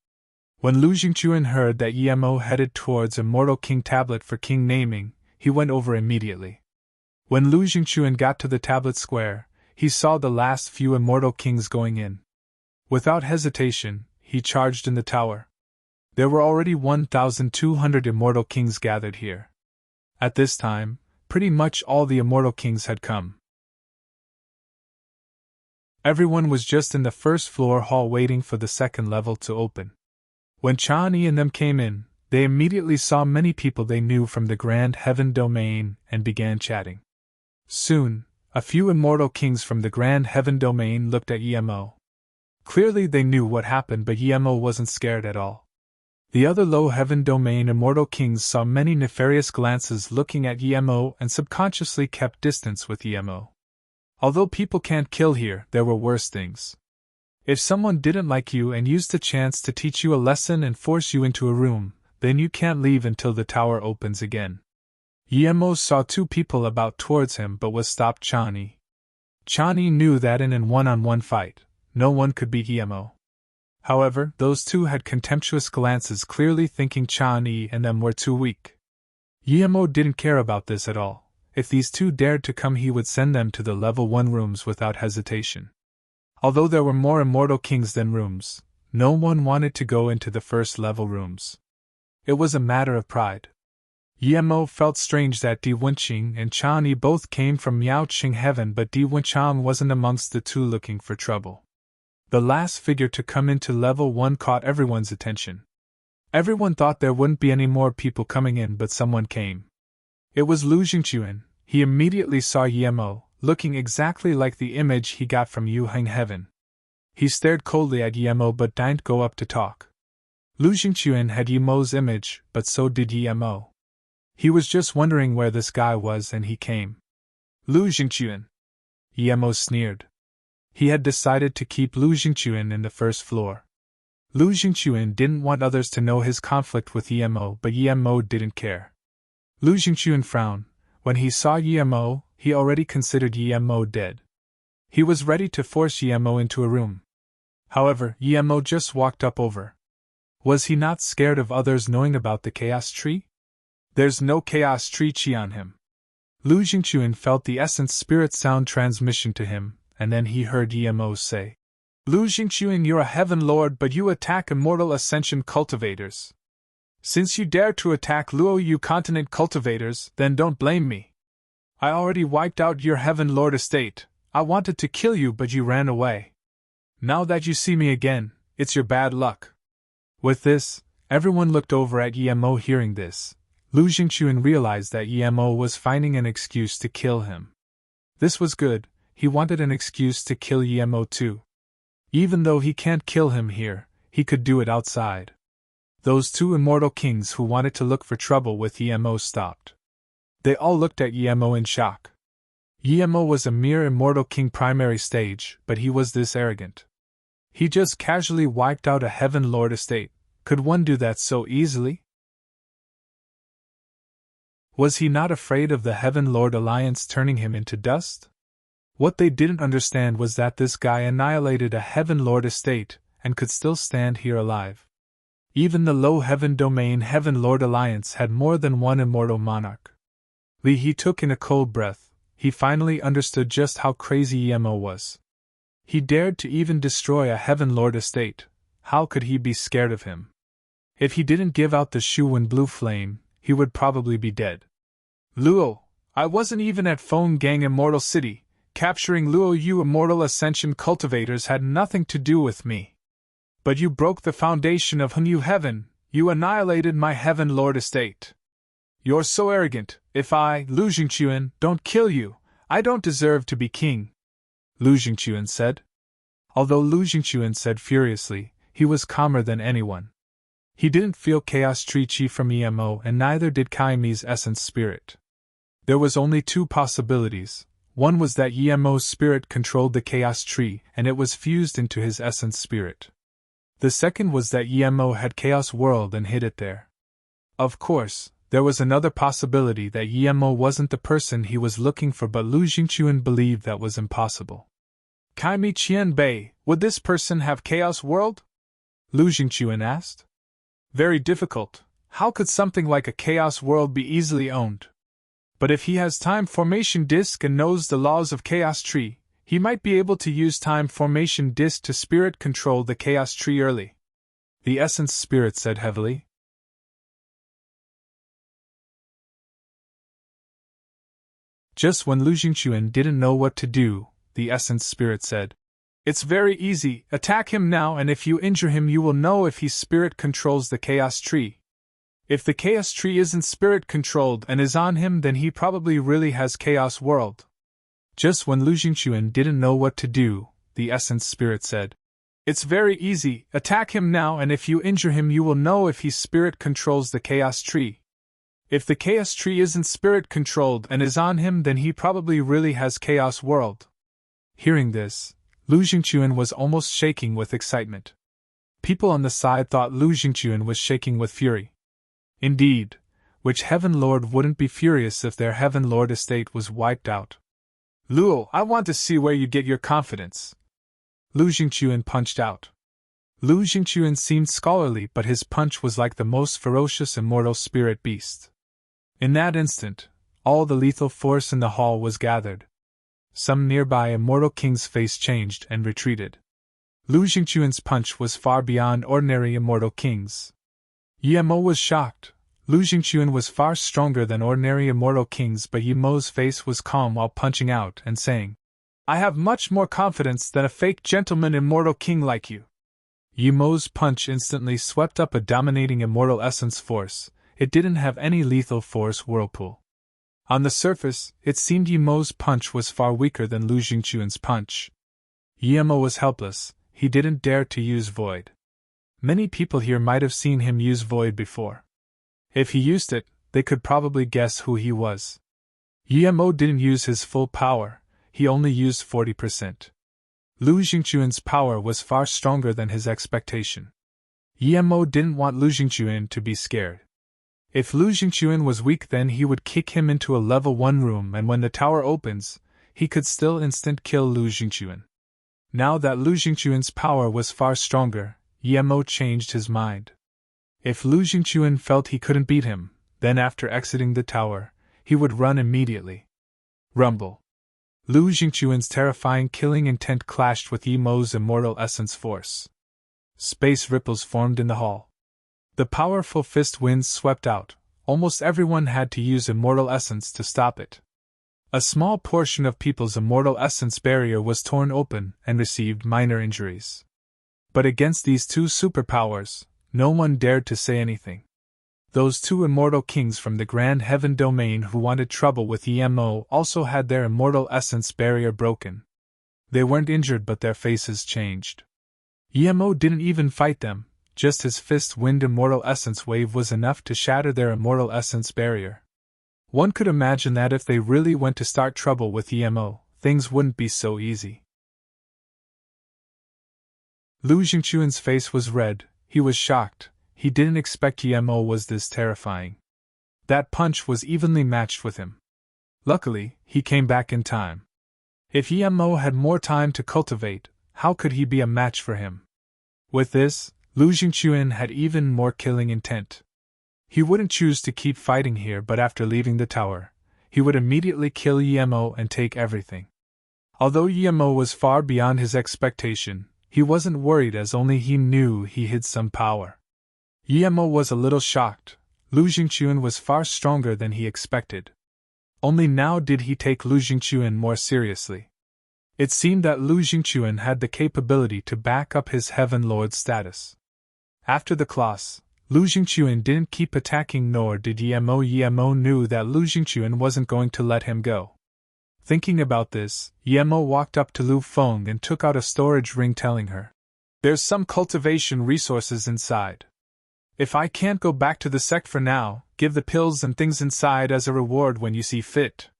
When Lu Jingchuan heard that Yemo headed towards Immortal King tablet for king naming, he went over immediately. When Lu Jingchuan got to the tablet square, he saw the last few Immortal Kings going in. Without hesitation, he charged in the tower. There were already 1,200 Immortal Kings gathered here. At this time, pretty much all the Immortal Kings had come. Everyone was just in the first floor hall waiting for the second level to open. When Chan Yi and them came in, they immediately saw many people they knew from the Grand Heaven domain and began chatting. Soon, a few Immortal Kings from the Grand Heaven domain looked at Yemo. Clearly they knew what happened, but Yemo wasn't scared at all. The other Low Heaven domain Immortal Kings saw many nefarious glances looking at Yemo and subconsciously kept distance with Yemo. Although people can't kill here, there were worse things. If someone didn't like you and used the chance to teach you a lesson and force you into a room, then you can't leave until the tower opens again. Yemo saw two people about towards him but was stopped Chani. Chani knew that in an one-on-one fight, no one could beat Yemo. However, those two had contemptuous glances, clearly thinking Chani and them were too weak. Yemo didn't care about this at all. If these two dared to come, he would send them to the level 1 rooms without hesitation. Although there were more immortal kings than rooms, no one wanted to go into the first level rooms. It was a matter of pride. Yemo felt strange that Di Wenqing and Chani both came from Miaoqing heaven, but Di Wenqiang wasn't amongst the two looking for trouble. The last figure to come into level 1 caught everyone's attention. Everyone thought there wouldn't be any more people coming in, but someone came. It was Lu Jingquan. He immediately saw Yemo, looking exactly like the image he got from Yuheng heaven. He stared coldly at Yemo but didn't go up to talk. Lu Jingquan had Yemo's image, but so did Yemo. He was just wondering where this guy was and he came. Lu Jingquan. Yemo sneered. He had decided to keep Lu Jingquan in the first floor. Lu Jingquan didn't want others to know his conflict with Yemo, but Yemo didn't care. Lu Jingquan frowned. When he saw Yemo, he already considered Yemo dead. He was ready to force Yemo into a room. However, Yemo just walked up over. Was he not scared of others knowing about the chaos tree? There's no chaos tree chi on him. Lu Jingquan felt the essence spirit sound transmission to him, and then he heard Yemo say, Lu Jingquan, you're a heaven lord, but you attack immortal ascension cultivators. Since you dare to attack Luo Yu continent cultivators, then don't blame me. I already wiped out your heaven lord estate. I wanted to kill you, but you ran away. Now that you see me again, it's your bad luck. With this, everyone looked over at Yemo. Hearing this, Lu Jingquan realized that Yemo was finding an excuse to kill him. This was good. He wanted an excuse to kill Yemo too. Even though he can't kill him here, he could do it outside. Those two immortal kings who wanted to look for trouble with Yemo stopped. They all looked at Yemo in shock. Yemo was a mere immortal king primary stage, but he was this arrogant. He just casually wiped out a heaven lord estate. Could one do that so easily? Was he not afraid of the Heaven Lord Alliance turning him into dust? What they didn't understand was that this guy annihilated a Heaven Lord estate, and could still stand here alive. Even the low heaven domain Heaven Lord Alliance had more than one immortal monarch. He took in a cold breath. He finally understood just how crazy Yemo was. He dared to even destroy a Heaven Lord estate. How could he be scared of him? If he didn't give out the Shuwen blue flame, he would probably be dead. Luo, I wasn't even at Feng Gang Immortal City. Capturing Luo Yu Immortal Ascension cultivators had nothing to do with me. But you broke the foundation of Hunyu Heaven. You annihilated my Heaven Lord estate. You're so arrogant. If I, Lu Jingquan, don't kill you, I don't deserve to be king, Lu Jingquan said. Although Lu Jingquan said furiously, he was calmer than anyone. He didn't feel chaos tree chi from Yemo, and neither did Kaimi's essence spirit. There was only two possibilities. One was that Yemo's spirit controlled the chaos tree, and it was fused into his essence spirit. The second was that Yemo had Chaos World and hid it there. Of course, there was another possibility that Yemo wasn't the person he was looking for, but Lu Jingquan believed that was impossible. Kaimi Qianbei, would this person have Chaos World? Lu Jingquan asked. Very difficult. How could something like a Chaos World be easily owned? But if he has Time Formation Disc and knows the laws of Chaos Tree, he might be able to use Time Formation Disc to spirit control the Chaos Tree early, the Essence Spirit said heavily. Just when Lu Jingquan didn't know what to do, the Essence Spirit said, It's very easy, attack him now, and if you injure him you will know if he spirit controls the Chaos Tree. If the Chaos Tree isn't spirit controlled and is on him, then he probably really has Chaos World. Just when Lu Jingquan didn't know what to do, the Essence Spirit said, It's very easy, attack him now, and if you injure him you will know if he spirit controls the Chaos Tree. If the Chaos Tree isn't spirit controlled and is on him, then he probably really has Chaos World. Hearing this, Lu Jingquan was almost shaking with excitement. People on the side thought Lu Jingquan was shaking with fury. Indeed, which Heaven Lord wouldn't be furious if their Heaven Lord estate was wiped out? Luo, I want to see where you get your confidence. Lu Jingquan punched out. Lu Jingquan seemed scholarly, but his punch was like the most ferocious immortal spirit beast. In that instant, all the lethal force in the hall was gathered. Some nearby immortal king's face changed and retreated. Lu Jingquan's punch was far beyond ordinary immortal kings. Yemo was shocked. Lu Jingquan was far stronger than ordinary immortal kings, but Yemo's face was calm while punching out and saying, I have much more confidence than a fake gentleman immortal king like you. Yemo's punch instantly swept up a dominating immortal essence force. It didn't have any lethal force whirlpool. On the surface, it seemed Yemo's punch was far weaker than Lu Jingquan's punch. Yemo was helpless. He didn't dare to use Void. Many people here might have seen him use Void before. If he used it, they could probably guess who he was. Yemo didn't use his full power, he only used 40%. Lu Jingquan's power was far stronger than his expectation. Yemo didn't want Lu Jingquan to be scared. If Lu Jingquan was weak, then he would kick him into a level 1 room, and when the tower opens, he could still instant kill Lu Jingquan. Now that Lu Jingquan's power was far stronger, Yemo changed his mind. If Lu Jingquan felt he couldn't beat him, then after exiting the tower, he would run immediately. Rumble. Lu Jingquan's terrifying killing intent clashed with Yemo's immortal essence force. Space ripples formed in the hall. The powerful fist winds swept out. Almost everyone had to use immortal essence to stop it. A small portion of people's immortal essence barrier was torn open and received minor injuries. But against these two superpowers, no one dared to say anything. Those two immortal kings from the Grand Heaven domain who wanted trouble with Yemo also had their immortal essence barrier broken. They weren't injured, but their faces changed. Yemo didn't even fight them, just his fist wind immortal essence wave was enough to shatter their immortal essence barrier. One could imagine that if they really went to start trouble with Yemo, things wouldn't be so easy. Lu Jingquan's face was red. He was shocked. He didn't expect Yemo was this terrifying. That punch was evenly matched with him. Luckily, he came back in time. If Yemo had more time to cultivate, how could he be a match for him? With this, Lu Jingquan had even more killing intent. He wouldn't choose to keep fighting here, but after leaving the tower, he would immediately kill Yemo and take everything. Although Yemo was far beyond his expectation, he wasn't worried, as only he knew he hid some power. Yemo was a little shocked. Lu Jingquan was far stronger than he expected. Only now did he take Lu Jingquan more seriously. It seemed that Lu Jingquan had the capability to back up his Heaven Lord status. After the class, Lu Jingquan didn't keep attacking, nor did Yemo. Yemo knew that Lu Jingquan wasn't going to let him go. Thinking about this, Yemo walked up to Lu Feng and took out a storage ring, telling her, "There's some cultivation resources inside. If I can't go back to the sect for now, give the pills and things inside as a reward when you see fit."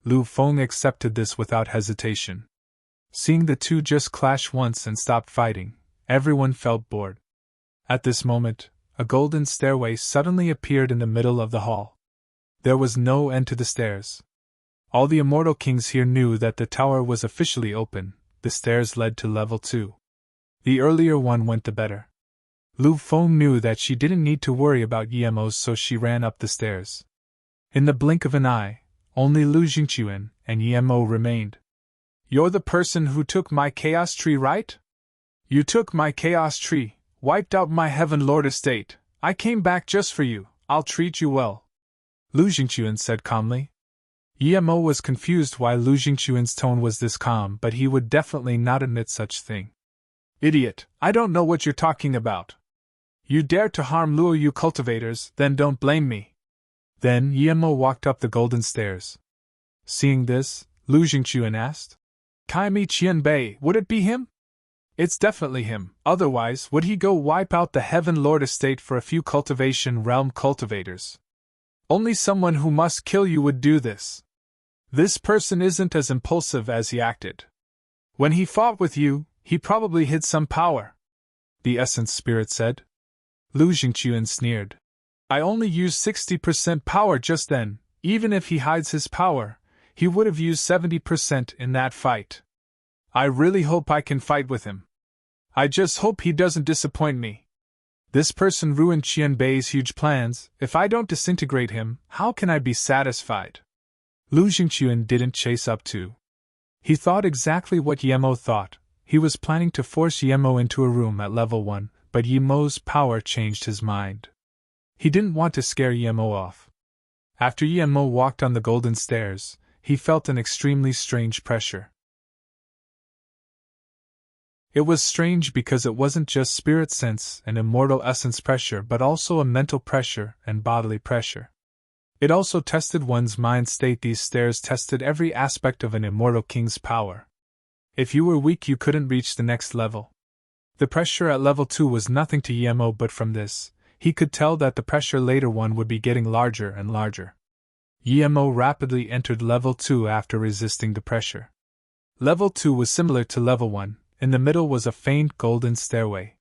Lu Feng accepted this without hesitation. Seeing the two just clash once and stop fighting, everyone felt bored. At this moment, a golden stairway suddenly appeared in the middle of the hall. There was no end to the stairs. All the immortal kings here knew that the tower was officially open. The stairs led to level 2. The earlier one went the better. Lu Feng knew that she didn't need to worry about Yemos, so she ran up the stairs. In the blink of an eye, only Lu Jingquan and Yemo remained. "You're the person who took my chaos tree, right? You took my chaos tree, wiped out my Heaven Lord estate. I came back just for you. I'll treat you well," Lu Jingquan said calmly. Yemo was confused why Lu Jingquan's tone was this calm, but he would definitely not admit such thing. "Idiot, I don't know what you're talking about. You dared to harm Luo, you cultivators, then don't blame me." Then Yemo walked up the golden stairs. Seeing this, Lu Jingquan asked, "Kaimi Qianbei, would it be him?" "It's definitely him, otherwise would he go wipe out the Heaven Lord estate for a few cultivation realm cultivators? Only someone who must kill you would do this. This person isn't as impulsive as he acted." When he fought with you, he probably hid some power, the essence spirit said. Lu Jingqian sneered. I only used 60% power just then. Even if he hides his power, he would have used 70% in that fight. I really hope I can fight with him. I just hope he doesn't disappoint me. This person ruined Qian Bei's huge plans. If I don't disintegrate him, how can I be satisfied? Lu Jingqian didn't chase up to. He thought exactly what Yemo thought. He was planning to force Yemo into a room at level 1, but Yemo's power changed his mind. He didn't want to scare Yemo off. After Yemo walked on the golden stairs, he felt an extremely strange pressure. It was strange because it wasn't just spirit sense and immortal essence pressure but also a mental pressure and bodily pressure. It also tested one's mind state. These stairs tested every aspect of an immortal king's power. If you were weak you couldn't reach the next level. The pressure at level 2 was nothing to Yemo, but from this, he could tell that the pressure later one would be getting larger and larger. Yemo rapidly entered level 2 after resisting the pressure. Level 2 was similar to level 1. In the middle was a faint golden stairway.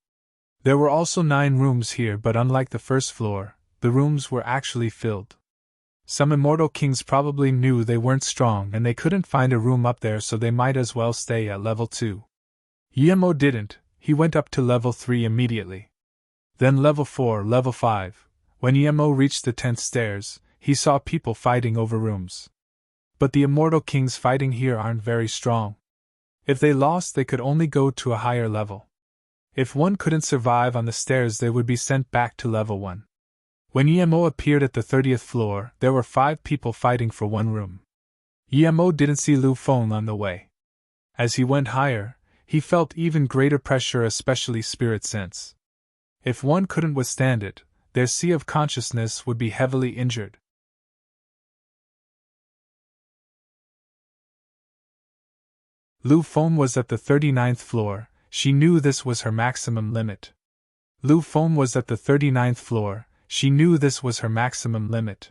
There were also 9 rooms here, but unlike the first floor, the rooms were actually filled. Some immortal kings probably knew they weren't strong and they couldn't find a room up there, so they might as well stay at level 2. Yemo didn't. He went up to level 3 immediately. Then level 4, level 5. When Yemo reached the 10th stairs, he saw people fighting over rooms. But the immortal kings fighting here aren't very strong. If they lost, they could only go to a higher level. If one couldn't survive on the stairs, they would be sent back to level 1. When Yemo appeared at the 30th floor, there were 5 people fighting for one room. Yemo didn't see Lu Feng on the way. As he went higher, he felt even greater pressure, especially spirit sense. If one couldn't withstand it, their sea of consciousness would be heavily injured. Lu Feng was at the 39th floor. She knew this was her maximum limit. Lu Feng was at the 39th floor. She knew this was her maximum limit.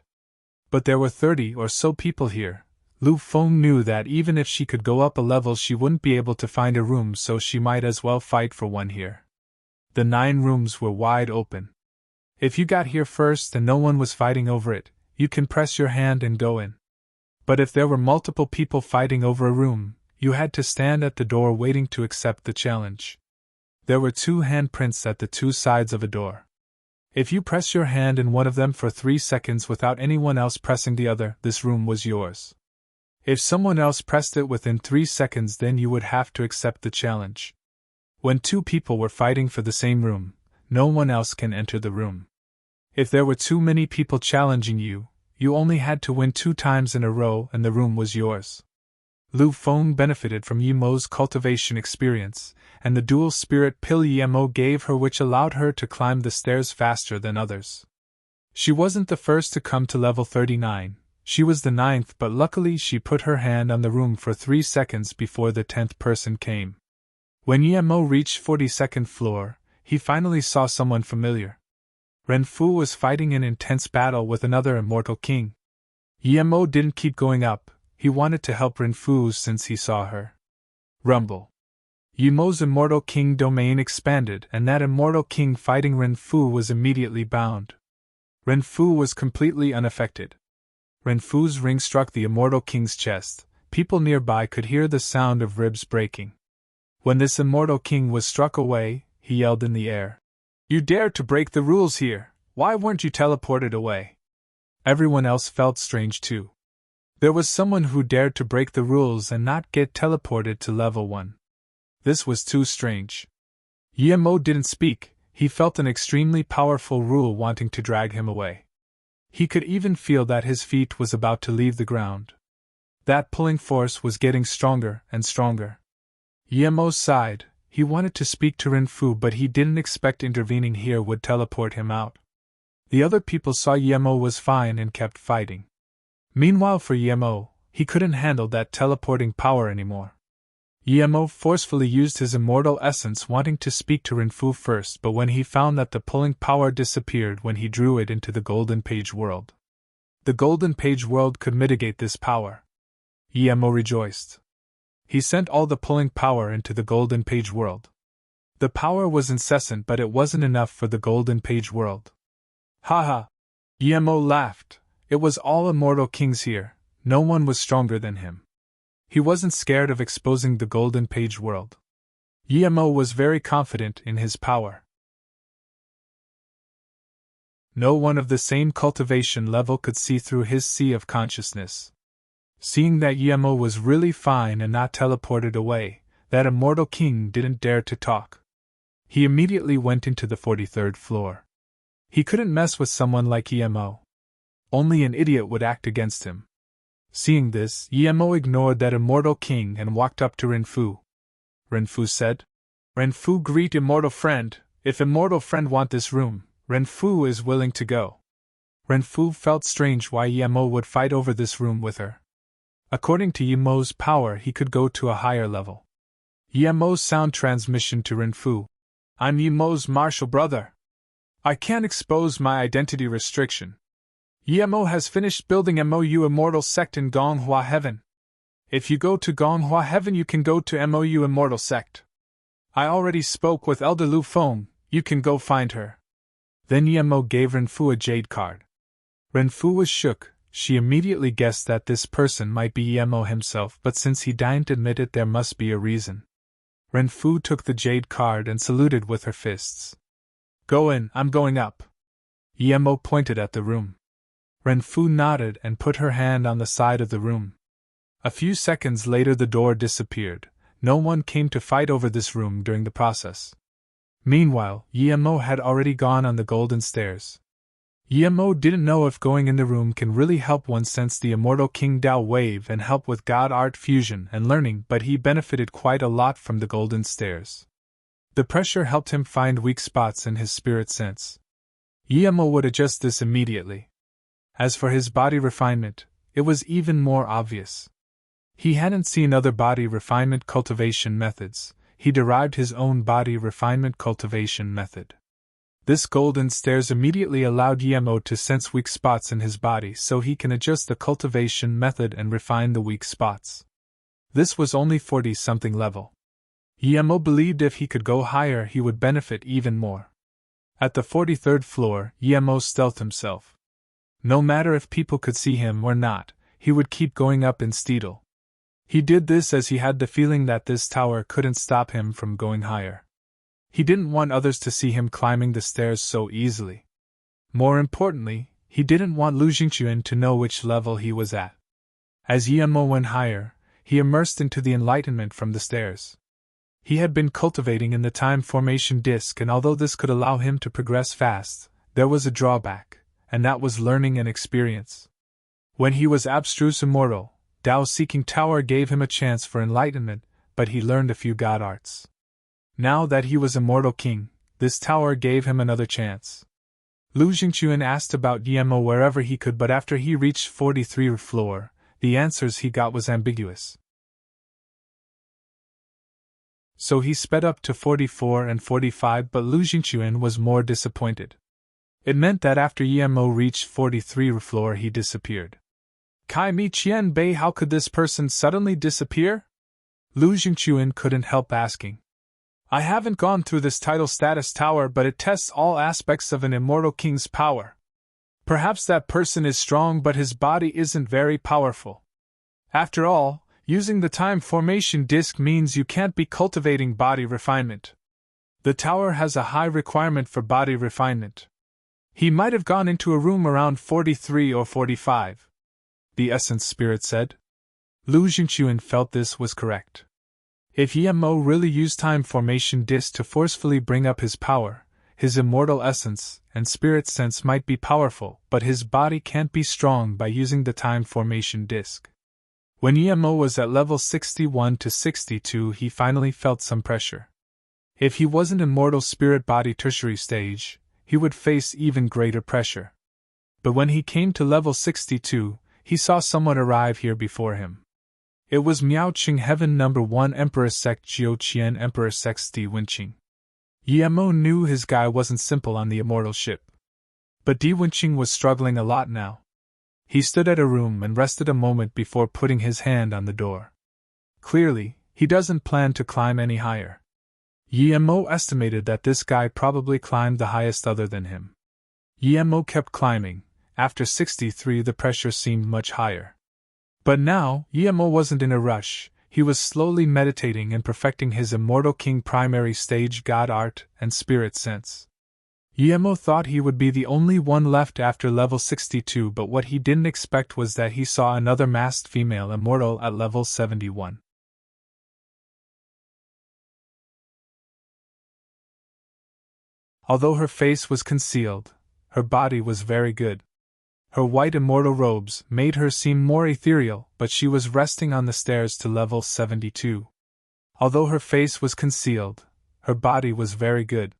But there were 30 or so people here. Lu Feng knew that even if she could go up a level, she wouldn't be able to find a room, so she might as well fight for one here. The 9 rooms were wide open. If you got here first and no one was fighting over it, you can press your hand and go in. But if there were multiple people fighting over a room, you had to stand at the door waiting to accept the challenge. There were 2 handprints at the 2 sides of a door. If you press your hand in one of them for 3 seconds without anyone else pressing the other, this room was yours. If someone else pressed it within 3 seconds, then you would have to accept the challenge. When 2 people were fighting for the same room, no one else can enter the room. If there were too many people challenging you, you only had to win 2 times in a row and the room was yours. Lu Feng benefited from Yemo's cultivation experience, and the dual spirit pill Yemo gave her, which allowed her to climb the stairs faster than others. She wasn't the first to come to level 39, she was the 9th, but luckily she put her hand on the room for 3 seconds before the 10th person came. When Yemo reached 42nd floor, he finally saw someone familiar. Renfu was fighting an intense battle with another immortal king. Yemo didn't keep going up. He wanted to help Renfu since he saw her. Rumble. Yemo's immortal king domain expanded, and that immortal king fighting Renfu was immediately bound. Renfu was completely unaffected. Renfu's ring struck the immortal king's chest. People nearby could hear the sound of ribs breaking. When this immortal king was struck away, he yelled in the air, "You dared to break the rules here! Why weren't you teleported away?" Everyone else felt strange too. There was someone who dared to break the rules and not get teleported to level 1. This was too strange. Yemo didn't speak. He felt an extremely powerful rule wanting to drag him away. He could even feel that his feet was about to leave the ground. That pulling force was getting stronger and stronger. Yemo sighed. He wanted to speak to Renfu, but he didn't expect intervening here would teleport him out. The other people saw Yemo was fine and kept fighting. Meanwhile, for Yemo, he couldn't handle that teleporting power anymore. Yemo forcefully used his immortal essence, wanting to speak to Renfu first, but when he found that the pulling power disappeared when he drew it into the Golden Page world. The Golden Page world could mitigate this power. Yemo rejoiced. He sent all the pulling power into the Golden Page world. The power was incessant, but it wasn't enough for the Golden Page world. Ha ha! Emo laughed. It was all immortal kings here, no one was stronger than him. He wasn't scared of exposing the Golden Page world. Emo was very confident in his power. No one of the same cultivation level could see through his sea of consciousness. Seeing that Emo was really fine and not teleported away, that immortal king didn't dare to talk. He immediately went into the 43rd floor. He couldn't mess with someone like Emo. Only an idiot would act against him. Seeing this, Emo ignored that immortal king and walked up to Renfu. Renfu said, "Renfu, greet immortal friend. If immortal friend want this room, Renfu is willing to go." Renfu felt strange why Emo would fight over this room with her. According to Emo's power, he could go to a higher level. Emo's sound transmission to Renfu. "I'm Emo's martial brother. I can't expose my identity restriction. Emo has finished building MOU Immortal Sect in Gonghua Heaven. If you go to Gonghua Heaven, you can go to MOU Immortal Sect. I already spoke with Elder Lu Feng, you can go find her." Then Emo gave Renfu a jade card. Renfu was shook. She immediately guessed that this person might be Emo himself, but since he didn't admit it, there must be a reason. Renfu took the jade card and saluted with her fists. "Go in, I'm going up." Emo pointed at the room. Renfu nodded and put her hand on the side of the room. A few seconds later the door disappeared. No one came to fight over this room during the process. Meanwhile, Emo had already gone on the golden stairs. Emo didn't know if going in the room can really help one sense the immortal King Dao wave and help with God art fusion and learning, but he benefited quite a lot from the golden stairs. The pressure helped him find weak spots in his spirit sense. Emo would adjust this immediately. As for his body refinement, it was even more obvious. He hadn't seen other body refinement cultivation methods, he derived his own body refinement cultivation method. This golden stairs immediately allowed Emo to sense weak spots in his body so he can adjust the cultivation method and refine the weak spots. This was only 40-something level. Emo believed if he could go higher he would benefit even more. At the 43rd floor, Emo stealthed himself. No matter if people could see him or not, he would keep going up in Steedle. He did this as he had the feeling that this tower couldn't stop him from going higher. He didn't want others to see him climbing the stairs so easily. More importantly, he didn't want Lu Jingquan to know which level he was at. As Emo went higher, he immersed into the enlightenment from the stairs. He had been cultivating in the time formation disk, and although this could allow him to progress fast, there was a drawback, and that was learning and experience. When he was abstruse immortal, Dao-seeking Tower gave him a chance for enlightenment, but he learned a few god arts. Now that he was immortal king, this tower gave him another chance. Lu Jingquan asked about Emo wherever he could, but after he reached 43rd floor, the answers he got was ambiguous. So he sped up to 44 and 45, but Lu Jingquan was more disappointed. It meant that after Emo reached 43rd floor he disappeared. Kai Mi Qian Bei, how could this person suddenly disappear? Lu Jingquan couldn't help asking. I haven't gone through this title status tower, but it tests all aspects of an immortal king's power. Perhaps that person is strong, but his body isn't very powerful. After all, using the time formation disk means you can't be cultivating body refinement. The tower has a high requirement for body refinement. He might have gone into a room around 43 or 45. The Essence Spirit said. Lu Jingquan felt this was correct. If Emo really used time formation disk to forcefully bring up his power, his immortal essence and spirit sense might be powerful, but his body can't be strong by using the time formation disk. When Emo was at level 61 to 62, he finally felt some pressure. If he wasn't immortal spirit body tertiary stage, he would face even greater pressure. But when he came to level 62, he saw someone arrive here before him. It was Miaoqing Heaven No. 1 Emperor Sect Jiu Qian Emperor Sect Di Wenqing. Emo knew his guy wasn't simple on the immortal ship. But Di Wenqing was struggling a lot now. He stood at a room and rested a moment before putting his hand on the door. Clearly, He doesn't plan to climb any higher. Yemo estimated that this guy probably climbed the highest other than him. Yemo kept climbing. After 63 the pressure seemed much higher. But now, Yemo wasn't in a rush. He was slowly meditating and perfecting his Immortal King primary stage God art and spirit sense. Yemo thought he would be the only one left after level 62, but what he didn't expect was that he saw another masked female immortal at level 71. Although her face was concealed, her body was very good. Her white immortal robes made her seem more ethereal, but she was resting on the stairs to level 72. Although her face was concealed, her body was very good.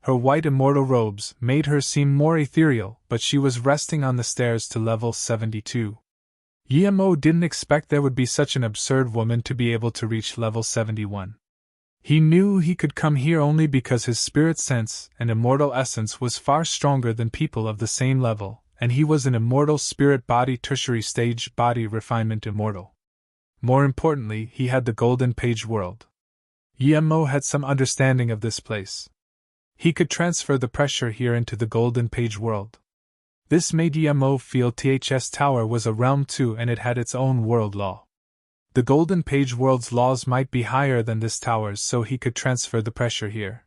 Her white immortal robes made her seem more ethereal, but she was resting on the stairs to level 72. Yemo didn't expect there would be such an absurd woman to be able to reach level 71. He knew he could come here only because his spirit sense and immortal essence was far stronger than people of the same level, and he was an immortal spirit body tertiary stage body refinement immortal. More importantly, he had the Golden Page world. Yemo had some understanding of this place. He could transfer the pressure here into the Golden Page world. This made Yemo feel THS Tower was a realm too, and it had its own world law. The Golden Page world's laws might be higher than this tower's, so he could transfer the pressure here.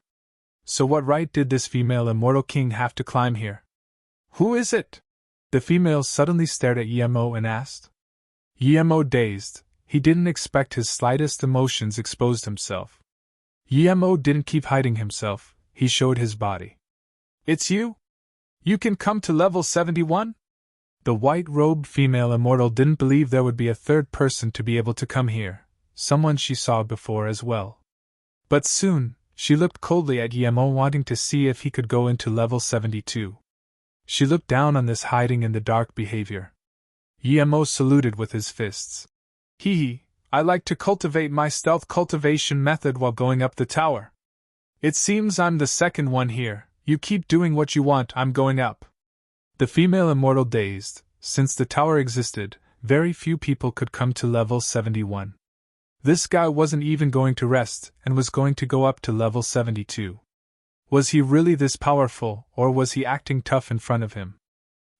So what right did this female immortal king have to climb here? Who is it? The female suddenly stared at Yemo and asked. Yemo dazed. He didn't expect his slightest emotions exposed himself. Yemo didn't keep hiding himself, he showed his body. It's you? You can come to level 71? The white-robed female immortal didn't believe there would be a third person to be able to come here, someone she saw before as well. But soon, she looked coldly at Yemo, wanting to see if he could go into level 72. She looked down on this hiding in the dark behavior. Yemo saluted with his fists. Hee, I like to cultivate my stealth cultivation method while going up the tower. It seems I'm the second one here. You keep doing what you want, I'm going up. The female immortal dazed. Since the tower existed, very few people could come to level 71. This guy wasn't even going to rest, and was going to go up to level 72. Was he really this powerful, or was he acting tough in front of him?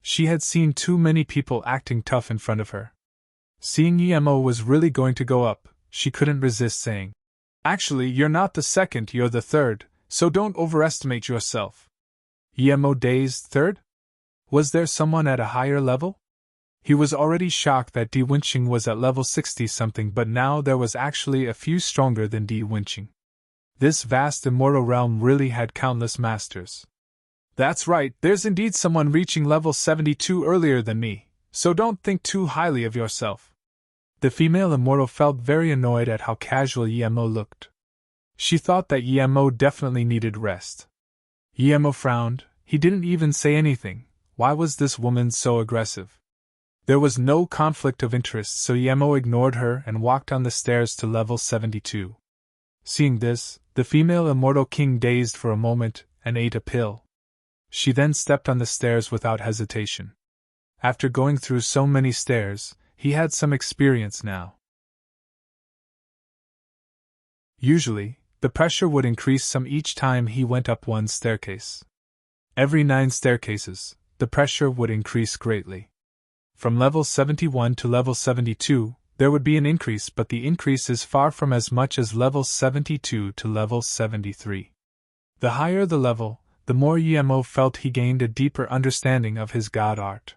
She had seen too many people acting tough in front of her. Seeing Yemo was really going to go up, she couldn't resist saying, Actually, you're not the second, you're the third, so don't overestimate yourself. Yemo dazed. Third? Was there someone at a higher level? He was already shocked that Di Winching was at level 60-something, but now there was actually a few stronger than Di Winching. This vast immortal realm really had countless masters. That's right, there's indeed someone reaching level 72 earlier than me, so don't think too highly of yourself. The female immortal felt very annoyed at how casual Yemo looked. She thought that Yemo definitely needed rest. Yemo frowned. He didn't even say anything. Why was this woman so aggressive? There was no conflict of interest, so Yemo ignored her and walked on the stairs to level 72. Seeing this, the female immortal king dazed for a moment and ate a pill. She then stepped on the stairs without hesitation. After going through so many stairs, he had some experience now. Usually, the pressure would increase some each time he went up one staircase. Every 9 staircases, the pressure would increase greatly. From level 71 to level 72, there would be an increase, but the increase is far from as much as level 72 to level 73. The higher the level, the more Yemo felt he gained a deeper understanding of his god art.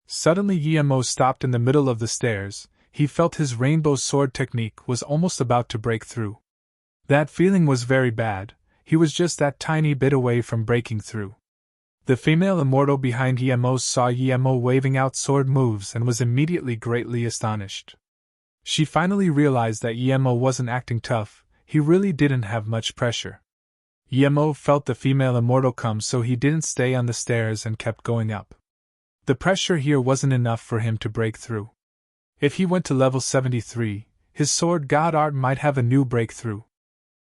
Suddenly Yemo stopped in the middle of the stairs. He felt his rainbow sword technique was almost about to break through. That feeling was very bad. He was just that tiny bit away from breaking through. The female immortal behind Yemo saw Yemo waving out sword moves and was immediately greatly astonished. She finally realized that Yemo wasn't acting tough, he really didn't have much pressure. Yemo felt the female immortal come, so he didn't stay on the stairs and kept going up. The pressure here wasn't enough for him to break through. If he went to level 73, his sword god art might have a new breakthrough.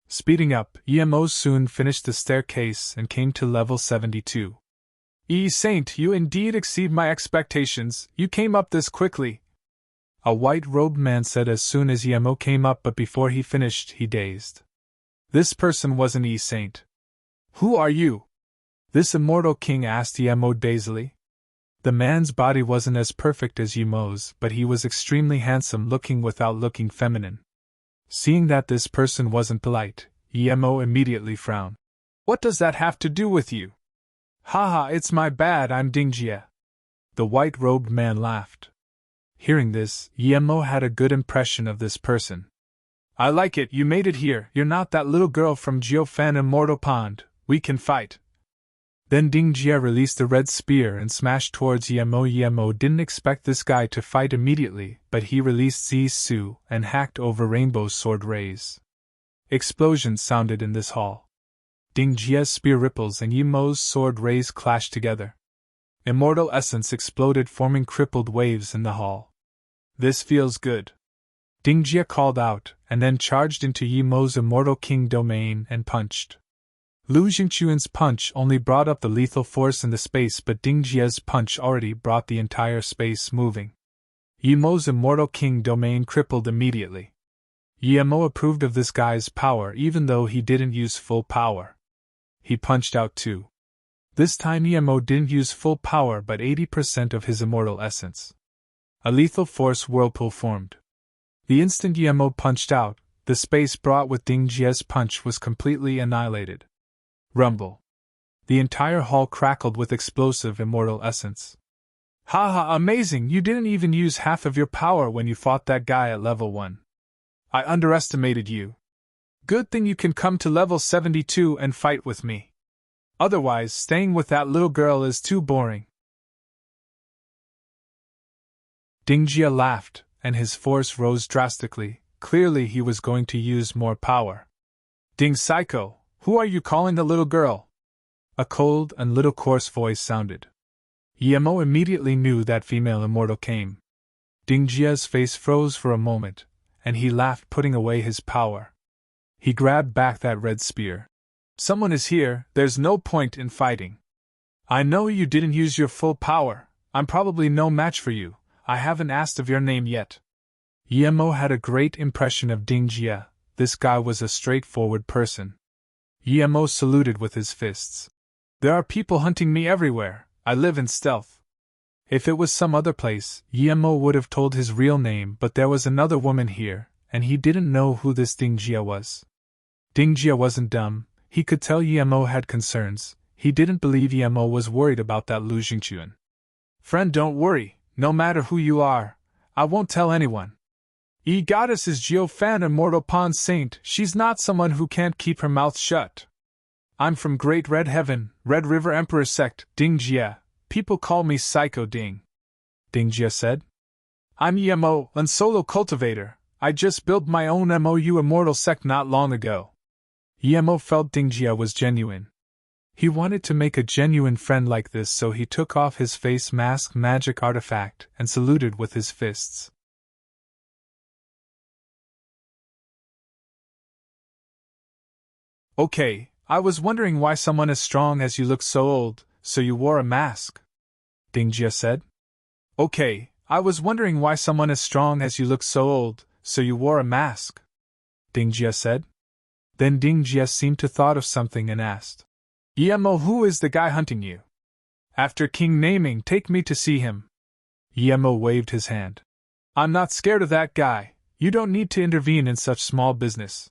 Speeding up, Yemo soon finished the staircase and came to level 72. Saint, you indeed exceed my expectations, you came up this quickly. a white-robed man said as soon as Yemo came up, but before he finished he dazed. This person was an saint. Who are you? This immortal king asked Yemo dazedly. The man's body wasn't as perfect as Yemo's, but he was extremely handsome looking without looking feminine. Seeing that this person wasn't polite, Yemo immediately frowned. What does that have to do with you? Haha, it's my bad, I'm Dingjie. The white-robed man laughed. Hearing this, Yemo had a good impression of this person. I like it, you made it here, you're not that little girl from Jiufan Immortal Pond, we can fight. Then Dingjie released the red spear and smashed towards Yemo. Yemo didn't expect this guy to fight immediately, but he released Zisu and hacked over Rainbow's sword rays. Explosions sounded in this hall. Dingjie's spear ripples and Yemo's sword rays clashed together. Immortal essence exploded, forming crippled waves in the hall. This feels good. Dingjie called out, and then charged into Yemo's immortal king domain and punched. Lu Jingchuan's punch only brought up the lethal force in the space, but Dingjie's punch already brought the entire space moving. Yemo's immortal king domain crippled immediately. Yemo approved of this guy's power even though he didn't use full power. He punched out too. This time Yemo didn't use full power but 80% of his immortal essence. A lethal force whirlpool formed. The instant Yemo punched out, the space brought with Dingjie's punch was completely annihilated. Rumble. The entire hall crackled with explosive immortal essence. Haha, amazing, you didn't even use half of your power when you fought that guy at level 1. I underestimated you. Good thing you can come to level 72 and fight with me. Otherwise, staying with that little girl is too boring. Dingjie laughed, and his force rose drastically. Clearly he was going to use more power. Ding Psycho, who are you calling the little girl? A cold and little coarse voice sounded. Yemo immediately knew that female immortal came. Dingjie's face froze for a moment, and he laughed, putting away his power. He grabbed back that red spear. Someone is here, there's no point in fighting. I know you didn't use your full power, I'm probably no match for you, I haven't asked of your name yet. Yemo had a great impression of Dingjie, this guy was a straightforward person. Yemo saluted with his fists. There are people hunting me everywhere, I live in stealth. If it was some other place, Yemo would have told his real name, but there was another woman here, and he didn't know who this Dingjie was. Dingjie wasn't dumb, he could tell Yemo had concerns, he didn't believe Yemo was worried about that Lu Jingchuan. Friend, don't worry, no matter who you are, I won't tell anyone. Goddess is Jiufan Immortal Pond Saint, she's not someone who can't keep her mouth shut. I'm from Great Red Heaven, Red River Emperor Sect, Dingjie, people call me Psycho Ding. Dingjie said. I'm Yemo, an solo cultivator, I just built my own MOU Immortal Sect not long ago. Yemo felt Dingjie was genuine. He wanted to make a genuine friend like this, so he took off his face mask magic artifact and saluted with his fists. Okay, I was wondering why someone as strong as you look so old, so you wore a mask. Dingjie said. Okay, I was wondering why someone as strong as you look so old, so you wore a mask. Dingjie said. Then Dingjie seemed to thought of something and asked. Yemo, who is the guy hunting you? After King naming, take me to see him. Yemo waved his hand. I'm not scared of that guy, you don't need to intervene in such small business.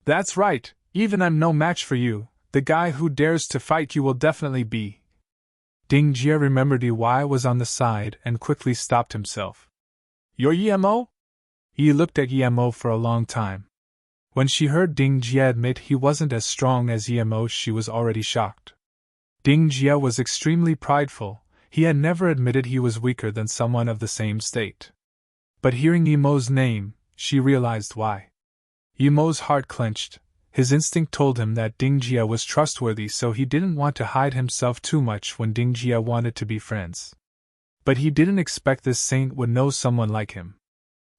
That's right, even I'm no match for you, the guy who dares to fight you will definitely be. Dingjie remembered Yi was on the side and quickly stopped himself. You're Yemo? Yi looked at Yemo for a long time. When she heard Dingjie admit he wasn't as strong as Yemo, she was already shocked. Dingjie was extremely prideful, he had never admitted he was weaker than someone of the same state. But hearing Yemo's name, she realized why. Yemo's heart clenched. His instinct told him that Dingjie was trustworthy, so he didn't want to hide himself too much when Dingjie wanted to be friends. But he didn't expect this saint would know someone like him.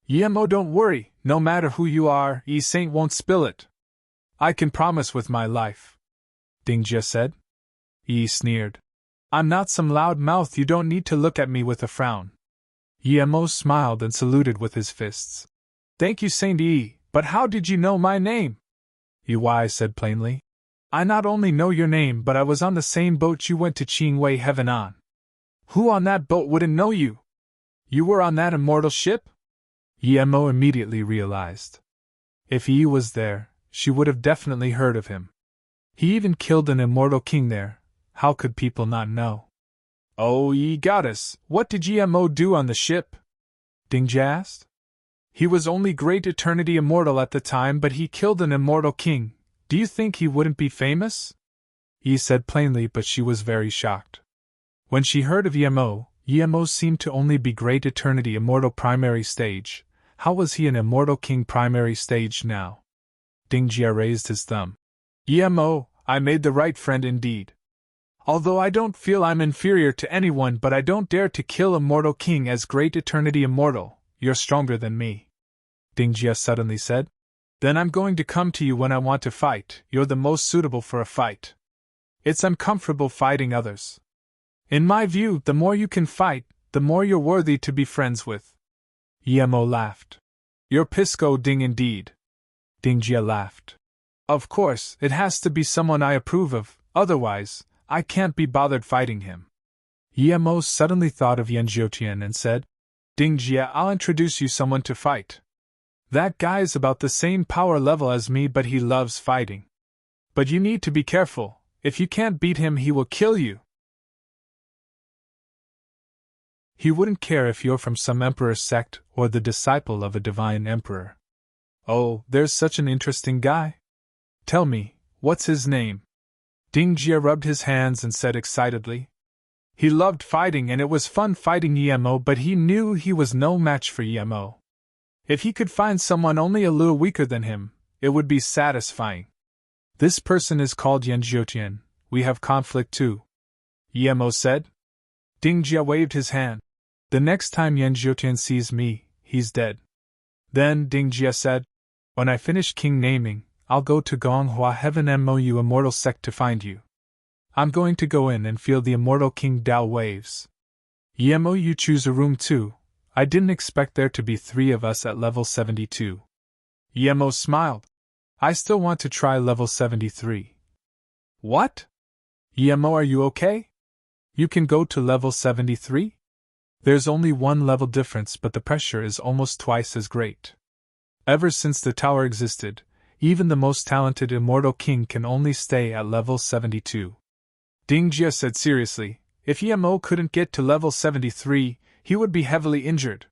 Yemo, don't worry, no matter who you are, saint won't spill it. I can promise with my life. Dingjie said. Yi sneered. I'm not some loud mouth, you don't need to look at me with a frown. Emo smiled and saluted with his fists. Thank you, Saint E, but how did you know my name? Ey said plainly. I not only know your name, but I was on the same boat you went to Qingwei Heaven on. Who on that boat wouldn't know you? You were on that immortal ship? Emo immediately realized. If he was there, she would have definitely heard of him. He even killed an immortal king there. How could people not know? Oh, ye goddess, what did Emo do on the ship? Dingjia asked. He was only great eternity immortal at the time, but he killed an immortal king. Do you think he wouldn't be famous? Yi said plainly, but she was very shocked. When she heard of Emo seemed to only be great eternity immortal primary stage. How was he an immortal king primary stage now? Dingjia raised his thumb. Emo, I made the right friend indeed. Although I don't feel I'm inferior to anyone, but I don't dare to kill immortal king as great eternity immortal. You're stronger than me. Dingjia suddenly said. Then I'm going to come to you when I want to fight. You're the most suitable for a fight. It's uncomfortable fighting others. In my view, the more you can fight, the more you're worthy to be friends with. Emo laughed. You're Pisco Ding indeed. Dingjia laughed. Of course, it has to be someone I approve of, otherwise, I can't be bothered fighting him. Emo suddenly thought of Yanjiutian and said, Dingjia, I'll introduce you someone to fight. That guy's about the same power level as me, but he loves fighting. But you need to be careful. If you can't beat him, he will kill you. He wouldn't care if you're from some emperor's sect or the disciple of a divine emperor. Oh, there's such an interesting guy. Tell me, what's his name? Dingjia rubbed his hands and said excitedly. He loved fighting and it was fun fighting Emo, but he knew he was no match for Emo. If he could find someone only a little weaker than him, it would be satisfying. This person is called Yanjiutian. We have conflict too. Emo said. Dingjia waved his hand. The next time Yanjiutian sees me, he's dead. Then Dingjia said, when I finish king naming, I'll go to Gonghua Heaven Mou Immortal Sect to find you. I'm going to go in and feel the immortal king Dao waves. Emo, you choose a room too. I didn't expect there to be 3 of us at level 72. Emo smiled. I still want to try level 73. What? Emo, are you okay? You can go to level 73? There's only 1 level difference, but the pressure is almost twice as great. Ever since the tower existed, even the most talented immortal king can only stay at level 72. Dingjia said seriously, if Emo couldn't get to level 73, he would be heavily injured.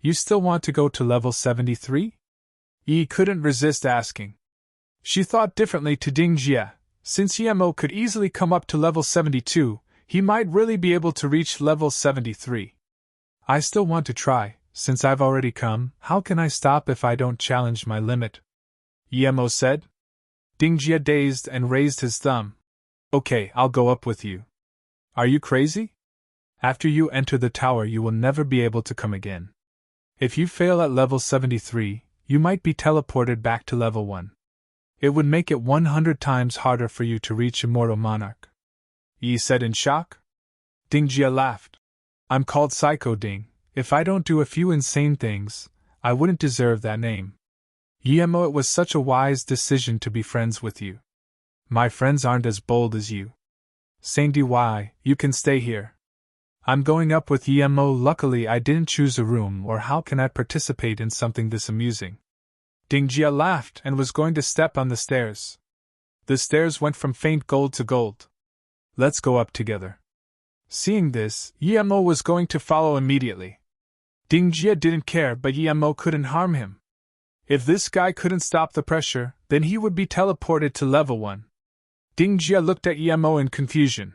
You still want to go to level 73? Yi couldn't resist asking. She thought differently to Dingjia. Since Emo could easily come up to level 72, he might really be able to reach level 73. I still want to try. Since I've already come, how can I stop if I don't challenge my limit? Emo said. Dingjia dazed and raised his thumb. Okay, I'll go up with you. Are you crazy? After you enter the tower, you will never be able to come again. If you fail at level 73, you might be teleported back to level 1. It would make it 100 times harder for you to reach Immortal Monarch. Yi said in shock. Dingjia laughed. I'm called Psycho Ding. If I don't do a few insane things, I wouldn't deserve that name. Emo, it was such a wise decision to be friends with you. My friends aren't as bold as you. Saint Dy, you can stay here. I'm going up with Emo. Luckily I didn't choose a room, or how can I participate in something this amusing? Dingjia laughed and was going to step on the stairs. The stairs went from faint gold to gold. Let's go up together. Seeing this, Emo was going to follow immediately. Dingjia didn't care, but Emo couldn't harm him. If this guy couldn't stop the pressure, then he would be teleported to level 1. Dingjia looked at Emo in confusion.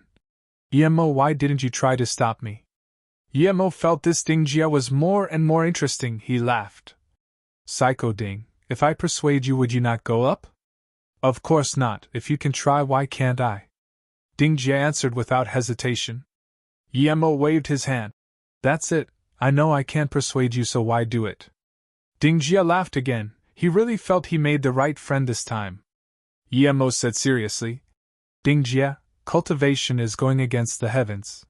Emo, why didn't you try to stop me? Emo felt this Dingjia was more and more interesting. He laughed. Psycho Ding, if I persuade you, would you not go up? Of course not. If you can try, why can't I? Dingjia answered without hesitation. Emo waved his hand. That's it. I know I can't persuade you, so why do it? Dingjia laughed again. He really felt he made the right friend this time. Emo said seriously. Dingjia, cultivation is going against the heavens.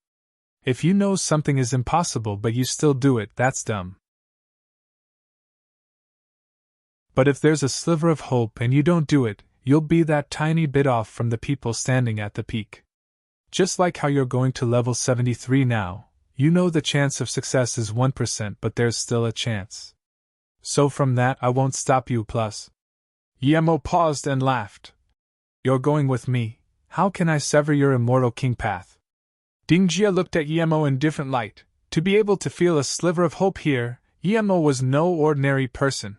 If you know something is impossible but you still do it, that's dumb. But if there's a sliver of hope and you don't do it, you'll be that tiny bit off from the people standing at the peak. Just like how you're going to level 73 now, you know the chance of success is 1%, but there's still a chance. So from that, I won't stop you. Plus, Yemo paused and laughed. You're going with me. How can I sever your immortal king path? Dingjia looked at Yemo in different light. To be able to feel a sliver of hope here, Yemo was no ordinary person.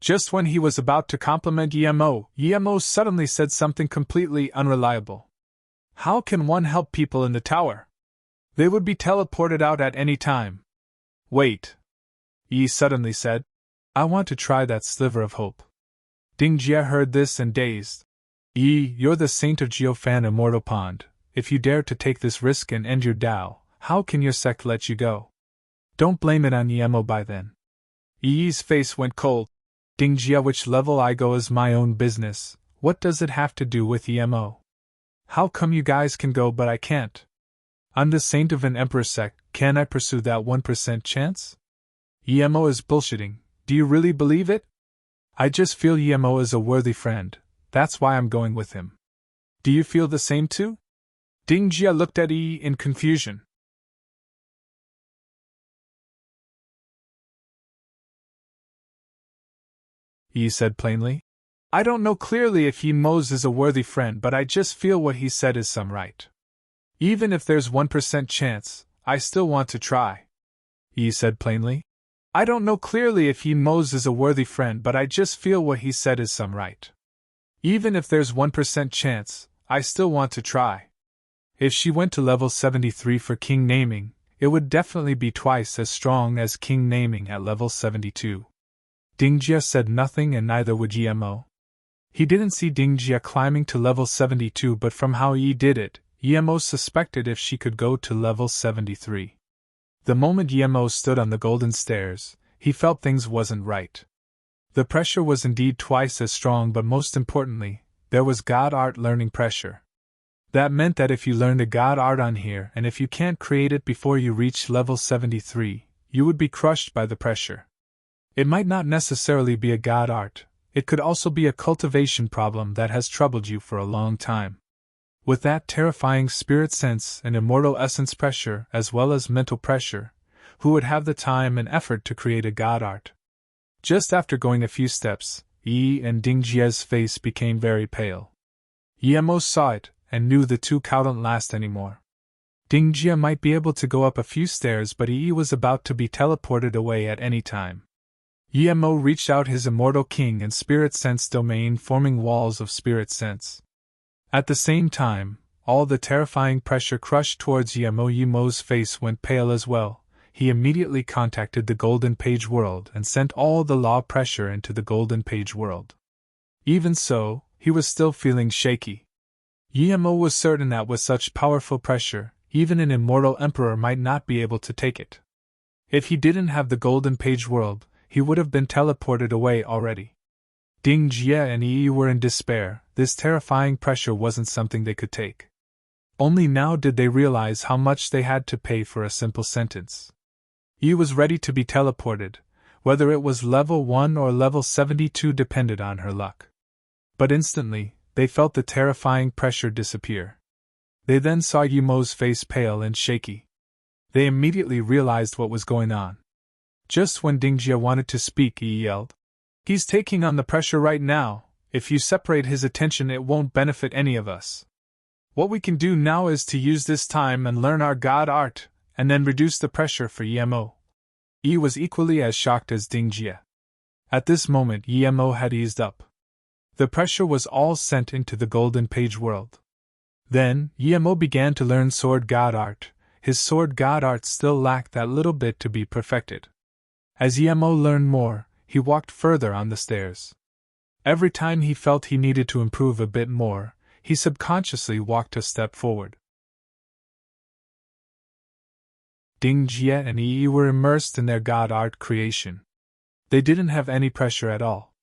Just when he was about to compliment Yemo suddenly said something completely unreliable. How can one help people in the tower? They would be teleported out at any time. Wait. Yi suddenly said. I want to try that sliver of hope. Dingjia heard this and dazed. Yi, you're the saint of Geofan Immortal Pond. If you dare to take this risk and end your Tao, how can your sect let you go? Don't blame it on Yemo by then. Yi's face went cold. Dingjia, which level I go is my own business. What does it have to do with Yemo? How come you guys can go but I can't? I'm the saint of an emperor sect, can I pursue that 1% chance? Yemo is bullshitting, do you really believe it? I just feel Yemo is a worthy friend, that's why I'm going with him. Do you feel the same too? Dingjia looked at Yi in confusion. Yi said plainly. I don't know clearly if Yemos is a worthy friend, but I just feel what he said is some right. Even if there's 1% chance, I still want to try. Yi said plainly. I don't know clearly if Yemos is a worthy friend, but I just feel what he said is some right. Even if there's 1% chance, I still want to try. If she went to level 73 for king naming, it would definitely be twice as strong as king naming at level 72. Dingjia said nothing and neither would Yemo. He didn't see Dingjia climbing to level 72, but from how Yi did it, Yemo suspected if she could go to level 73. The moment Yemo stood on the golden stairs, he felt things wasn't right. The pressure was indeed twice as strong, but most importantly, there was God art learning pressure. That meant that if you learned a God art on here and if you can't create it before you reach level 73, you would be crushed by the pressure. It might not necessarily be a God art, it could also be a cultivation problem that has troubled you for a long time. With that terrifying spirit sense and immortal essence pressure as well as mental pressure, who would have the time and effort to create a God art? Just after going a few steps, Yi and Dingjia's face became very pale. Yemo saw it and knew the two couldn't last anymore. Dingjia might be able to go up a few stairs, but Yi was about to be teleported away at any time. Yemo reached out his immortal king and spirit sense domain, forming walls of spirit sense. At the same time, all the terrifying pressure crushed towards Yemo. Yemo's face went pale as well. He immediately contacted the Golden Page World and sent all the law pressure into the Golden Page World. Even so, he was still feeling shaky. Yemo was certain that with such powerful pressure, even an immortal emperor might not be able to take it. If he didn't have the Golden Page World, he would have been teleported away already. Dingjia and Yi were in despair. This terrifying pressure wasn't something they could take. Only now did they realize how much they had to pay for a simple sentence. Yi was ready to be teleported, whether it was level 1 or level 72 depended on her luck. But instantly, they felt the terrifying pressure disappear. They then saw Yemo's face pale and shaky. They immediately realized what was going on. Just when Dingjia wanted to speak, Yi yelled, "He's taking on the pressure right now. If you separate his attention, it won't benefit any of us. What we can do now is to use this time and learn our God art, and then reduce the pressure for Yemo." Yi was equally as shocked as Dingjia. At this moment, Yemo had eased up. The pressure was all sent into the Golden Page World. Then, Yemo began to learn Sword God art. His Sword God art still lacked that little bit to be perfected. As Yemo learned more, he walked further on the stairs. Every time he felt he needed to improve a bit more, he subconsciously walked a step forward. Dingjia and Yi were immersed in their God art creation. They didn't have any pressure at all.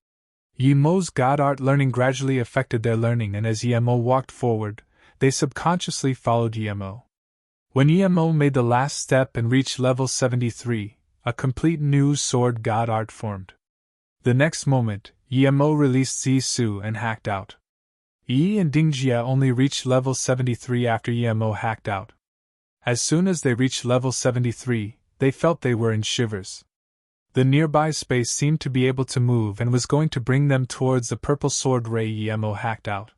Yemo's God art learning gradually affected their learning, and as Yemo walked forward, they subconsciously followed Yemo. When EMO made the last step and reached level 73, a complete new sword god art formed. The next moment, EMO released Zisu and hacked out. Yi and Dingjia only reached level 73 after EMO hacked out. As soon as they reached level 73, they felt they were in shivers. The nearby space seemed to be able to move and was going to bring them towards the purple sword ray EMO hacked out.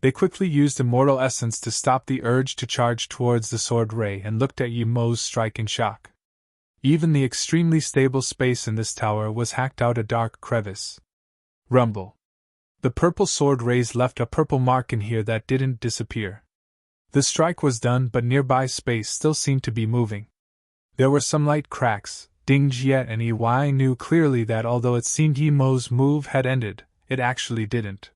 They quickly used Immortal Essence to stop the urge to charge towards the sword ray and looked at EMO's strike in shock. Even the extremely stable space in this tower was hacked out a dark crevice. Rumble. The purple sword rays left a purple mark in here that didn't disappear. The strike was done, but nearby space still seemed to be moving. There were some light cracks. Dingjie and EY knew clearly that although it seemed EMO's move had ended, it actually didn't.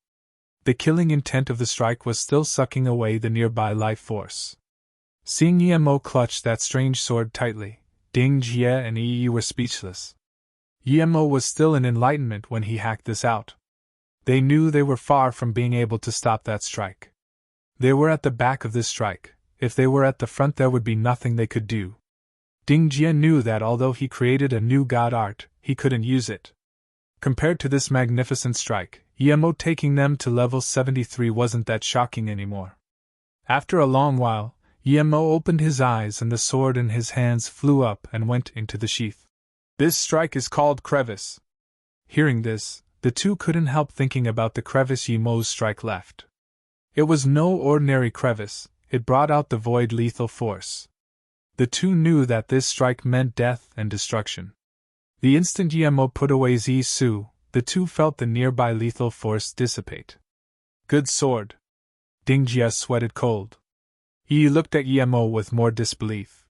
The killing intent of the strike was still sucking away the nearby life force. Seeing EMO clutch that strange sword tightly, Dingjie and EE were speechless. EMO was still in enlightenment when he hacked this out. They knew they were far from being able to stop that strike. They were at the back of this strike. If they were at the front, there would be nothing they could do. Dingjie knew that although he created a new god art, he couldn't use it. Compared to this magnificent strike, EMO taking them to level 73 wasn't that shocking anymore. After a long while, EMO opened his eyes and the sword in his hands flew up and went into the sheath. This strike is called Crevice. Hearing this, the two couldn't help thinking about the crevice EMO's strike left. It was no ordinary crevice, it brought out the void lethal force. The two knew that this strike meant death and destruction. The instant EMO put away Zisu, the two felt the nearby lethal force dissipate. Good sword. Dingjie sweated cold. Yi looked at EMO with more disbelief.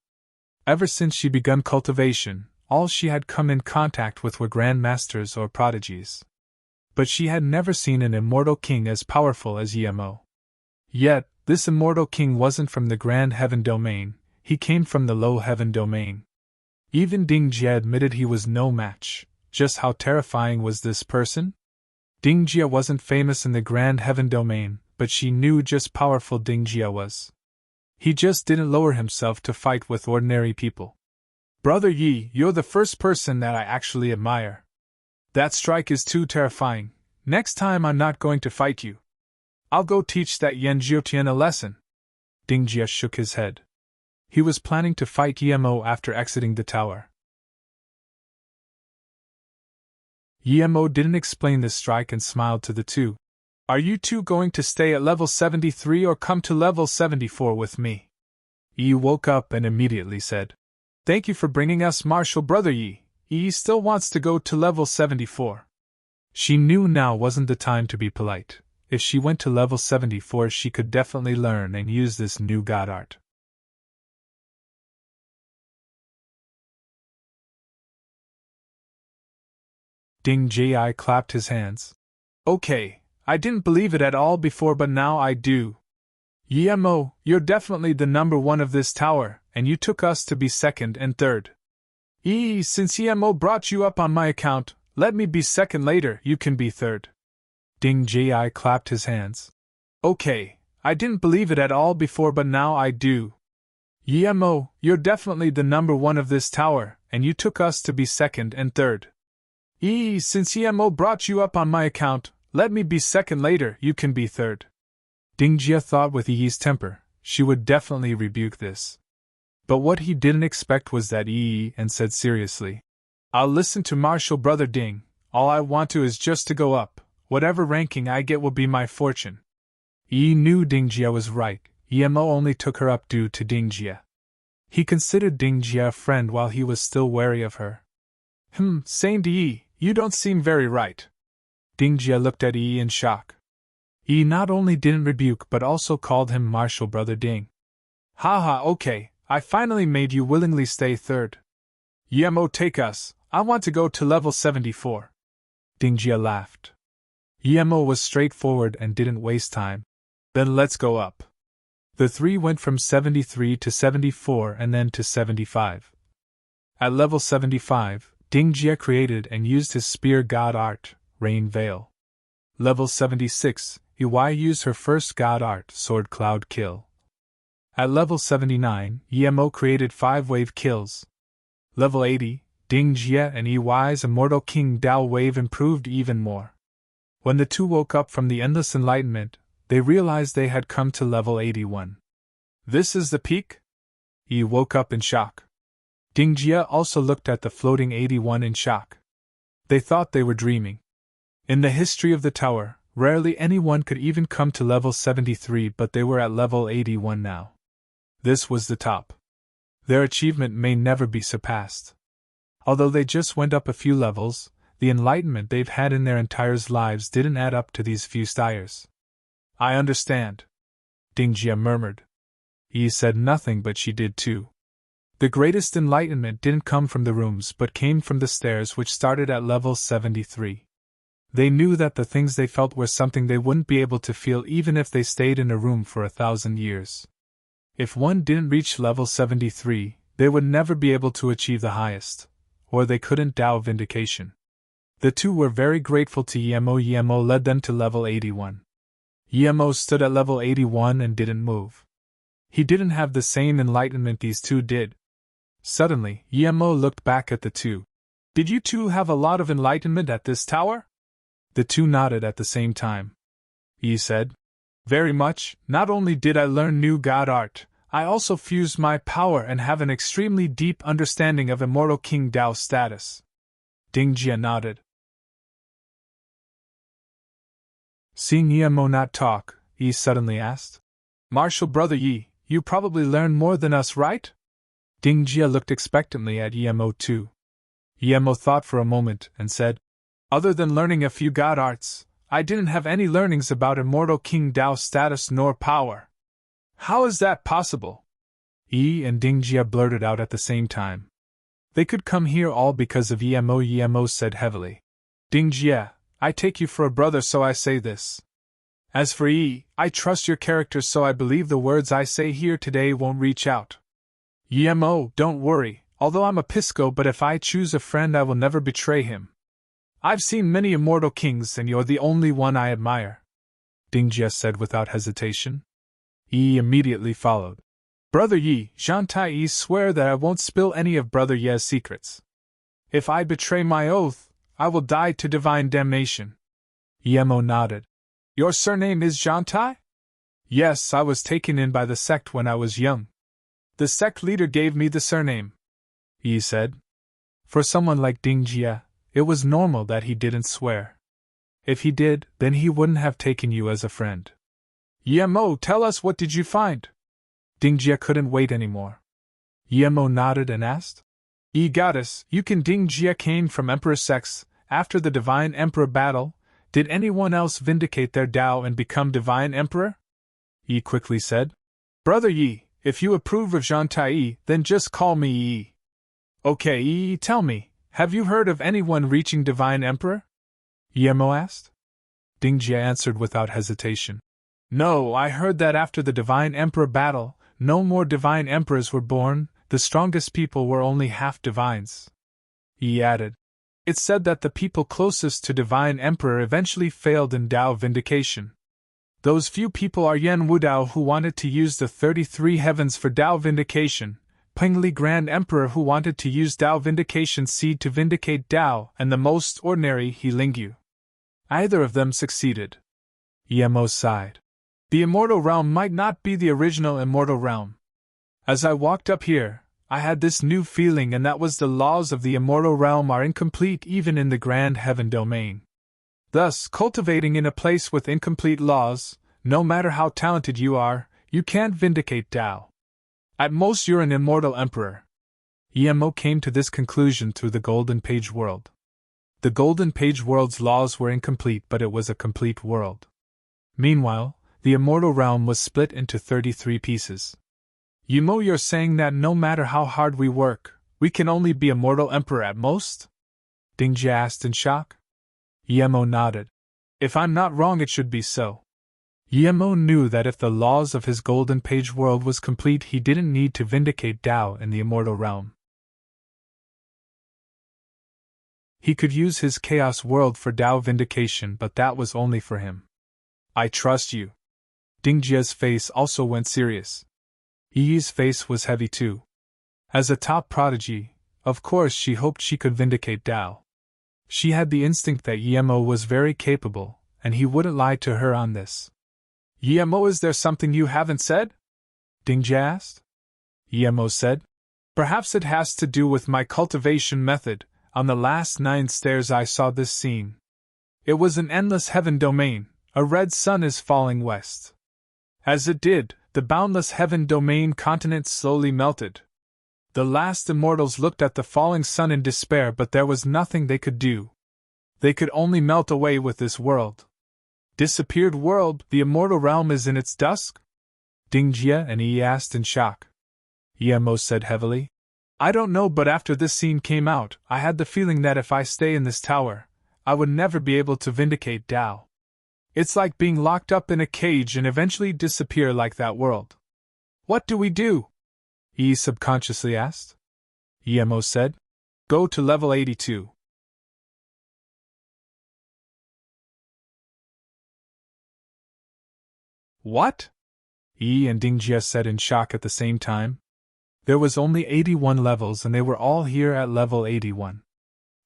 Ever since she begun cultivation, all she had come in contact with were grandmasters or prodigies. But she had never seen an immortal king as powerful as EMO. Yet, this immortal king wasn't from the Grand Heaven Domain, he came from the Low Heaven Domain. Even Dingjie admitted he was no match. Just how terrifying was this person? Dingjie wasn't famous in the Grand Heaven Domain, but she knew just powerful Dingjie was. He just didn't lower himself to fight with ordinary people. Brother Yi, you're the first person that I actually admire. That strike is too terrifying. Next time I'm not going to fight you. I'll go teach that Yan Jiutian a lesson. Dingjie shook his head. He was planning to fight EMO after exiting the tower. EMO didn't explain this strike and smiled to the two. Are you two going to stay at level 73 or come to level 74 with me? Yi woke up and immediately said, Thank you for bringing us Martial Brother Yi. Yi still wants to go to level 74. She knew now wasn't the time to be polite. If she went to level 74, she could definitely learn and use this new god art. Dingjie clapped his hands. Okay, I didn't believe it at all before, but now I do. EMO, you're definitely the number one of this tower, and you took us to be second and third. Since EMO brought you up on my account, let me be second later, you can be third. Dingjie clapped his hands. Okay, I didn't believe it at all before, but now I do. EMO, you're definitely the number one of this tower, and you took us to be second and third. Since EMO brought you up on my account, let me be second later, you can be third. Dingjie thought with Yi's temper, she would definitely rebuke this. But what he didn't expect was that Yi and said seriously, I'll listen to Martial Brother Ding, all I want to is just to go up, whatever ranking I get will be my fortune. Yi knew Dingjie was right, EMO only took her up due to Dingjie. He considered Dingjie a friend while he was still wary of her. Saying to Yi, you don't seem very right. Dingjie looked at Yi in shock. Yi not only didn't rebuke but also called him Martial Brother Ding. Haha, okay, I finally made you willingly stay third. EMO, take us, I want to go to level 74. Dingjie laughed. EMO was straightforward and didn't waste time. Then let's go up. The three went from 73 to 74 and then to 75. At level 75, Dingjie created and used his spear god art, Rain Veil. Level 76, EY used her first god art, Sword Cloud Kill. At level 79, EMO created 5 wave kills. Level 80, Ding Jie and EY's Immortal King Dao wave improved even more. When the two woke up from the endless enlightenment, they realized they had come to level 81. This is the peak? Yi woke up in shock. Ding Jie also looked at the floating 81 in shock. They thought they were dreaming. In the history of the tower, rarely anyone could even come to level 73, but they were at level 81 now. This was the top. Their achievement may never be surpassed. Although they just went up a few levels, the enlightenment they've had in their entire lives didn't add up to these few stiers. I understand, Ding Jie murmured. Yi said nothing, but she did too. The greatest enlightenment didn't come from the rooms but came from the stairs, which started at level 73. They knew that the things they felt were something they wouldn't be able to feel even if they stayed in a room for 1,000 years. If one didn't reach level 73, they would never be able to achieve the highest, or they couldn't Dao Vindication. The two were very grateful to Yemo. Yemo led them to level 81. Yemo stood at level 81 and didn't move. He didn't have the same enlightenment these two did. Suddenly, Yemo looked back at the two. Did you two have a lot of enlightenment at this tower? The two nodded at the same time. Yi said, very much. Not only did I learn new god art, I also fused my power and have an extremely deep understanding of Immortal King Dao status. Ding Jie nodded. Seeing Yemo not talk, Yi suddenly asked, Martial Brother Yi, you probably learned more than us, right? Ding Jie looked expectantly at Yemo too. Yemo thought for a moment and said, other than learning a few god arts, I didn't have any learnings about Immortal King Dao status nor power. How is that possible? Yi and Ding Jie blurted out at the same time. They could come here all because of Yemo. Yemo said heavily. Ding Jie, I take you for a brother, so I say this. As for Yi, I trust your character, so I believe the words I say here today won't reach out. Yemo, don't worry, although I'm a Pisco, but if I choose a friend I will never betray him. I've seen many immortal kings and you're the only one I admire. Ding Jie said without hesitation. Yi immediately followed. Brother Yi, Zhantai Yi, swear that I won't spill any of Brother Ye's secrets. If I betray my oath, I will die to divine damnation. Yemo nodded. Your surname is Zhantai? Yes, I was taken in by the sect when I was young. The sect leader gave me the surname, Yi said. For someone like Ding Jie, it was normal that he didn't swear. If he did, then he wouldn't have taken you as a friend. Yemo, tell us, what did you find? Ding Jie couldn't wait anymore. Yemo nodded and asked. Yi goddess, you can Ding Jie came from Emperor sects. After the Divine Emperor battle, did anyone else vindicate their Dao and become Divine Emperor? Yi quickly said. Brother Yi, if you approve of Zhantai Yi, then just call me Yi. Okay, Yi, tell me, have you heard of anyone reaching Divine Emperor? Yemo asked. Ding Jie answered without hesitation. No, I heard that after the Divine Emperor battle, no more Divine Emperors were born, the strongest people were only half divines. Yi added. It's said that the people closest to Divine Emperor eventually failed in Dao Vindication. Those few people are Yen Wudao, who wanted to use the 33 heavens for Dao Vindication, Pengli Grand Emperor, who wanted to use Dao Vindication Seed to vindicate Dao, and the most ordinary He Lingyu. Either of them succeeded. Yemo sighed. The Immortal Realm might not be the original Immortal Realm. As I walked up here, I had this new feeling, and that was the laws of the Immortal Realm are incomplete even in the Grand Heaven domain. Thus, cultivating in a place with incomplete laws, no matter how talented you are, you can't vindicate Dao. At most you're an immortal emperor. Yemo came to this conclusion through the Golden Page world. The Golden Page world's laws were incomplete, but it was a complete world. Meanwhile, the Immortal Realm was split into 33 pieces. Yemo, you're saying that no matter how hard we work, we can only be immortal emperor at most? Ding Jie asked in shock. Yemo nodded. If I'm not wrong, it should be so. Yemo knew that if the laws of his Golden Page world was complete, he didn't need to vindicate Dao in the Immortal Realm. He could use his Chaos world for Dao vindication, but that was only for him. I trust you. Ding Jie's face also went serious. Yi's face was heavy too. As a top prodigy, of course she hoped she could vindicate Dao. She had the instinct that Yemo was very capable, and he wouldn't lie to her on this. Yemo, is there something you haven't said? Dingjie asked. Yemo said, perhaps it has to do with my cultivation method. On the last 9 stairs I saw this scene. It was an endless heaven domain, a red sun is falling west. As it did, the boundless heaven domain continent slowly melted. The last immortals looked at the falling sun in despair, but there was nothing they could do. They could only melt away with this world. Disappeared world, the immortal realm is in its dusk? Dingjie and Yi asked in shock. Yemo said heavily, I don't know, but after this scene came out, I had the feeling that if I stay in this tower, I would never be able to vindicate Dao. It's like being locked up in a cage and eventually disappear like that world. What do we do? Yi subconsciously asked. Yemo said, go to level 82. What? Yi and Dingjie said in shock at the same time. There was only 81 levels and they were all here at level 81.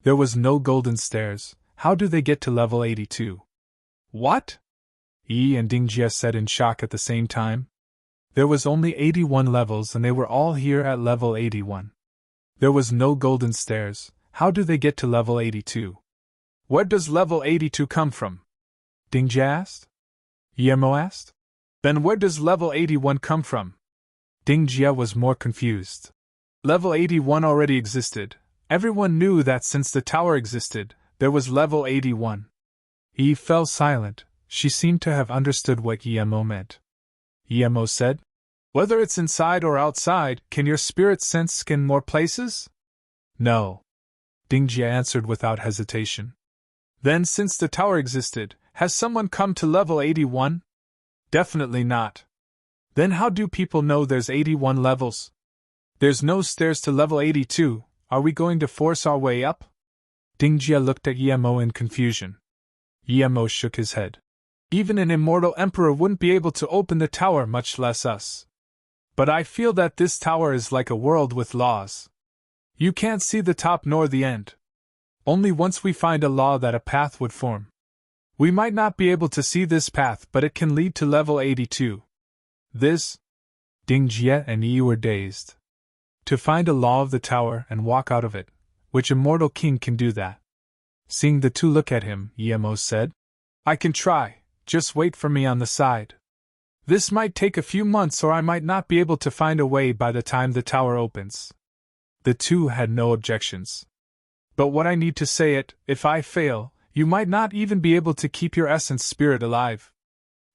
There was no golden stairs. How do they get to level 82? What? Yi and Dingjie said in shock at the same time. There was only 81 levels and they were all here at level 81. There was no golden stairs. How do they get to level 82? Where does level 82 come from? Dingjie asked. Yemo asked. Then where does level 81 come from? Dingjie was more confused. Level 81 already existed. Everyone knew that since the tower existed, there was level 81. Yi fell silent. She seemed to have understood what Yemo meant. Yemo said, whether it's inside or outside, can your spirit sense skin more places? No. Dingjie answered without hesitation. Then since the tower existed, has someone come to level 81? Definitely not. Then how do people know there's 81 levels? There's no stairs to level 82, are we going to force our way up? Dingjie looked at Yemo in confusion. Yemo shook his head. Even an immortal emperor wouldn't be able to open the tower, much less us. But I feel that this tower is like a world with laws. You can't see the top nor the end. Only once we find a law that a path would form. We might not be able to see this path, but it can lead to level 82. This? Dingjie and Yi were dazed. To find a law of the tower and walk out of it, which immortal king can do that? Seeing the two look at him, Yemo said, I can try, just wait for me on the side. This might take a few months or I might not be able to find a way by the time the tower opens. The two had no objections. But what I need to say it, if I fail, you might not even be able to keep your essence spirit alive.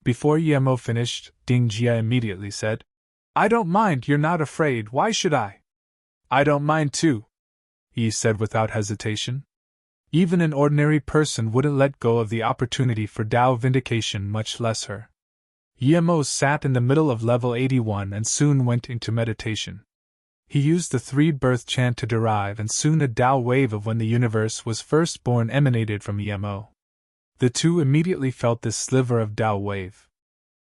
Before Yemo finished, Dingjie immediately said, I don't mind, you're not afraid, why should I? I don't mind too, Yi said without hesitation. Even an ordinary person wouldn't let go of the opportunity for Dao vindication, much less her. Yemo sat in the middle of level 81 and soon went into meditation. He used the 3-birth chant to derive, and soon a Dao wave of when the universe was first born emanated from Yemo. The two immediately felt this sliver of Dao wave.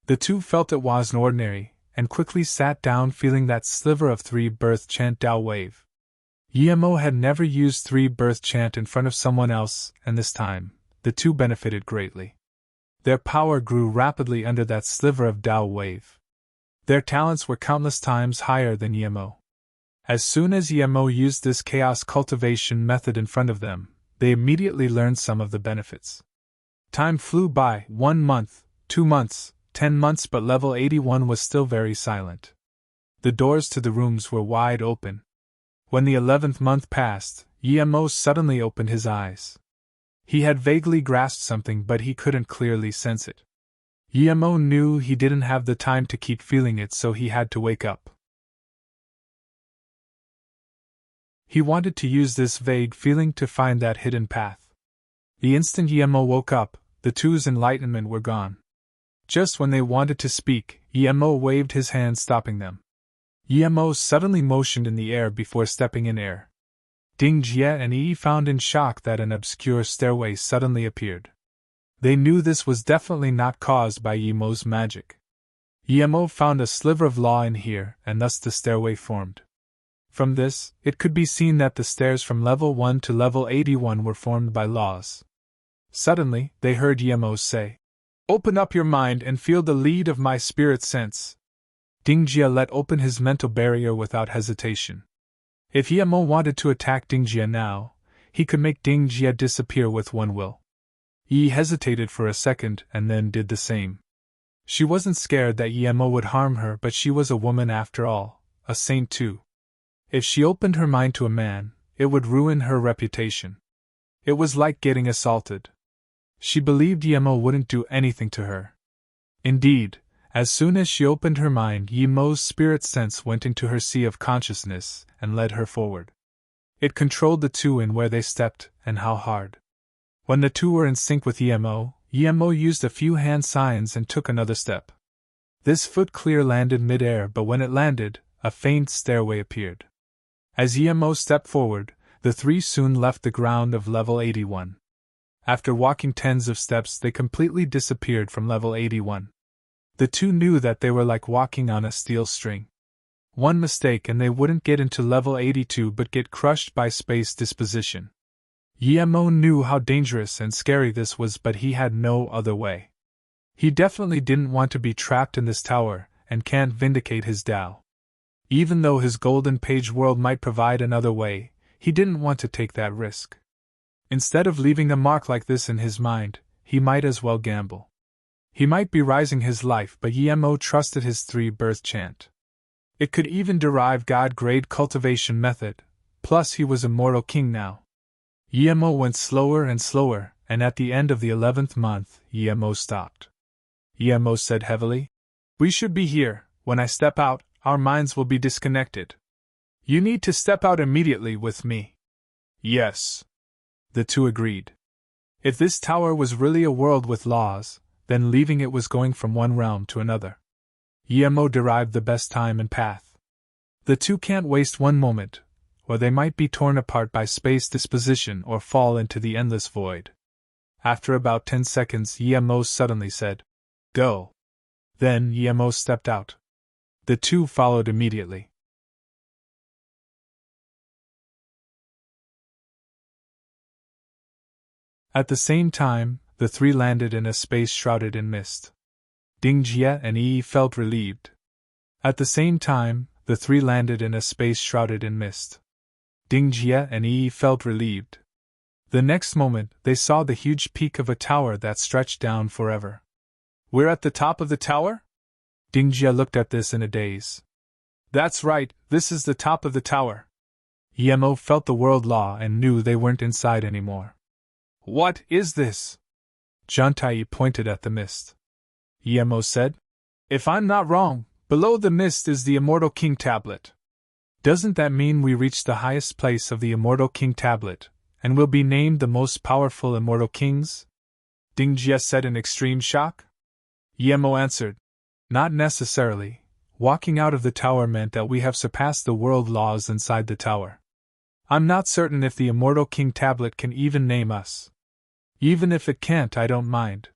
The two felt it wasn't ordinary, and quickly sat down feeling that sliver of 3-birth chant Dao wave. Yemo had never used 3-birth chant in front of someone else, and this time, the two benefited greatly. Their power grew rapidly under that sliver of Dao wave. Their talents were countless times higher than Yemo. As soon as Yemo used this chaos cultivation method in front of them, they immediately learned some of the benefits. Time flew by, 1 month, 2 months, 10 months, but level 81 was still very silent. The doors to the rooms were wide open. When the 11th month passed, Yemo suddenly opened his eyes. He had vaguely grasped something, but he couldn't clearly sense it. Yemo knew he didn't have the time to keep feeling it, so he had to wake up. He wanted to use this vague feeling to find that hidden path. The instant Yemo woke up, the two's enlightenment were gone. Just when they wanted to speak, Yemo waved his hand, stopping them. Yemo suddenly motioned in the air before stepping in air. Dingjie and Yi found in shock that an obscure stairway suddenly appeared. They knew this was definitely not caused by Yemo's magic. Yemo found a sliver of law in here, and thus the stairway formed. From this, it could be seen that the stairs from level 1 to level 81 were formed by laws. Suddenly, they heard Yemo say, "Open up your mind and feel the lead of my spirit sense." Dingjia let open his mental barrier without hesitation. If Yemo wanted to attack Dingjia now, he could make Dingjia disappear with one will. Yi hesitated for a second and then did the same. She wasn't scared that Yemo would harm her, but she was a woman after all, a saint too. If she opened her mind to a man, it would ruin her reputation. It was like getting assaulted. She believed Yemo wouldn't do anything to her. Indeed, as soon as she opened her mind, Yemo's spirit sense went into her sea of consciousness and led her forward. It controlled the two in where they stepped and how hard. When the two were in sync with Yemo, Yemo used a few hand signs and took another step. This foot clear landed mid-air, but when it landed, a faint stairway appeared. As Yemo stepped forward, the three soon left the ground of level 81. After walking tens of steps, they completely disappeared from level 81. The two knew that they were like walking on a steel string. One mistake and they wouldn't get into level 82 but get crushed by space disposition. Yemo knew how dangerous and scary this was, but he had no other way. He definitely didn't want to be trapped in this tower, and can't vindicate his Tao. Even though his golden page world might provide another way, he didn't want to take that risk. Instead of leaving a mark like this in his mind, he might as well gamble. He might be rising his life, but Yemo trusted his three-birth chant. It could even derive God-grade cultivation method, plus he was immortal king now. Yemo went slower and slower, and at the end of the 11th month, Yemo stopped. Yemo said heavily, "We should be here. When I step out, our minds will be disconnected. You need to step out immediately with me." "Yes." The two agreed. If this tower was really a world with laws, then leaving it was going from one realm to another. Yemo derived the best time and path. The two can't waste one moment, or they might be torn apart by space disposition or fall into the endless void. After about 10 seconds, Yemo suddenly said, "Go." Then Yemo stepped out. The two followed immediately. At the same time, the three landed in a space shrouded in mist. Dingjia and Yi felt relieved. At the same time, the three landed in a space shrouded in mist. Dingjia and Yi felt relieved. The next moment, they saw the huge peak of a tower that stretched down forever. "We're at the top of the tower?" Dingjia looked at this in a daze. "That's right, this is the top of the tower." Yemo felt the world law and knew they weren't inside anymore. "What is this?" Jantai pointed at the mist. Yemo said, "If I'm not wrong, below the mist is the Immortal King Tablet. Doesn't that mean we reached the highest place of the Immortal King Tablet, and will be named the most powerful Immortal Kings?" Dingjia said in extreme shock. Yemo answered, "Not necessarily. Walking out of the tower meant that we have surpassed the world laws inside the tower. I'm not certain if the Immortal King Tablet can even name us. Even if it can't, I don't mind.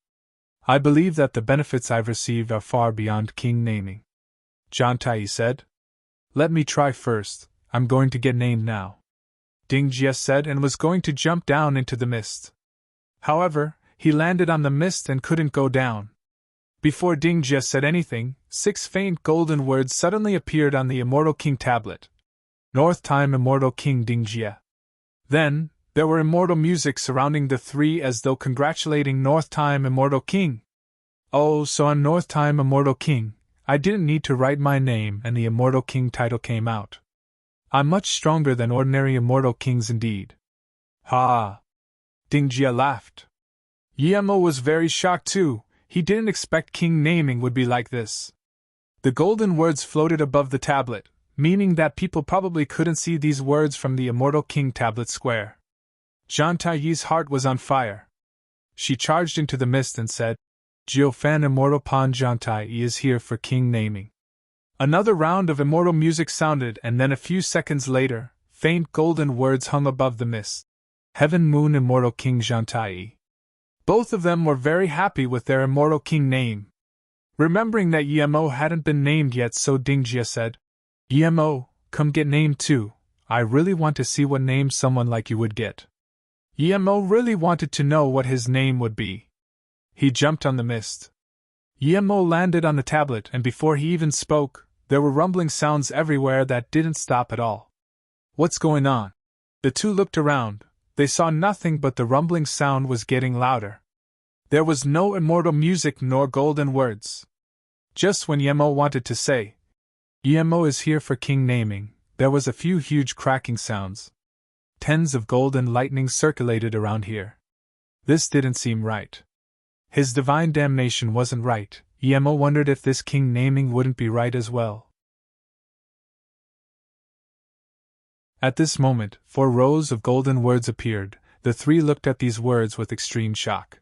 I believe that the benefits I've received are far beyond king naming." Jantai said, "Let me try first. I'm going to get named now." Dingjia said and was going to jump down into the mist. However, he landed on the mist and couldn't go down. Before Dingjia said anything, 6 faint golden words suddenly appeared on the Immortal King Tablet. "North Time Immortal King Dingjia." Then, there were immortal music surrounding the three as though congratulating North Time Immortal King. "Oh, so I'm North Time Immortal King. I didn't need to write my name and the Immortal King title came out. I'm much stronger than ordinary Immortal Kings indeed." "Ha!" Dingjia laughed. Yemo was very shocked too. He didn't expect king naming would be like this. The golden words floated above the tablet, meaning that people probably couldn't see these words from the Immortal King Tablet square. Jantai's heart was on fire. She charged into the mist and said, "Jiofan Immortal Pan Jantai is here for king naming." Another round of immortal music sounded, and then a few seconds later, faint golden words hung above the mist. "Heaven Moon Immortal King Jantai." Both of them were very happy with their Immortal King name. Remembering that Yemo hadn't been named yet, so Dingjia said, Yemo, come get named too. I really want to see what name someone like you would get. Yemo really wanted to know what his name would be. He jumped on the mist. Yemo landed on the tablet, and before he even spoke, there were rumbling sounds everywhere that didn't stop at all. What's going on? The two looked around. They saw nothing, but the rumbling sound was getting louder. There was no immortal music nor golden words. Just when Yemo wanted to say, Yemo is here for king naming, there was a few huge cracking sounds. Tens of golden lightnings circulated around here. This didn't seem right. His divine damnation wasn't right. Yemo wondered if this king naming wouldn't be right as well. At this moment, 4 rows of golden words appeared. The 3 looked at these words with extreme shock.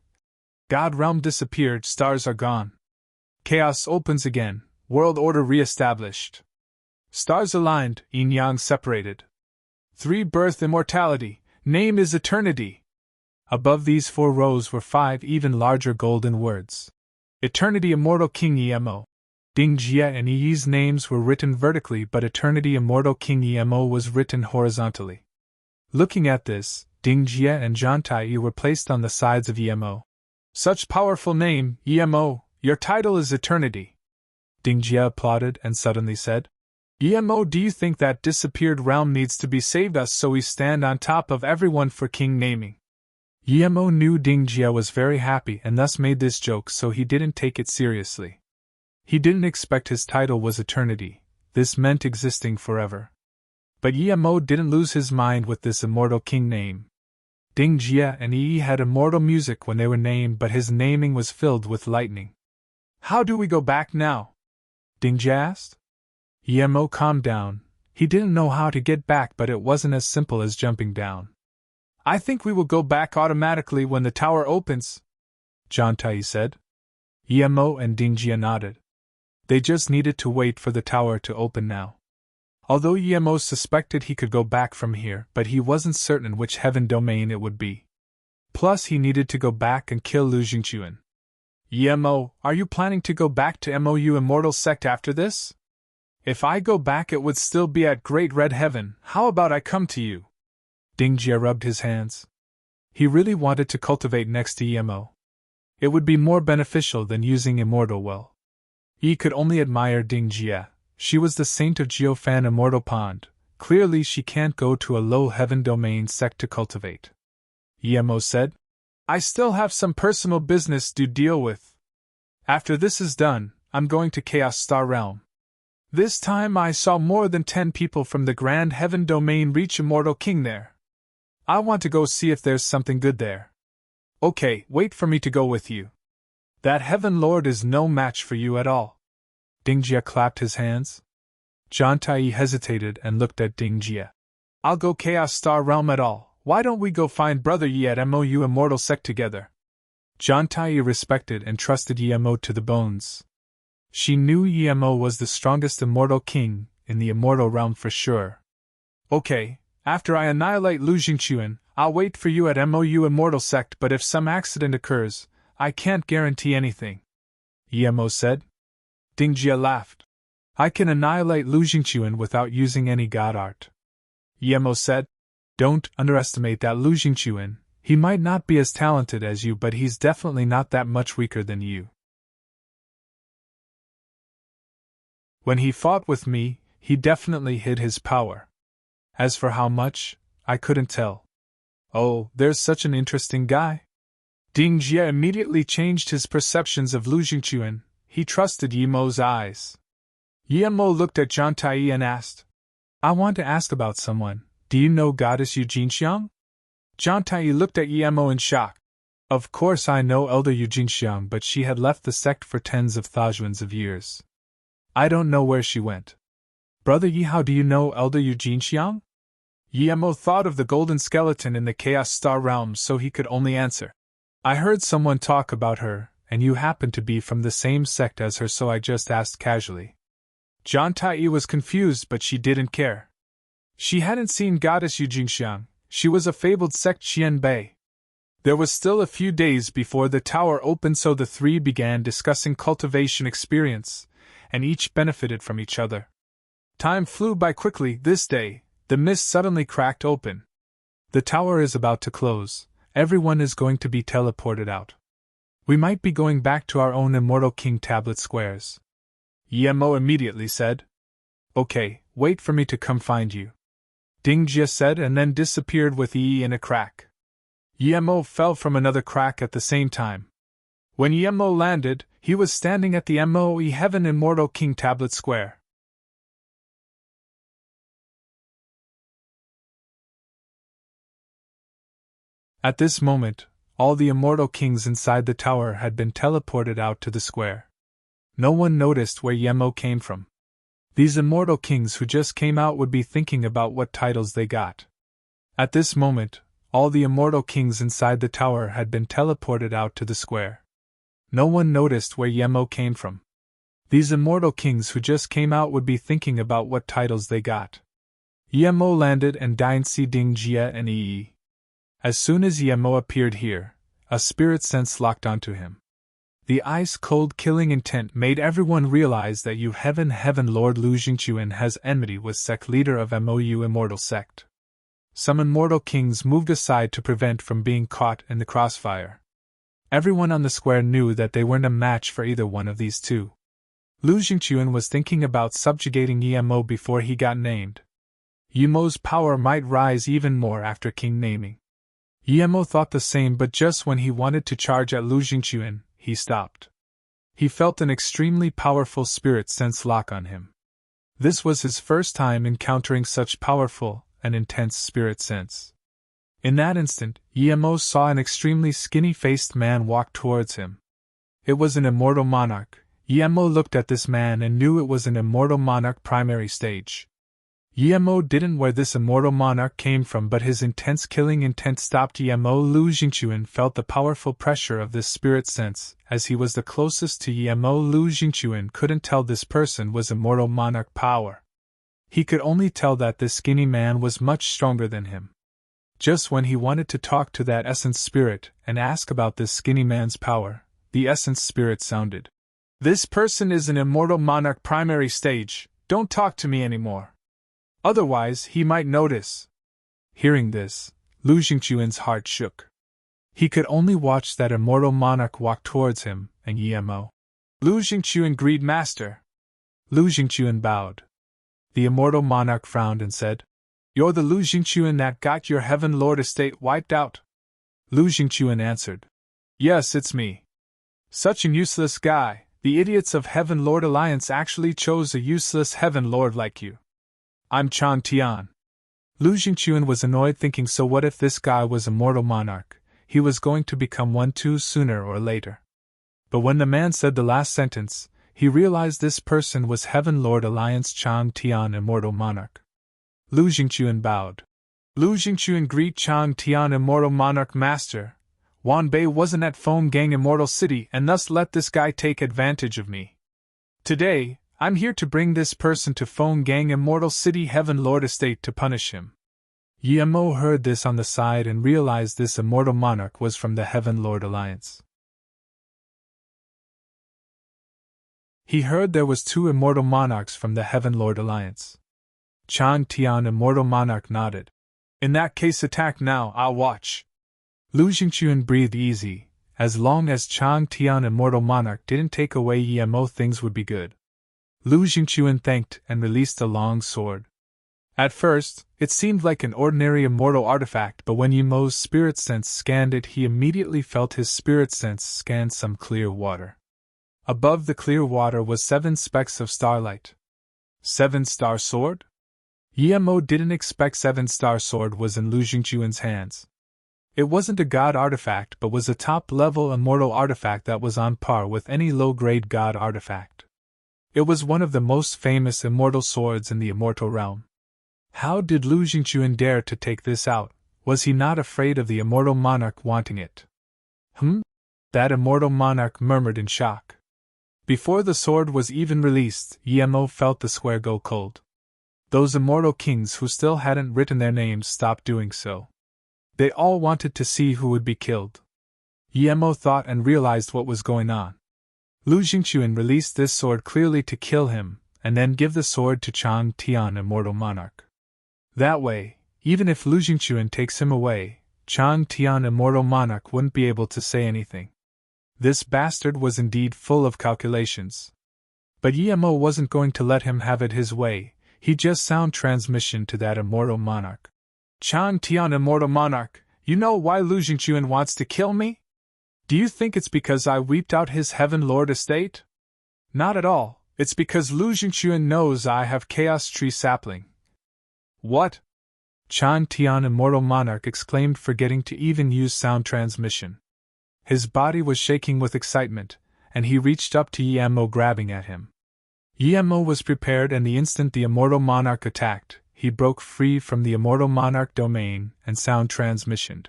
God realm disappeared, stars are gone. Chaos opens again, world order re-established. Stars aligned, yin-yang separated. 3 birth immortality, name is eternity. Above these 4 rows were 5 even larger golden words. Eternity Immortal King Yemo. Dingjia and Yi's names were written vertically, but Eternity Immortal King Yemo was written horizontally. Looking at this, Dingjia and Jantai were placed on the sides of Yemo. Such powerful name, Yemo, your title is Eternity. Dingjia applauded and suddenly said, Yemo, do you think that disappeared realm needs to be saved us so we stand on top of everyone for king naming? Yemo knew Dingjia was very happy and thus made this joke, so he didn't take it seriously. He didn't expect his title was Eternity. This meant existing forever. But Yemo didn't lose his mind with this immortal king name. Dingjia and Yi had immortal music when they were named, but his naming was filled with lightning. How do we go back now? Dingjia asked. Yemo calmed down. He didn't know how to get back, but it wasn't as simple as jumping down. I think we will go back automatically when the tower opens, Jantai said. Yemo and Dingjia nodded. They just needed to wait for the tower to open now. Although Yemo suspected he could go back from here, but he wasn't certain which heaven domain it would be. Plus he needed to go back and kill Lu Jingchuan. Yemo, are you planning to go back to MOU Immortal Sect after this? If I go back it would still be at Great Red Heaven. How about I come to you? Dingjia rubbed his hands. He really wanted to cultivate next to Yemo. It would be more beneficial than using Immortal Well. Yi could only admire Dingjia. She was the saint of Jiufan Immortal Pond. Clearly she can't go to a low heaven domain sect to cultivate. Yemo said, I still have some personal business to deal with. After this is done, I'm going to Chaos Star Realm. This time I saw more than 10 people from the Grand Heaven domain reach Immortal King there. I want to go see if there's something good there. Okay, wait for me to go with you. That Heaven Lord is no match for you at all. Dingjia clapped his hands. Jantai hesitated and looked at Dingjia. I'll go Chaos Star Realm at all. Why don't we go find Brother Yi at MOU Immortal Sect together? Jantai respected and trusted Yemo to the bones. She knew Yemo was the strongest immortal king in the immortal realm for sure. Okay, after I annihilate Lu Jingchuan, I'll wait for you at MOU Immortal Sect, but if some accident occurs, I can't guarantee anything, Yemo said. Dingjia laughed. I can annihilate Lu Jingchuan without using any god art. Yemo said. Don't underestimate that Lu Jingchuan. He might not be as talented as you, but he's definitely not that much weaker than you. When he fought with me, he definitely hid his power. As for how much, I couldn't tell. Oh, there's such an interesting guy. Dingjia immediately changed his perceptions of Lu Jingchuan. He trusted Yemo's eyes. Yemo looked at Jantai and asked, I want to ask about someone. Do you know Goddess Eugene Xiang? Jantai looked at Yemo in shock. Of course I know Elder Eugene Xiang, but she had left the sect for tens of thousands of years. I don't know where she went. Brother Yi, how do you know Elder Eugene Xiang? Yemo thought of the golden skeleton in the Chaos Star Realm, so he could only answer. I heard someone talk about her, and you happen to be from the same sect as her, so I just asked casually. Jantai was confused, but she didn't care. She hadn't seen Goddess Eugene Xiang. She was a fabled sect Xian Bei. There was still a few days before the tower opened, so the three began discussing cultivation experience, and each benefited from each other. Time flew by quickly. This day, the mist suddenly cracked open. The tower is about to close. Everyone is going to be teleported out. We might be going back to our own Immortal King tablet squares. Yemo immediately said. Okay, wait for me to come find you. Dingjia said and then disappeared with Yi in a crack. Yemo fell from another crack at the same time. When Yemo landed, he was standing at the Moe Heaven Immortal King tablet square. At this moment, all the immortal kings inside the tower had been teleported out to the square. No one noticed where Yemo came from. These immortal kings who just came out would be thinking about what titles they got. At this moment, all the immortal kings inside the tower had been teleported out to the square. No one noticed where Yemo came from. These immortal kings who just came out would be thinking about what titles they got. Yemo landed and dined see Dingjia and Yi. As soon as Yemo appeared here, a spirit sense locked onto him. The ice-cold killing intent made everyone realize that Heaven Lord Lu Jingquan has enmity with sect leader of MOU Immortal Sect. Some immortal kings moved aside to prevent from being caught in the crossfire. Everyone on the square knew that they weren't a match for either one of these two. Lu Jingquan was thinking about subjugating Yemo before he got named. Yemo's power might rise even more after king naming. Yemo thought the same, but just when he wanted to charge at Lu Jingquan, he stopped. He felt an extremely powerful spirit sense lock on him. This was his first time encountering such powerful and intense spirit sense. In that instant, Yemo saw an extremely skinny-faced man walk towards him. It was an immortal monarch. Yemo looked at this man and knew it was an immortal monarch primary stage. Yemo didn't know where this immortal monarch came from, but his intense killing intent stopped Yemo. Lu Jingquan felt the powerful pressure of this spirit sense. As he was the closest to Yemo, Lu Jingquan couldn't tell this person was immortal monarch power. He could only tell that this skinny man was much stronger than him. Just when he wanted to talk to that essence spirit and ask about this skinny man's power, the essence spirit sounded. This person is an immortal monarch primary stage, don't talk to me anymore. Otherwise, he might notice. Hearing this, Lu Jingquan's heart shook. He could only watch that immortal monarch walk towards him, and Yemo. Lu Jingquan greed master. Lu Jingquan bowed. The immortal monarch frowned and said, You're the Lu Jingquan that got your Heaven Lord estate wiped out? Lu Jingquan answered, Yes, it's me. Such an useless guy, the idiots of Heaven Lord Alliance actually chose a useless Heaven Lord like you. I'm Chan Tian. Lu Jingquan was annoyed, thinking, so what if this guy was a mortal monarch? He was going to become one too sooner or later. But when the man said the last sentence, he realized this person was Heaven Lord Alliance Chan Tian Immortal Monarch. Lu Jingquan bowed. Lu Jingquan greet Chan Tian Immortal Monarch Master. Wan Bei wasn't at Foam Gang Immortal City and thus let this guy take advantage of me. Today, I'm here to bring this person to Foam Gang Immortal City Heaven Lord Estate to punish him. Yemo heard this on the side and realized this immortal monarch was from the Heaven Lord Alliance. He heard there was 2 immortal monarchs from the Heaven Lord Alliance. Chan Tian Immortal Monarch nodded. In that case, attack now, I'll watch. Lu Jingquan breathed easy. As long as Chan Tian Immortal Monarch didn't take away Yemo, things would be good. Lu Jingquan thanked and released a long sword. At first, it seemed like an ordinary immortal artifact, but when Yemo's spirit sense scanned it, he immediately felt his spirit sense scan some clear water. Above the clear water was 7 specks of starlight. 7-star sword? Yemo didn't expect 7-star sword was in Lu Jingquan's hands. It wasn't a god artifact, but was a top-level immortal artifact that was on par with any low-grade god artifact. It was one of the most famous immortal swords in the immortal realm. How did Lu Jingquan dare to take this out? Was he not afraid of the immortal monarch wanting it? That immortal monarch murmured in shock. Before the sword was even released, Yemo felt the square go cold. Those immortal kings who still hadn't written their names stopped doing so. They all wanted to see who would be killed. Yemo thought and realized what was going on. Lu Jingquan released this sword clearly to kill him, and then give the sword to Chang Tian, Immortal Monarch. That way, even if Lu Jingquan takes him away, Chang Tian, Immortal Monarch, wouldn't be able to say anything. This bastard was indeed full of calculations. But Yemo wasn't going to let him have it his way. He just sound transmission to that Immortal Monarch. Chang Tian, Immortal Monarch, you know why Lu Jingquan wants to kill me? Do you think it's because I wiped out his Heaven Lord estate? Not at all, it's because Lu Jingquan knows I have Chaos Tree Sapling. What? Chang Tian, Immortal Monarch, exclaimed, forgetting to even use sound transmission. His body was shaking with excitement, and he reached up to Yemo, grabbing at him. Yemo was prepared, and the instant the Immortal Monarch attacked, he broke free from the Immortal Monarch domain and sound transmissioned.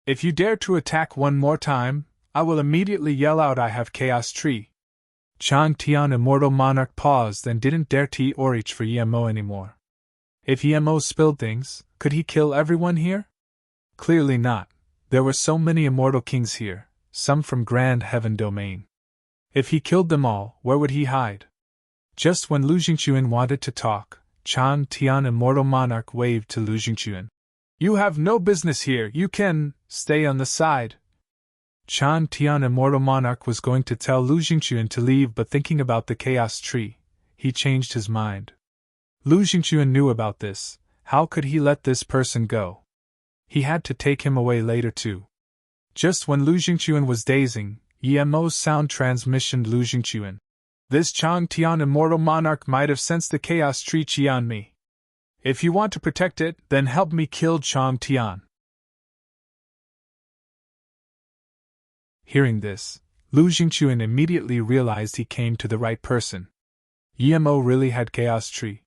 If you dare to attack one more time, I will immediately yell out I have Chaos Tree. Chang Tian, Immortal Monarch, paused and didn't dare to or reach for Yemo anymore. If Yemo spilled things, could he kill everyone here? Clearly not. There were so many immortal kings here, some from Grand Heaven Domain. If he killed them all, where would he hide? Just when Lu Jingquan wanted to talk, Chang Tian, Immortal Monarch, waved to Lu Jingquan. You have no business here, you can stay on the side. Chang Tian, Immortal Monarch, was going to tell Lu Jingquan to leave, but thinking about the Chaos Tree, he changed his mind. Lu Jingquan knew about this. How could he let this person go? He had to take him away later too. Just when Lu Jingquan was dazing, Yemo's sound transmissioned Lu Jingquan. This Chang Tian, Immortal Monarch, might have sensed the Chaos Tree Chi on me. If you want to protect it, then help me kill Chang Tian. Hearing this, Lu Jingquan immediately realized he came to the right person. Yemo really had Chaos Tree.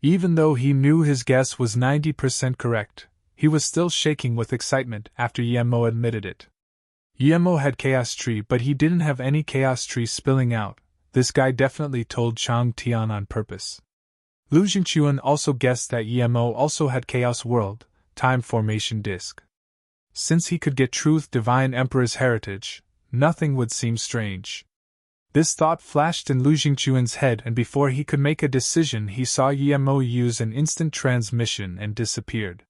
Even though he knew his guess was 90% correct, he was still shaking with excitement after Yemo admitted it. Yemo had Chaos Tree, but he didn't have any Chaos Tree spilling out. This guy definitely told Chang Tian on purpose. Lu Jingquan also guessed that Yemo also had Chaos World, Time Formation Disc. Since he could get Truth Divine Emperor's heritage, nothing would seem strange. This thought flashed in Lu Jingquan's head, and before he could make a decision, he saw Yemo use an instant transmission and disappeared.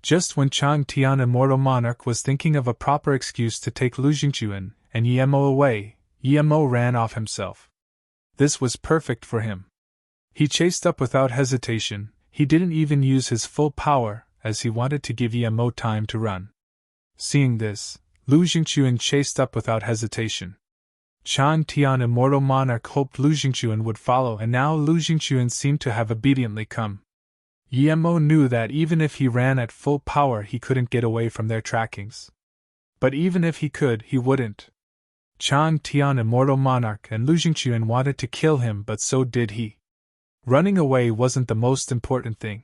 Just when Chang Tian, Immortal Monarch, was thinking of a proper excuse to take Lu Jingquan and Yemo away, Yemo ran off himself. This was perfect for him. He chased up without hesitation. He didn't even use his full power, as he wanted to give Yemo time to run. Seeing this, Lu Jingquan chased up without hesitation. Chang Tian, Immortal Monarch, hoped Lu Jingquan would follow, and now Lu Jingquan seemed to have obediently come. Yemo knew that even if he ran at full power, he couldn't get away from their trackings. But even if he could, he wouldn't. Chang Tian, Immortal Monarch, and Lu Jingquan wanted to kill him, but so did he. Running away wasn't the most important thing.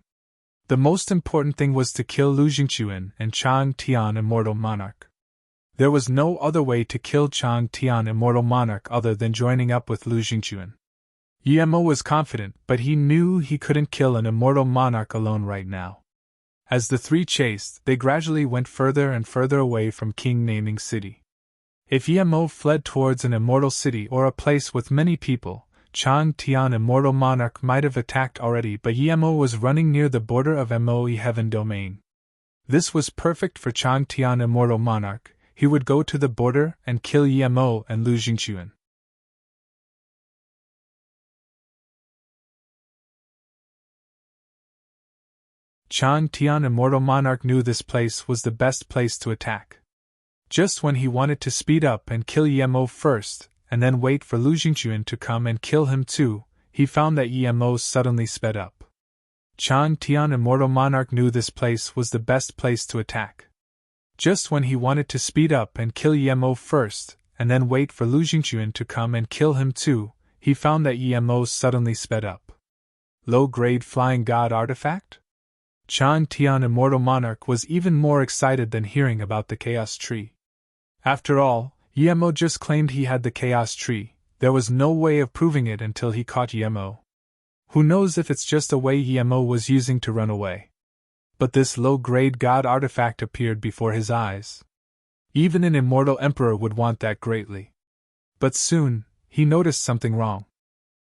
The most important thing was to kill Lu Jingquan and Chang Tian, Immortal Monarch. There was no other way to kill Chang Tian, Immortal Monarch, other than joining up with Lu Jingquan. Yemo was confident, but he knew he couldn't kill an Immortal Monarch alone right now. As the three chased, they gradually went further and further away from King Naming City. If Yemo fled towards an immortal city or a place with many people, Chang Tian, Immortal Monarch, might have attacked already, but Yemo was running near the border of Moe Heaven Domain. This was perfect for Chang Tian, Immortal Monarch. He would go to the border and kill Yemo and Lu Jingquan. Chang Tian, Immortal Monarch, knew this place was the best place to attack. Just when he wanted to speed up and kill Yemo first, and then wait for Lu Jingquan to come and kill him too, he found that Yemo suddenly sped up. Chang Tian, Immortal Monarch, knew this place was the best place to attack. Just when he wanted to speed up and kill Yemo first, and then wait for Lu Jingquan to come and kill him too, he found that Yemo suddenly sped up. Low-grade Flying God Artifact? Chang Tian, Immortal Monarch, was even more excited than hearing about the Chaos Tree. After all, Yemo just claimed he had the Chaos Tree. There was no way of proving it until he caught Yemo. Who knows if it's just a way Yemo was using to run away. But this low-grade god artifact appeared before his eyes. Even an immortal emperor would want that greatly. But soon, he noticed something wrong.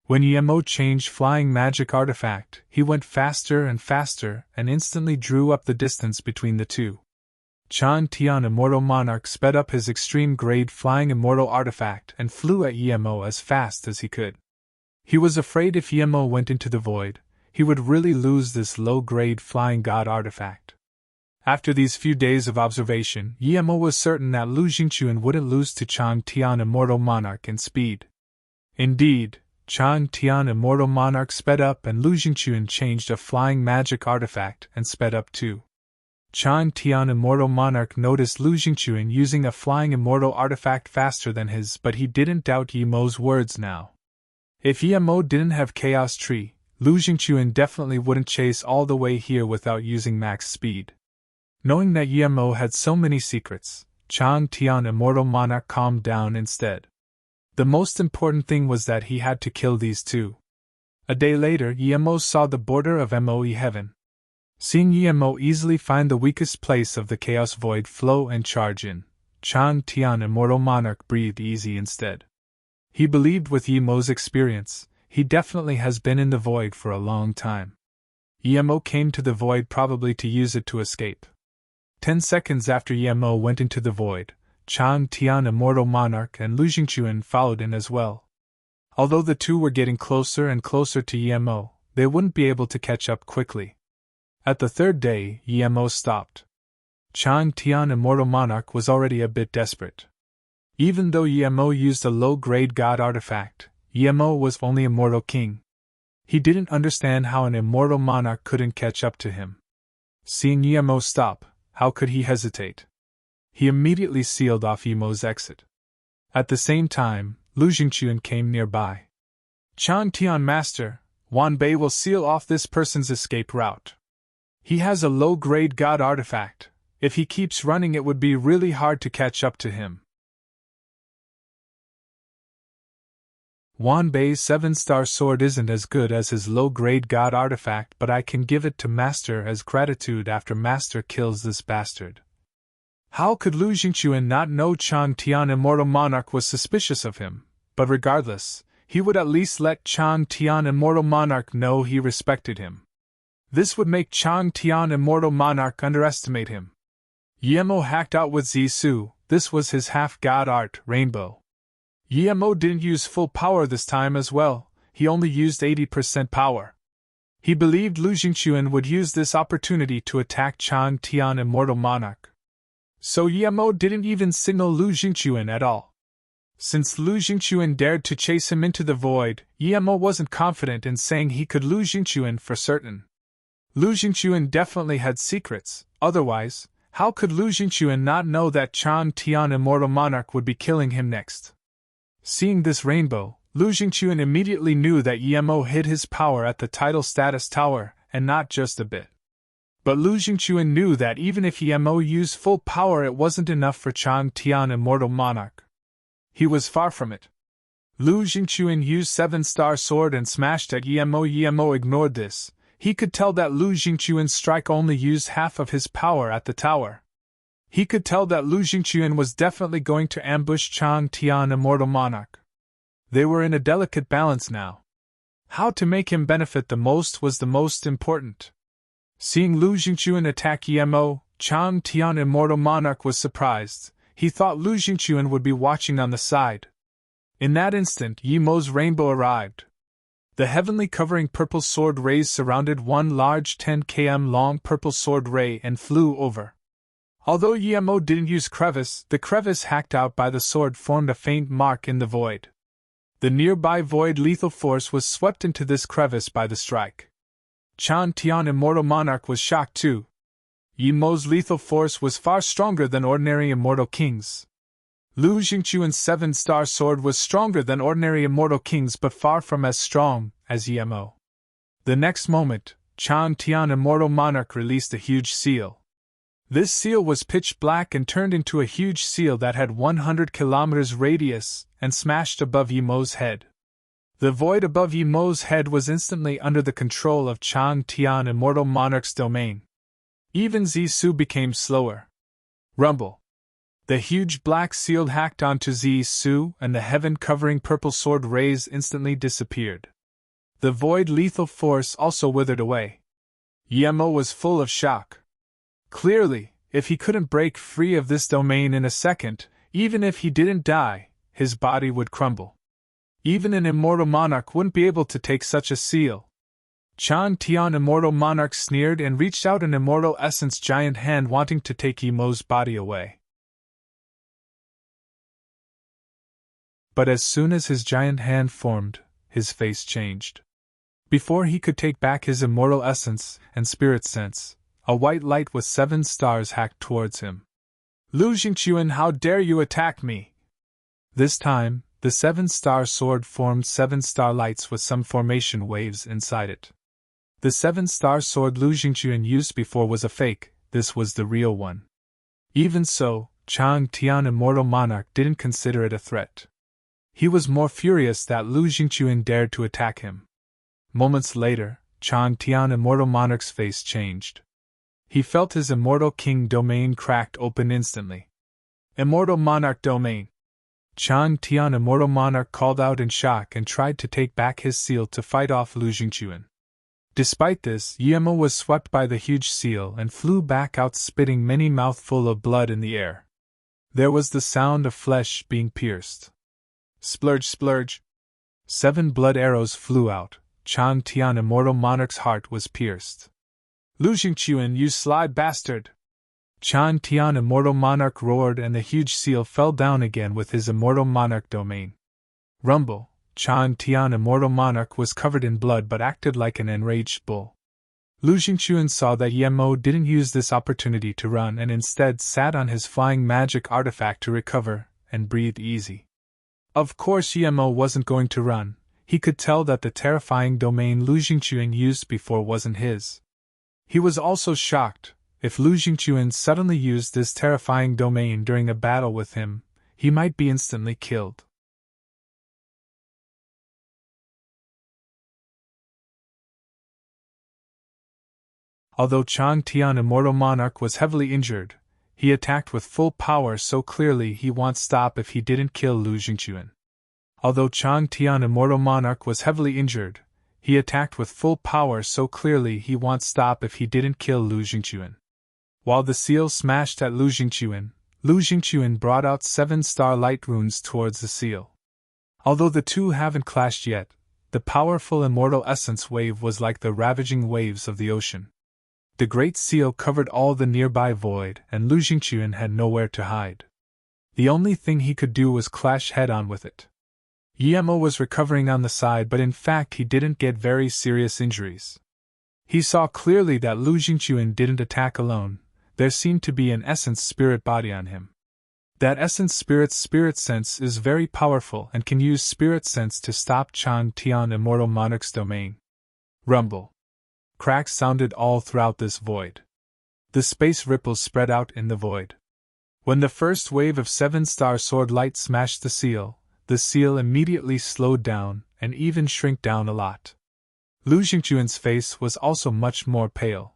When Yemo changed flying magic artifact, he went faster and faster and instantly drew up the distance between the two. Chan Tian Immortal Monarch sped up his extreme grade flying immortal artifact and flew at Yemo as fast as he could. He was afraid if Yemo went into the void, he would really lose this low-grade flying god artifact. After these few days of observation, Yemo was certain that Lu Jingquan wouldn't lose to Chan Tian Immortal Monarch in speed. Indeed, Chan Tian Immortal Monarch sped up and Lu Jingquan changed a flying magic artifact and sped up too. Chan Tian Immortal Monarch noticed Lu Jingquan using a flying immortal artifact faster than his, but he didn't doubt Yemo's words now. If Yemo didn't have Chaos Tree, Lu Jingquan definitely wouldn't chase all the way here without using max speed. Knowing that Yemo had so many secrets, Chan Tian Immortal Monarch calmed down instead. The most important thing was that he had to kill these two. A day later, Yemo saw the border of Moe Heaven. Seeing Yemo easily find the weakest place of the Chaos Void flow and charge in, Chan Tian Immortal Monarch breathed easy instead. He believed with Yemo's experience, he definitely has been in the void for a long time. Yemo came to the void probably to use it to escape. 10 seconds after Yemo went into the void, Chan Tian Immortal Monarch and Lu Jingquan followed in as well. Although the two were getting closer and closer to Yemo, they wouldn't be able to catch up quickly. At the third day, Yemo stopped. Chan Tian Immortal Monarch was already a bit desperate. Even though Yemo used a low-grade god artifact, Yemo was only Immortal King. He didn't understand how an Immortal Monarch couldn't catch up to him. Seeing Yemo stop, how could he hesitate? He immediately sealed off Yemo's exit. At the same time, Lu Jingquan came nearby. Chan Tian Master, Wanbei will seal off this person's escape route. He has a low-grade god artifact. If he keeps running, it would be really hard to catch up to him. Wanbei's 7-star sword isn't as good as his low-grade god artifact, but I can give it to Master as gratitude after Master kills this bastard. How could Lu Jingquan not know Chan Tian Immortal Monarch was suspicious of him? But regardless, he would at least let Chan Tian Immortal Monarch know he respected him. This would make Chan Tian Immortal Monarch underestimate him. Yemo hacked out with Zisu. This was his half-god art, Rainbow. Yemo didn't use full power this time as well, he only used 80% power. He believed Lu Jingquan would use this opportunity to attack Chan Tian Immortal Monarch. So Yemo didn't even signal Lu Jingquan at all. Since Lu Jingquan dared to chase him into the void, Yemo wasn't confident in saying he could Lu Jingquan for certain. Lu Jingquan definitely had secrets, otherwise, how could Lu Jingquan not know that Chan Tian Immortal Monarch would be killing him next? Seeing this rainbow, Lu Jingquan immediately knew that Yemo hid his power at the title status tower, and not just a bit. But Lu Jingquan knew that even if Yemo used full power, it wasn't enough for Chan Tian Immortal Monarch. He was far from it. Lu Jingquan used 7-star sword and smashed at Yemo. Yemo ignored this. He could tell that Lu Jingquan's strike only used half of his power at the tower. He could tell that Lu Jingquan was definitely going to ambush Chan Tian Immortal Monarch. They were in a delicate balance now. How to make him benefit the most was the most important. Seeing Lu Jingquan attack Yemo, Chan Tian Immortal Monarch was surprised. He thought Lu Jingquan would be watching on the side. In that instant, Yemo's rainbow arrived. The heavenly covering purple sword rays surrounded one large 10 km long purple sword ray and flew over. Although Yemo didn't use crevice, the crevice hacked out by the sword formed a faint mark in the void. The nearby void lethal force was swept into this crevice by the strike. Chan Tian Immortal Monarch was shocked too. Yemo's lethal force was far stronger than ordinary Immortal Kings. Lu Jingquan's 7-star sword was stronger than ordinary Immortal Kings, but far from as strong as Yemo. The next moment, Chan Tian Immortal Monarch released a huge seal. This seal was pitch black and turned into a huge seal that had 100 kilometers radius and smashed above Yemo's head. The void above Yemo's head was instantly under the control of Chan Tian Immortal Monarch's domain. Even Zisu became slower. Rumble. The huge black seal hacked onto Zisu, and the heaven-covering purple sword rays instantly disappeared. The void lethal force also withered away. Yemo was full of shock. Clearly, if he couldn't break free of this domain in a second, even if he didn't die, his body would crumble. Even an immortal monarch wouldn't be able to take such a seal. Chan Tian Immortal Monarch sneered and reached out an immortal essence giant hand wanting to take Yemo's body away. But as soon as his giant hand formed, his face changed. Before he could take back his immortal essence and spirit sense, a white light with 7 stars hacked towards him. Lu Jingquan, how dare you attack me? This time, the 7-star sword formed 7 starlights with some formation waves inside it. The 7-star sword Lu Jingquan used before was a fake, this was the real one. Even so, Chang Tian Immortal Monarch didn't consider it a threat. He was more furious that Lu Jingquan dared to attack him. Moments later, Chang Tian Immortal Monarch's face changed. He felt his Immortal King domain cracked open instantly. Immortal Monarch domain. Chang Tian Immortal Monarch called out in shock and tried to take back his seal to fight off Lu Jingquan. Despite this, Yemo was swept by the huge seal and flew back out spitting many mouthful of blood in the air. There was the sound of flesh being pierced. Splurge, splurge. 7 blood arrows flew out. Chang Tian Immortal Monarch's heart was pierced. Lu Jingquan, you sly bastard! Chang Tian Immortal Monarch roared and the huge seal fell down again with his Immortal Monarch domain. Rumble. Chang Tian Immortal Monarch was covered in blood but acted like an enraged bull. Lu Jingquan saw that Yemo didn't use this opportunity to run and instead sat on his flying magic artifact to recover, and breathed easy. Of course Yemo wasn't going to run. He could tell that the terrifying domain Lu Jingquan used before wasn't his. He was also shocked. If Lu Jingquan suddenly used this terrifying domain during a battle with him, he might be instantly killed. Although Chang Tian Immortal Monarch was heavily injured, he attacked with full power so clearly he won't stop if he didn't kill Lu Jingquan. Although Chang Tian Immortal Monarch was heavily injured, he attacked with full power so clearly he won't stop if he didn't kill Lu Jingquan. While the seal smashed at Lu Jingquan brought out 7 starlight runes towards the seal. Although the two haven't clashed yet, the powerful immortal essence wave was like the ravaging waves of the ocean. The great seal covered all the nearby void, and Lu Jingquan had nowhere to hide. The only thing he could do was clash head-on with it. Yemo was recovering on the side, but in fact he didn't get very serious injuries. He saw clearly that Lu Jingquan didn't attack alone. There seemed to be an essence spirit body on him. That essence spirit's spirit sense is very powerful and can use spirit sense to stop Chang Tian Immortal Monarch's domain. Rumble. Cracks sounded all throughout this void. The space ripples spread out in the void. When the first wave of 7-star sword light smashed the seal immediately slowed down and even shrank down a lot. Lu Jingquan's face was also much more pale.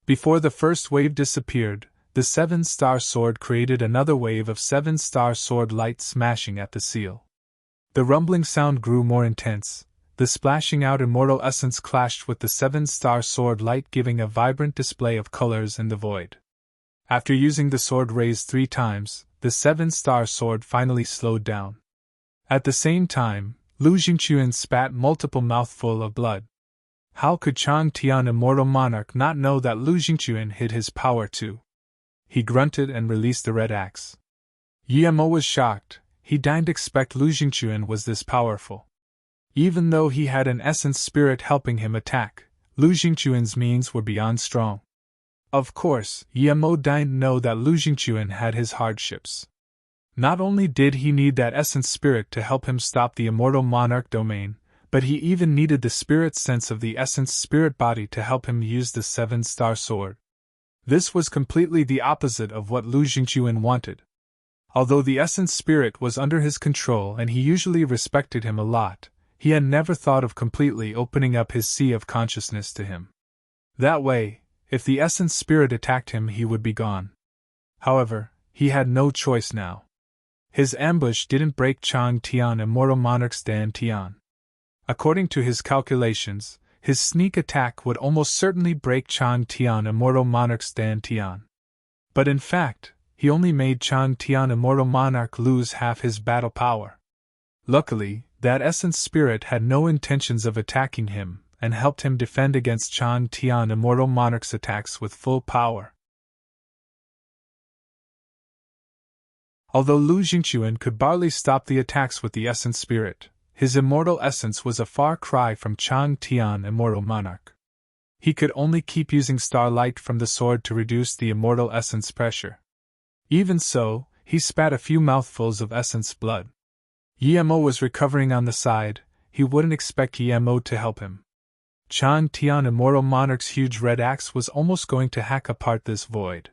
Before the first wave disappeared, the 7-star sword created another wave of 7-star sword light smashing at the seal. The rumbling sound grew more intense. The splashing out immortal essence clashed with the 7-star sword light, giving a vibrant display of colors in the void. After using the sword rays 3 times, the 7-star sword finally slowed down. At the same time, Lu Jingquan spat multiple mouthfuls of blood. How could Chang Tian Immortal Monarch not know that Lu Jingquan hid his power too? He grunted and released the red axe. Yemo was shocked. He didn't expect Lu Jingquan was this powerful. Even though he had an essence spirit helping him attack, Lu Jingquan's means were beyond strong. Of course, Yemo didn't know that Lu Jingquan had his hardships. Not only did he need that essence spirit to help him stop the Immortal Monarch domain, but he even needed the spirit sense of the essence spirit body to help him use the 7-star sword. This was completely the opposite of what Lu Jingquan wanted. Although the essence spirit was under his control and he usually respected him a lot, he had never thought of completely opening up his sea of consciousness to him. That way, If the essence spirit attacked him, he would be gone. However, he had no choice now. His ambush didn't break Chang Tian Immortal Monarch's Dan Tian. According to his calculations, his sneak attack would almost certainly break Chang Tian Immortal Monarch's Dan Tian. But in fact, he only made Chang Tian Immortal Monarch lose half his battle power. Luckily, that essence spirit had no intentions of attacking him, and helped him defend against Chang Tian Immortal Monarch's attacks with full power. Although Lu Jingquan could barely stop the attacks with the essence spirit, his immortal essence was a far cry from Chang Tian Immortal Monarch. He could only keep using starlight from the sword to reduce the immortal essence pressure. Even so, he spat a few mouthfuls of essence blood. Yemo was recovering on the side. He wouldn't expect Yemo to help him. Chang Tian Immortal Monarch's huge red axe was almost going to hack apart this void.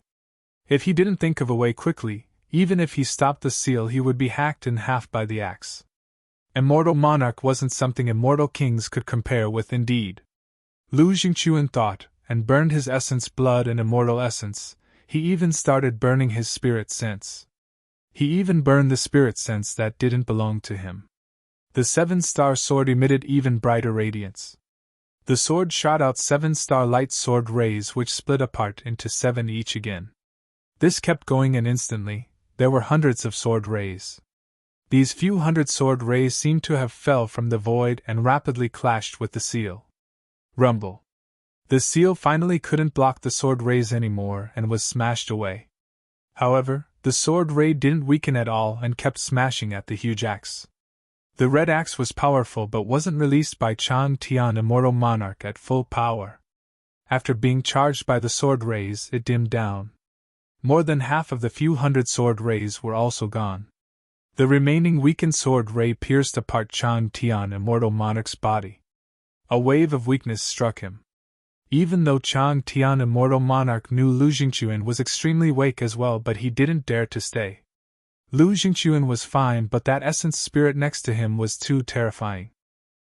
If he didn't think of a way quickly, even if he stopped the seal, he would be hacked in half by the axe. Immortal Monarch wasn't something immortal kings could compare with indeed. Lu Jingquan thought, and burned his essence blood and immortal essence. He even started burning his spirit sense. He even burned the spirit sense that didn't belong to him. The 7-star sword emitted even brighter radiance. The sword shot out 7-star light sword rays which split apart into 7 each again. This kept going, and instantly, there were hundreds of sword rays. These few hundred sword rays seemed to have fell from the void and rapidly clashed with the seal. Rumble. The seal finally couldn't block the sword rays anymore and was smashed away. However, the sword ray didn't weaken at all and kept smashing at the huge axe. The red axe was powerful but wasn't released by Chang Tian Immortal Monarch at full power. After being charged by the sword rays, it dimmed down. More than half of the few hundred sword rays were also gone. The remaining weakened sword ray pierced apart Chang Tian Immortal Monarch's body. A wave of weakness struck him. Even though Chang Tian Immortal Monarch knew Lu Jingquan was extremely weak as well, but he didn't dare to stay. Lu Jingquan was fine, but that essence spirit next to him was too terrifying.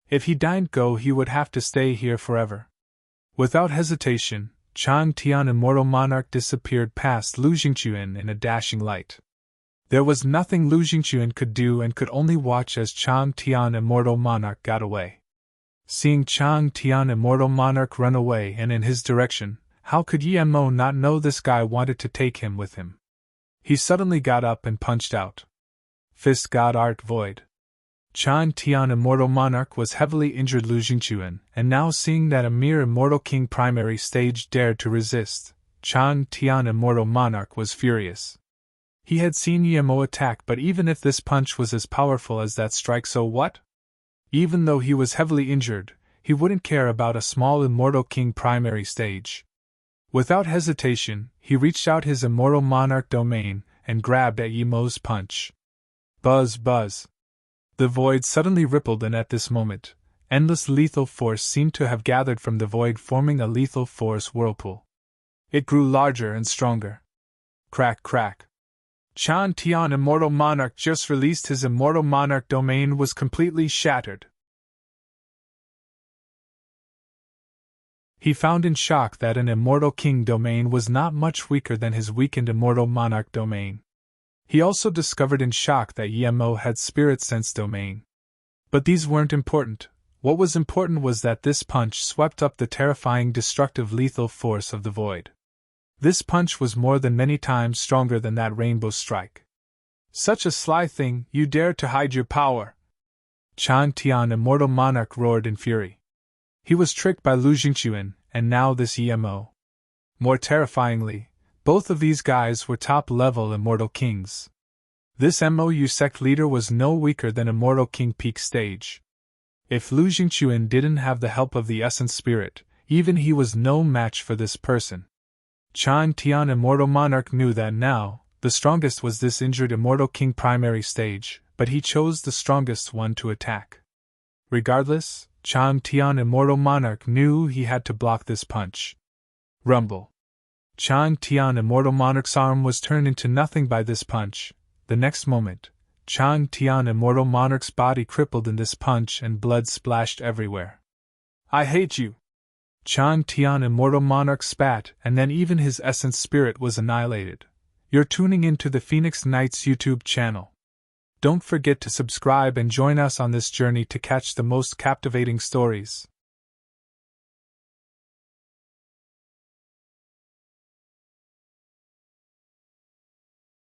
If he didn't go, he would have to stay here forever. Without hesitation, Chang Tian Immortal Monarch disappeared past Lu Jingquan in a dashing light. There was nothing Lu Jingquan could do and could only watch as Chang Tian Immortal Monarch got away. Seeing Chang Tian Immortal Monarch run away and in his direction, how could Yemo not know this guy wanted to take him with him? He suddenly got up and punched out. Fist God Art Void. Chang Tian Immortal Monarch was heavily injured Lu Jingquan, and now seeing that a mere Immortal King primary stage dared to resist, Chang Tian Immortal Monarch was furious. He had seen Yemo attack, but even if this punch was as powerful as that strike, so what? Even though he was heavily injured, he wouldn't care about a small Immortal King primary stage. Without hesitation, he reached out his Immortal Monarch domain and grabbed at Yemo's punch. Buzz, buzz. The void suddenly rippled, and at this moment, endless lethal force seemed to have gathered from the void, forming a lethal force whirlpool. It grew larger and stronger. Crack, crack. Chang Tian Immortal Monarch just released his Immortal Monarch domain was completely shattered. He found in shock that an Immortal King domain was not much weaker than his weakened Immortal Monarch domain. He also discovered in shock that Yemo had Spirit Sense domain. But these weren't important. What was important was that this punch swept up the terrifying destructive lethal force of the void. This punch was more than many times stronger than that rainbow strike. Such a sly thing, you dare to hide your power! Chang Tian Immortal Monarch roared in fury. He was tricked by Lu Jingquan, and now this Yemo. More terrifyingly, both of these guys were top-level Immortal Kings. This MOU sect leader was no weaker than Immortal King peak stage. If Lu Jingquan didn't have the help of the Essence Spirit, even he was no match for this person. Chang Tian Immortal Monarch knew that now, the strongest was this injured Immortal King primary stage, but he chose the strongest one to attack. Regardless, Chang Tian Immortal Monarch knew he had to block this punch. Rumble. Chang Tian Immortal Monarch's arm was turned into nothing by this punch. The next moment, Chang Tian Immortal Monarch's body crippled in this punch and blood splashed everywhere. I hate you! Chan Tian immortal monarch spat, and then even his essence spirit was annihilated. You're tuning into the Phoenix Knights YouTube channel. Don't forget to subscribe and join us on this journey to catch the most captivating stories.